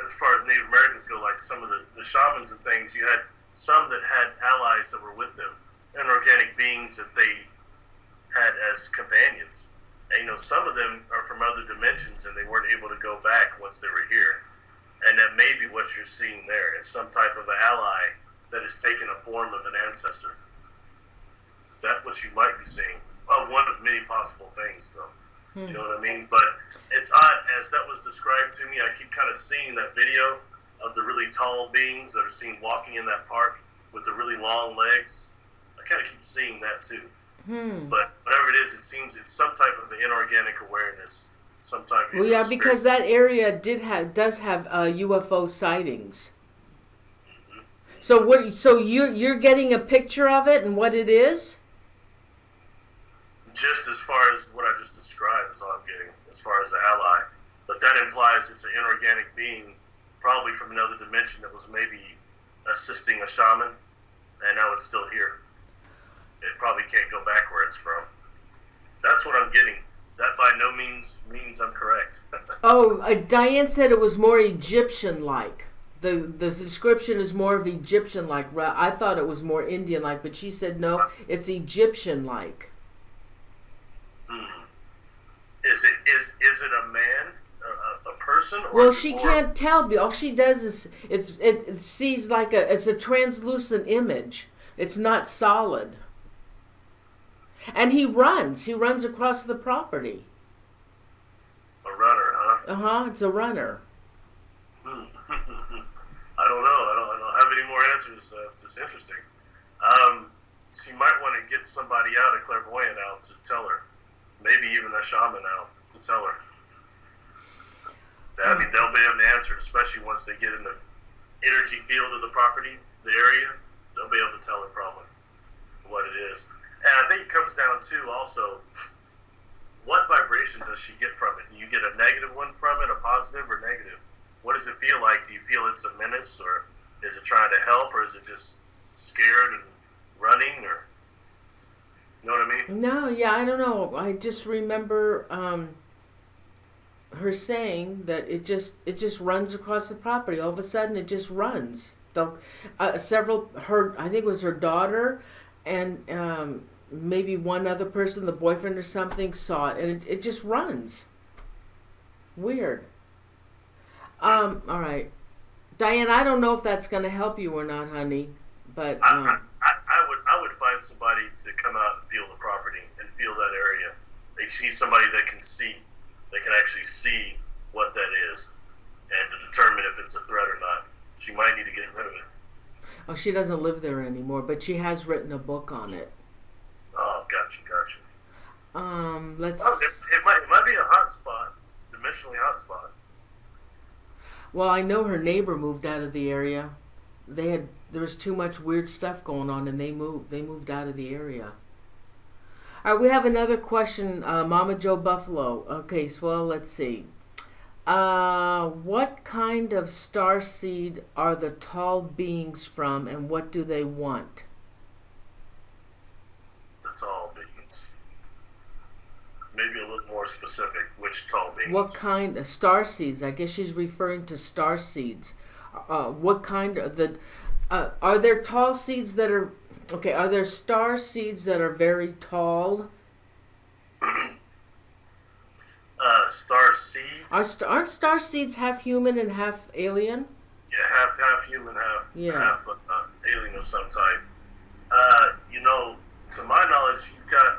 as far as Native Americans go, like some of the shamans and things, you had some that had allies that were with them, inorganic beings that they had as companions. And, some of them are from other dimensions and they weren't able to go back once they were here. And that may be what you're seeing there. It's some type of an ally that has taken a form of an ancestor. That's what you might be seeing. Well, one of many possible things, though. You know what I mean? But it's odd, as that was described to me, I keep kind of seeing that video of the really tall beings that are seen walking in that park with the really long legs. I kind of keep seeing that too. But whatever it is, it seems it's some type of inorganic awareness. Some type of yeah, because that area does have UFO sightings. So So you're getting a picture of it and what it is? Just as far as what I just described is all I'm getting, as far as the ally. But that implies it's an inorganic being, probably from another dimension that was maybe assisting a shaman, and now it's still here. It probably can't go back where it's from. That's what I'm getting. That by no means I'm correct. Diane said it was more Egyptian-like. The description is more of Egyptian-like. I thought it was more Indian-like, but she said no, it's Egyptian-like. Is it a man, a person? Or Well, she can't tell. All she does is it sees like it's a translucent image. It's not solid. And he runs across the property. A runner, huh? It's a runner. I don't know. I don't have any more answers. It's interesting. She might want to get somebody out, a clairvoyant out, to tell her. Maybe even a shaman out to tell her. I mean, they'll be able to answer, especially once they get in the energy field of the property, the area. They'll be able to tell her probably what it is. And I think it comes down to also, what vibration does she get from it? Do you get a negative one from it, a positive or negative? What does it feel like? Do you feel it's a menace, or is it trying to help, or is it just scared and running, or you know what I mean? No, yeah, I don't know. I just remember her saying that it just runs across the property. All of a sudden, it just runs. I think it was her daughter, and maybe one other person, the boyfriend or something, saw it, and it just runs. Weird. All right, Diane. I don't know if that's going to help you or not, honey, but. I would find somebody to come out and feel the property and feel that area. They see somebody that can actually see what that is, and to determine if it's a threat or not. She might need to get rid of it. Oh, she doesn't live there anymore, but she has written a book on it. Oh, gotcha. Let's. It might be a hot spot, dimensionally hot spot. Well, I know her neighbor moved out of the area. There was too much weird stuff going on, and they moved out of the area. All right, we have another question, Mama Joe Buffalo. Okay, so let's see. What kind of starseed are the tall beings from, and what do they want? The tall beings. Maybe a little more specific. Which tall beings? What kind of starseeds? I guess she's referring to starseeds. What kind of are there tall seeds that are okay? Are there star seeds that are very tall? Star seeds. Aren't star seeds half human and half alien? Yeah, half human, half alien of some type. To my knowledge, you've got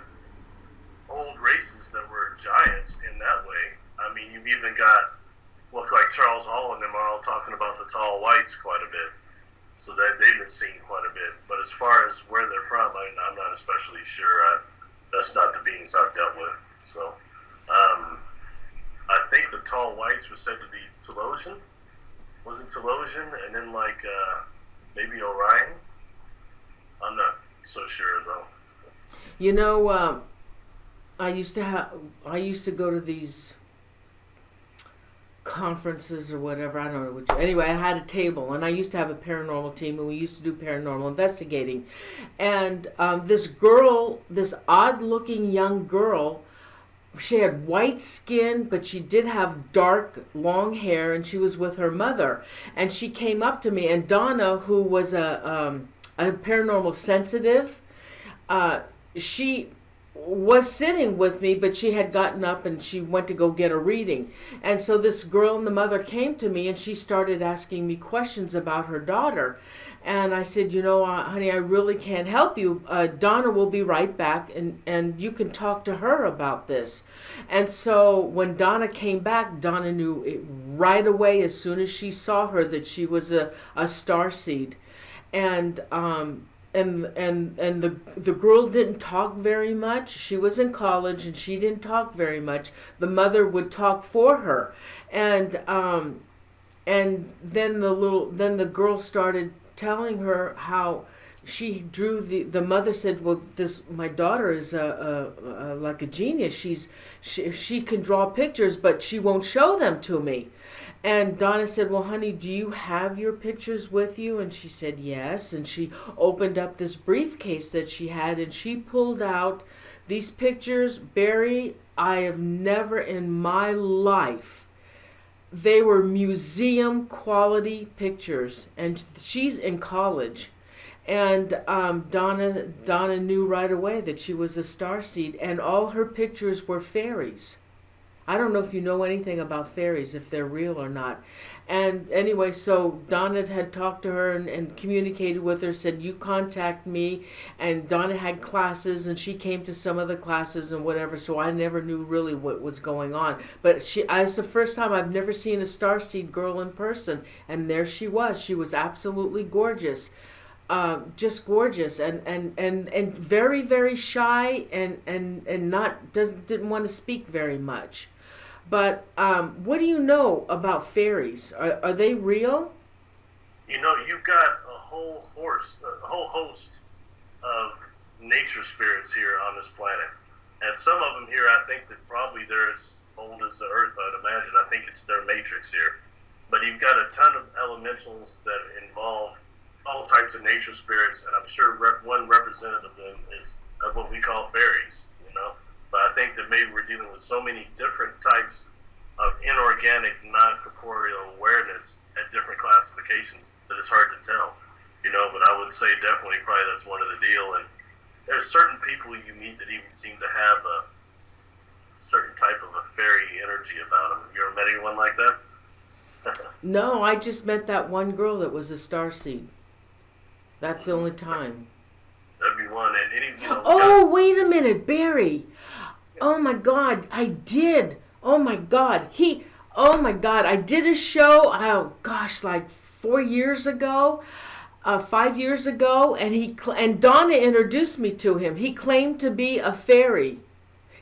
old races that were giants in that way. I mean, you've even got look like Charles Hall and them are all talking about the tall whites quite a bit. So that they've been seen quite a bit. But as far as where they're from, I'm not especially sure. That's not the beings I've dealt with. So I think the tall whites were said to be Telosian. Was it Telosian? And then maybe Orion? I'm not so sure though. I used to go to these conferences or whatever, I don't know which. Anyway, I had a table, and I used to have a paranormal team, and we used to do paranormal investigating. And this odd-looking young girl She had white skin, but she did have dark, long hair, and she was with her mother. And she came up to me, and Donna, who was a paranormal sensitive, she was sitting with me, but she had gotten up and she went to go get a reading. And so this girl and the mother came to me, and she started asking me questions about her daughter. And I said, honey, I really can't help you. Donna will be right back, and you can talk to her about this. And so when Donna came back, Donna knew it right away, as soon as she saw her, that she was a starseed. And the girl didn't talk very much. She was in college and she didn't talk very much. The mother would talk for her, and then the girl started telling her how she drew the mother said, well, my daughter is like a genius. She can draw pictures, but she won't show them to me. And Donna said, well, honey, do you have your pictures with you? And she said, yes. And she opened up this briefcase that she had, and she pulled out these pictures. Barry, I have never in my life, they were museum quality pictures. And she's in college. And Donna knew right away that she was a starseed, and all her pictures were fairies. I don't know if you know anything about fairies, if they're real or not. And anyway, so Donna had talked to her and communicated with her, said, you contact me. And Donna had classes, and she came to some of the classes and whatever, so I never knew really what was going on. But it's the first time I've never seen a starseed girl in person. And there she was. She was absolutely gorgeous. Just gorgeous, and very, very shy, and didn't want to speak very much. But what do you know about fairies? Are they real? You've got a whole host of nature spirits here on this planet, and some of them here, I think that probably they're as old as the Earth. I'd imagine. I think it's their matrix here, but you've got a ton of elementals that involve all types of nature spirits, and I'm sure one representative of them is what we call fairies, But I think that maybe we're dealing with so many different types of inorganic, non-corporeal awareness at different classifications that it's hard to tell, But I would say definitely probably that's one of the deal. And there's certain people you meet that even seem to have a certain type of a fairy energy about them. You ever met anyone like that? No, I just met that one girl that was a starseed. That's the only time. That'd be one. And Wait a minute, Barry. Oh my God, I did. Oh my God, I did a show. Oh gosh, like 4 years ago, 5 years ago, and Donna introduced me to him. He claimed to be a fairy.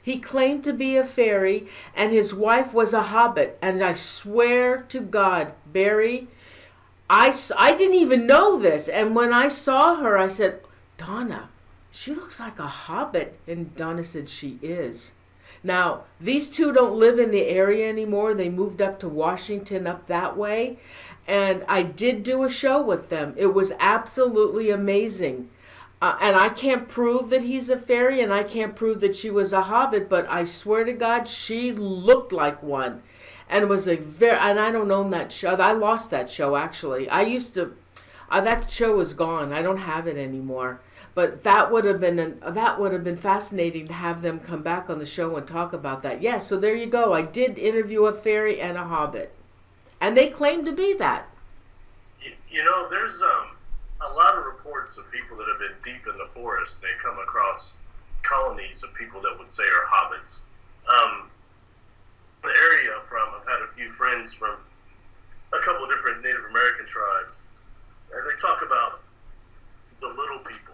And his wife was a hobbit. And I swear to God, Barry, I didn't even know this. And when I saw her, I said, Donna, she looks like a hobbit. And Donna said, she is. Now, these two don't live in the area anymore. They moved up to Washington, up that way. And I did do a show with them. It was absolutely amazing. And I can't prove that he's a fairy, and I can't prove that she was a hobbit, but I swear to God, she looked like one. And it was and I don't own that show. I lost that show, actually. That show is gone. I don't have it anymore. But that would have been fascinating to have them come back on the show and talk about that. Yeah, so there you go. I did interview a fairy and a hobbit. And they claim to be that. There's a lot of reports of people that have been deep in the forest. They come across colonies of people that would say are hobbits. The area I've had a few friends from a couple of different Native American tribes, and they talk about the little people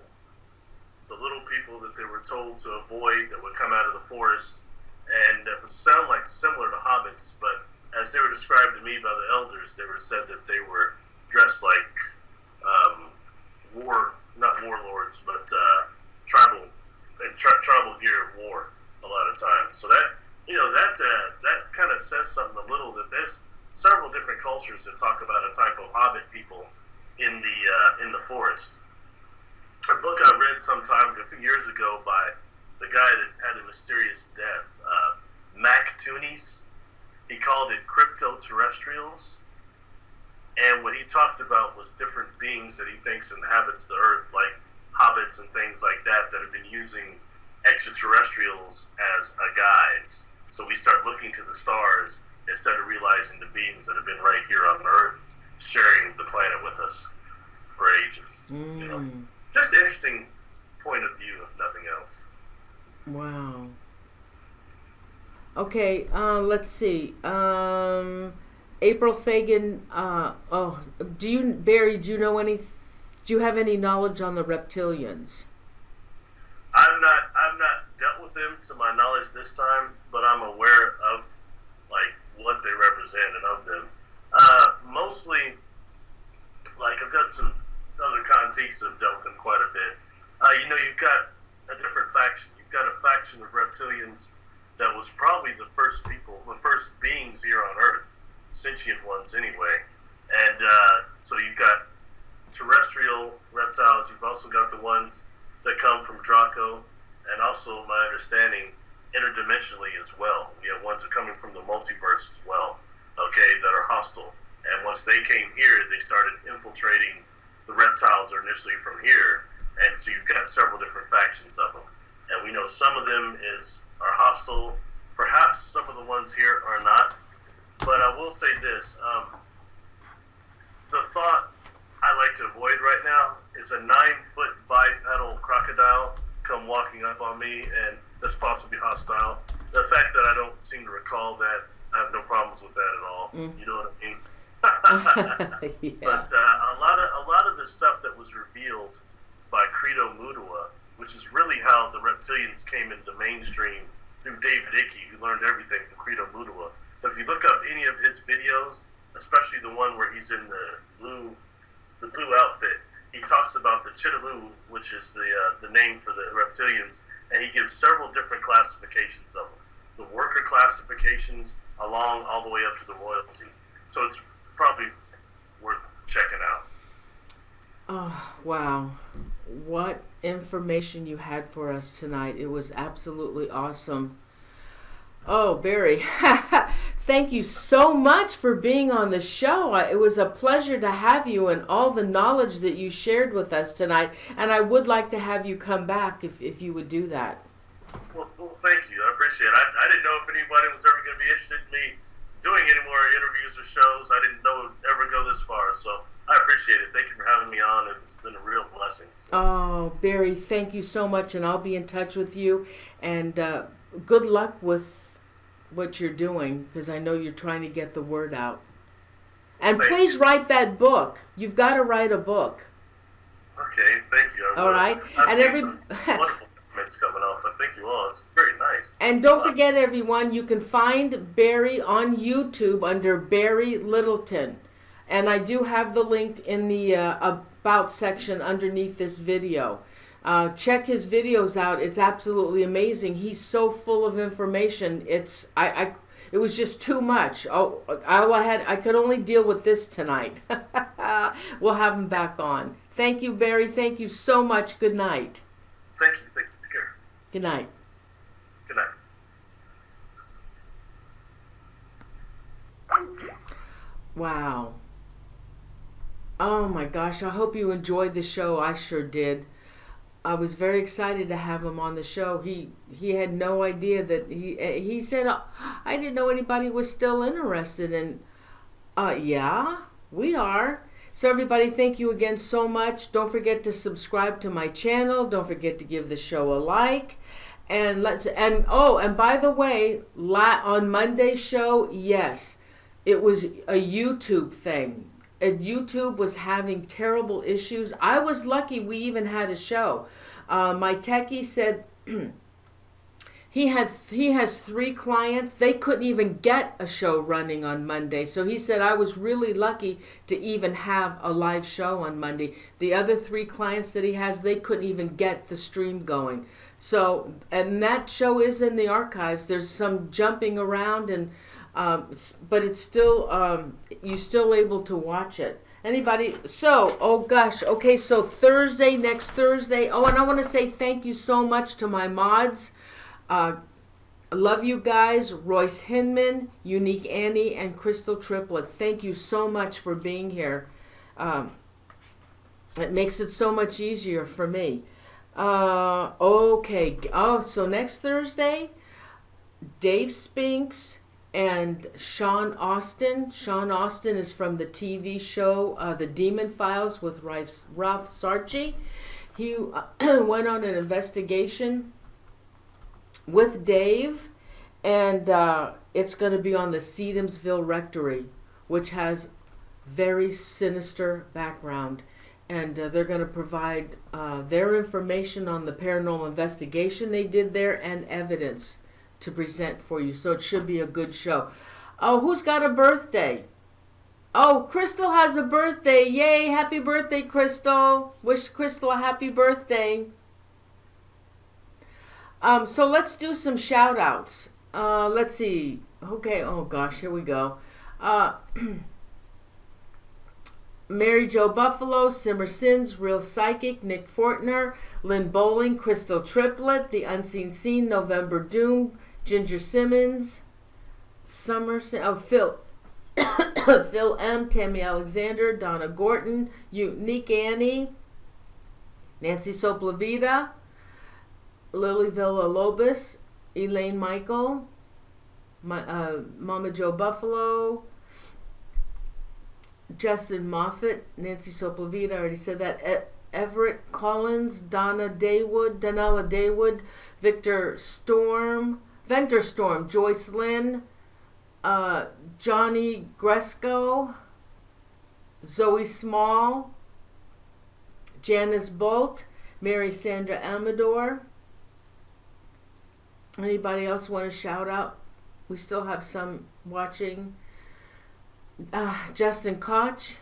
that they were told to avoid that would come out of the forest, and that would sound like similar to hobbits, but as they were described to me by the elders, they were said that they were dressed like not warlords, but tribal gear of war a lot of times. So that that kind of says something a little, that there's several different cultures that talk about a type of hobbit people in the forest. A book I read sometime a few years ago by the guy that had a mysterious death. Mactoonies. He called it Cryptoterrestrials. And what he talked about was different beings that he thinks inhabits the Earth, like hobbits and things like that have been using extraterrestrials as a guise. So we start looking to the stars instead of realizing the beings that have been right here on Earth, sharing the planet with us for ages. You know, just an interesting point of view, if nothing else. Wow. Okay, let's see. April Fagan. Barry? Do you have any knowledge on the reptilians? I've not dealt with them to my knowledge this time, but I'm aware of like what they represent and of them. Mostly, like I've got some other contactees that have dealt with them quite a bit. You've got a different faction. You've got a faction of reptilians that was probably the first beings here on Earth, sentient ones anyway. And so you've got terrestrial reptiles. You've also got the ones that come from Draco, and also, my understanding, interdimensionally as well. We have ones that are coming from the multiverse as well, okay, that are hostile. And once they came here, they started infiltrating the reptiles are initially from here, and so you've got several different factions of them. And we know some of them are hostile. Perhaps some of the ones here are not. But I will say this, the thought I like to avoid right now is a 9-foot bipedal crocodile come walking up on me, and that's possibly hostile. The fact that I don't seem to recall that, I have no problems with that at all. You know what I mean? Yeah. But a lot of the stuff that was revealed by Credo Mudua, which is really how the reptilians came into mainstream through David Icke, who learned everything from Credo Mudua. But if you look up any of his videos, especially the one where he's in the blue outfit, he talks about the Chitalu, which is the name for the reptilians, and he gives several different classifications of them. The worker classifications along all the way up to the royalty. So it's probably worth checking out. Oh, wow. What information you had for us tonight. It was absolutely awesome. Oh, Barry, thank you so much for being on the show. It was a pleasure to have you and all the knowledge that you shared with us tonight. And I would like to have you come back if you would do that. Well, thank you. I appreciate it. I didn't know if anybody was ever going to be interested in me doing any more interviews or shows. I didn't know it would ever go this far. So I appreciate it. Thank you for having me on. It's been a real blessing. Oh, Barry, thank you so much. And I'll be in touch with you. And good luck with what you're doing, because I know you're trying to get the word out. And please write that book. You've got to write a book. Okay, thank you. All right. I've seen some wonderful comments coming off. I thank you all. It's very nice. And don't forget, everyone, you can find Barry on YouTube under Barry Littleton. And I do have the link in the About section underneath this video. Check his videos out. It's absolutely amazing. He's so full of information. It was just too much. I could only deal with this tonight. We'll have him back on. Thank you, Barry. Thank you so much. Good night. Thank you. Take care. Good night. Good night. Wow. Oh my gosh. I hope you enjoyed the show. I sure did. I was very excited to have him on the show. He had no idea that he said, I didn't know anybody was still interested in. Yeah, we are. So everybody, thank you again so much. Don't forget to subscribe to my channel. Don't forget to give the show a like. And by the way, on Monday's show, yes, it was a YouTube thing. YouTube was having terrible issues. I was lucky we even had a show. My techie said he has 3 clients. They couldn't even get a show running on Monday. So he said I was really lucky to even have a live show on Monday. The other 3 clients that he has, they couldn't even get the stream going. So, and that show is in the archives. There's some jumping around and but it's still, you're still able to watch it. Anybody? So, oh gosh, okay, so next Thursday. Oh, and I want to say thank you so much to my mods. I love you guys. Royce Hinman, Unique Annie, and Crystal Triplet. Thank you so much for being here. It makes it so much easier for me. Okay. Oh, so next Thursday, Dave Spinks and Sean Austin. Sean Austin is from the TV show The Demon Files with Ralph Sarchi. He went on an investigation with Dave, and it's going to be on the Sedumsville Rectory, which has very sinister background. And they're going to provide their information on the paranormal investigation they did there and evidence to present for you. So it should be a good show. Oh, who's got a birthday? Oh, Crystal has a birthday. Yay, happy birthday, Crystal. Wish Crystal a happy birthday. So let's do some shout outs. Let's see. Okay, oh gosh, here we go. Mary Jo Buffalo, Simmer Sins, Real Psychic, Nick Fortner, Lynn Bowling, Crystal Triplet, The Unseen Scene, November Doom, Ginger Simmons, Phil Phil M, Tammy Alexander, Donna Gorton, Unique Annie, Nancy Soplavita, Lily Villalobos, Elaine Michael, Mama Joe Buffalo, Justin Moffat, Nancy Soplavita, I already said that, Everett Collins, Donella Daywood, Venter Storm, Joyce Lynn, Johnny Gresco, Zoe Small, Janice Bolt, Mary Sandra Amador. Anybody else want to shout out? We still have some watching. Justin Koch.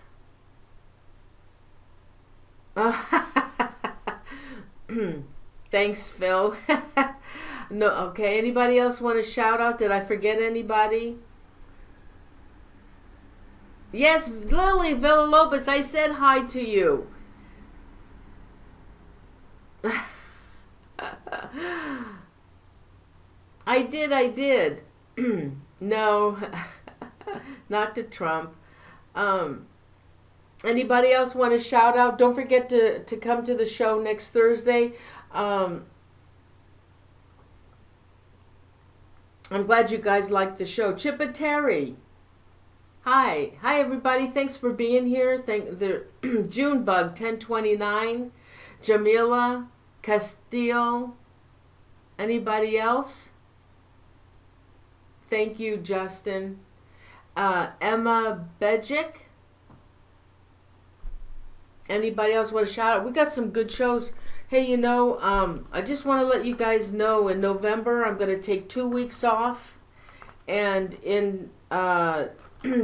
Thanks, Phil. No, okay. Anybody else want to shout out? Did I forget anybody? Yes, Lily Villalobos, I said hi to you. I did. No, not to Trump. Anybody else want to shout out? Don't forget to come to the show next Thursday. I'm glad you guys liked the show. Chippa Terry. Hi everybody. Thanks for being here. Junebug 1029, Jamila Castile. Anybody else? Thank you, Justin. Emma Bejic. Anybody else want to shout out? We got some good shows. Hey, I just want to let you guys know in November I'm going to take 2 weeks off. And in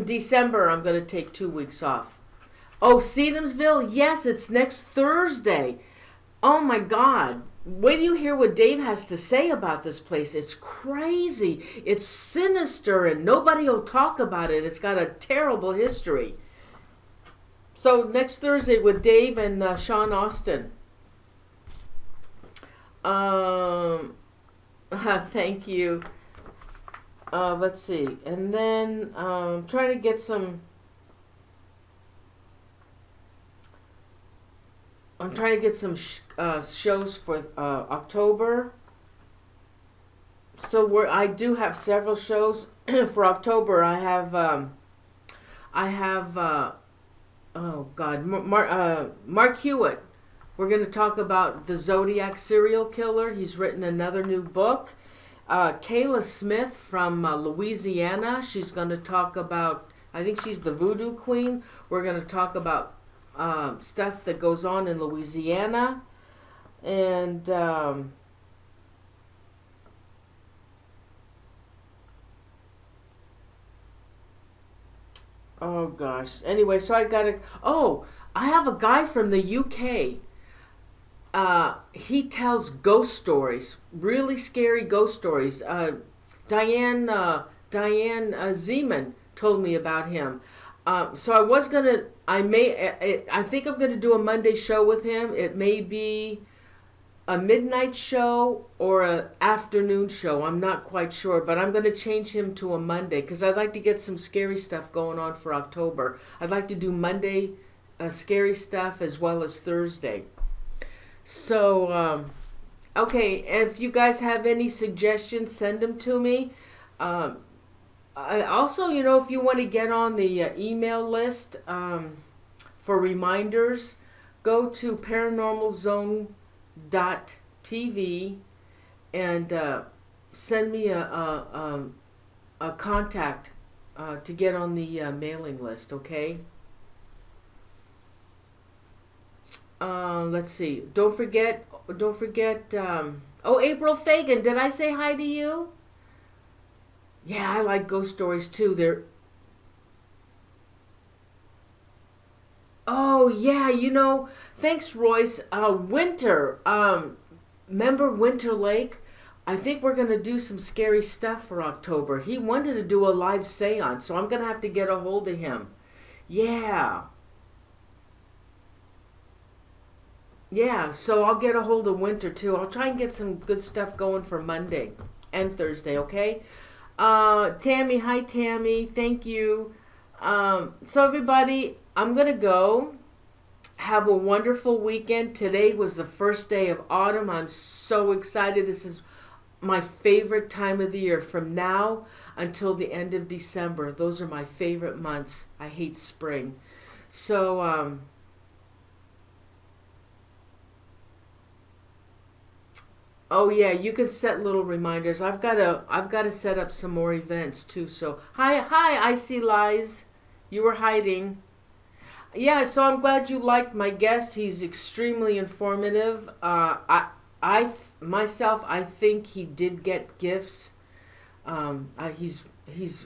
December I'm going to take 2 weeks off. Oh, Sedumsville? Yes, it's next Thursday. Oh my God. Wait till you hear what Dave has to say about this place. It's crazy. It's sinister and nobody will talk about it. It's got a terrible history. So next Thursday with Dave and Sean Austin. Thank you. Let's see. And then trying to get some... I'm trying to get some shows for October. I do have several shows for October. I have oh God, Mark Hewitt. We're going to talk about the Zodiac serial killer. He's written another new book. Kayla Smith from Louisiana. She's going to talk about, I think she's the voodoo queen. We're going to talk about stuff that goes on in Louisiana. And oh gosh. Anyway, so I have a guy from the UK. He tells ghost stories, really scary ghost stories. Diane Zeman told me about him. So I was gonna, I think I'm gonna do a Monday show with him. It may be a midnight show or a afternoon show. I'm not quite sure, but I'm going to change him to a Monday because I'd like to get some scary stuff going on for October. I'd like to do Monday scary stuff as well as Thursday. So, okay, if you guys have any suggestions, send them to me. I also, if you want to get on the email list for reminders, go to ParanormalZoneTV and send me a contact to get on the mailing list, okay? Let's see. Don't forget. April Fagan, did I say hi to you? Yeah, I like ghost stories too. Oh yeah, thanks, Royce. Winter. Remember Winter Lake? I think we're gonna do some scary stuff for October. He wanted to do a live seance, so I'm gonna have to get a hold of him. Yeah. Yeah, so I'll get a hold of Winter too. I'll try and get some good stuff going for Monday and Thursday, okay? Tammy, hi Tammy, thank you. So everybody, I'm gonna go. Have a wonderful weekend. Today was the first day of autumn. I'm so excited. This is my favorite time of the year from now until the end of December. Those are my favorite months. I hate spring. So, oh yeah, you can set little reminders. I've got to set up some more events too. So hi, I see lies. You were hiding. Yeah, so I'm glad you liked my guest. He's extremely informative. I think he did get gifts. He's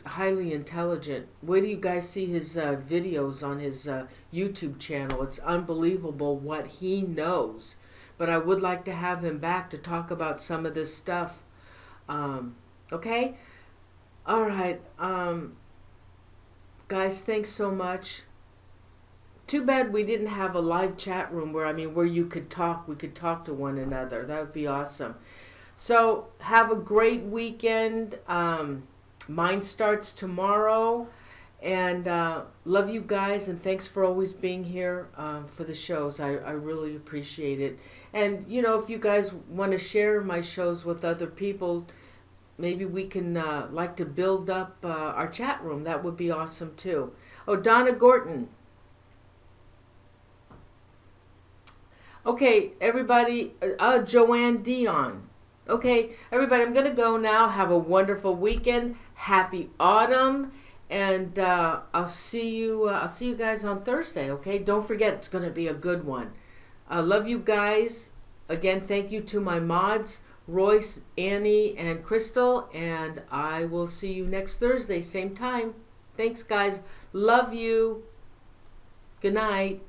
highly intelligent. Wait till you guys see his videos on his YouTube channel. It's unbelievable what he knows. But I would like to have him back to talk about some of this stuff. Okay? All right. Guys, thanks so much. Too bad we didn't have a live chat room where you could talk. We could talk to one another. That would be awesome. So have a great weekend. Mine starts tomorrow. And love you guys, and thanks for always being here for the shows. I really appreciate it. And, if you guys want to share my shows with other people, maybe we can like to build up our chat room. That would be awesome, too. Oh, Donna Gorton. Okay, everybody. Joanne Dion. Okay, everybody, I'm going to go now. Have a wonderful weekend. Happy autumn. And I'll see you guys on Thursday, okay? Don't forget, it's going to be a good one. I love you guys. Again, thank you to my mods, Royce, Annie, and Crystal. And I will see you next Thursday, same time. Thanks, guys. Love you. Good night.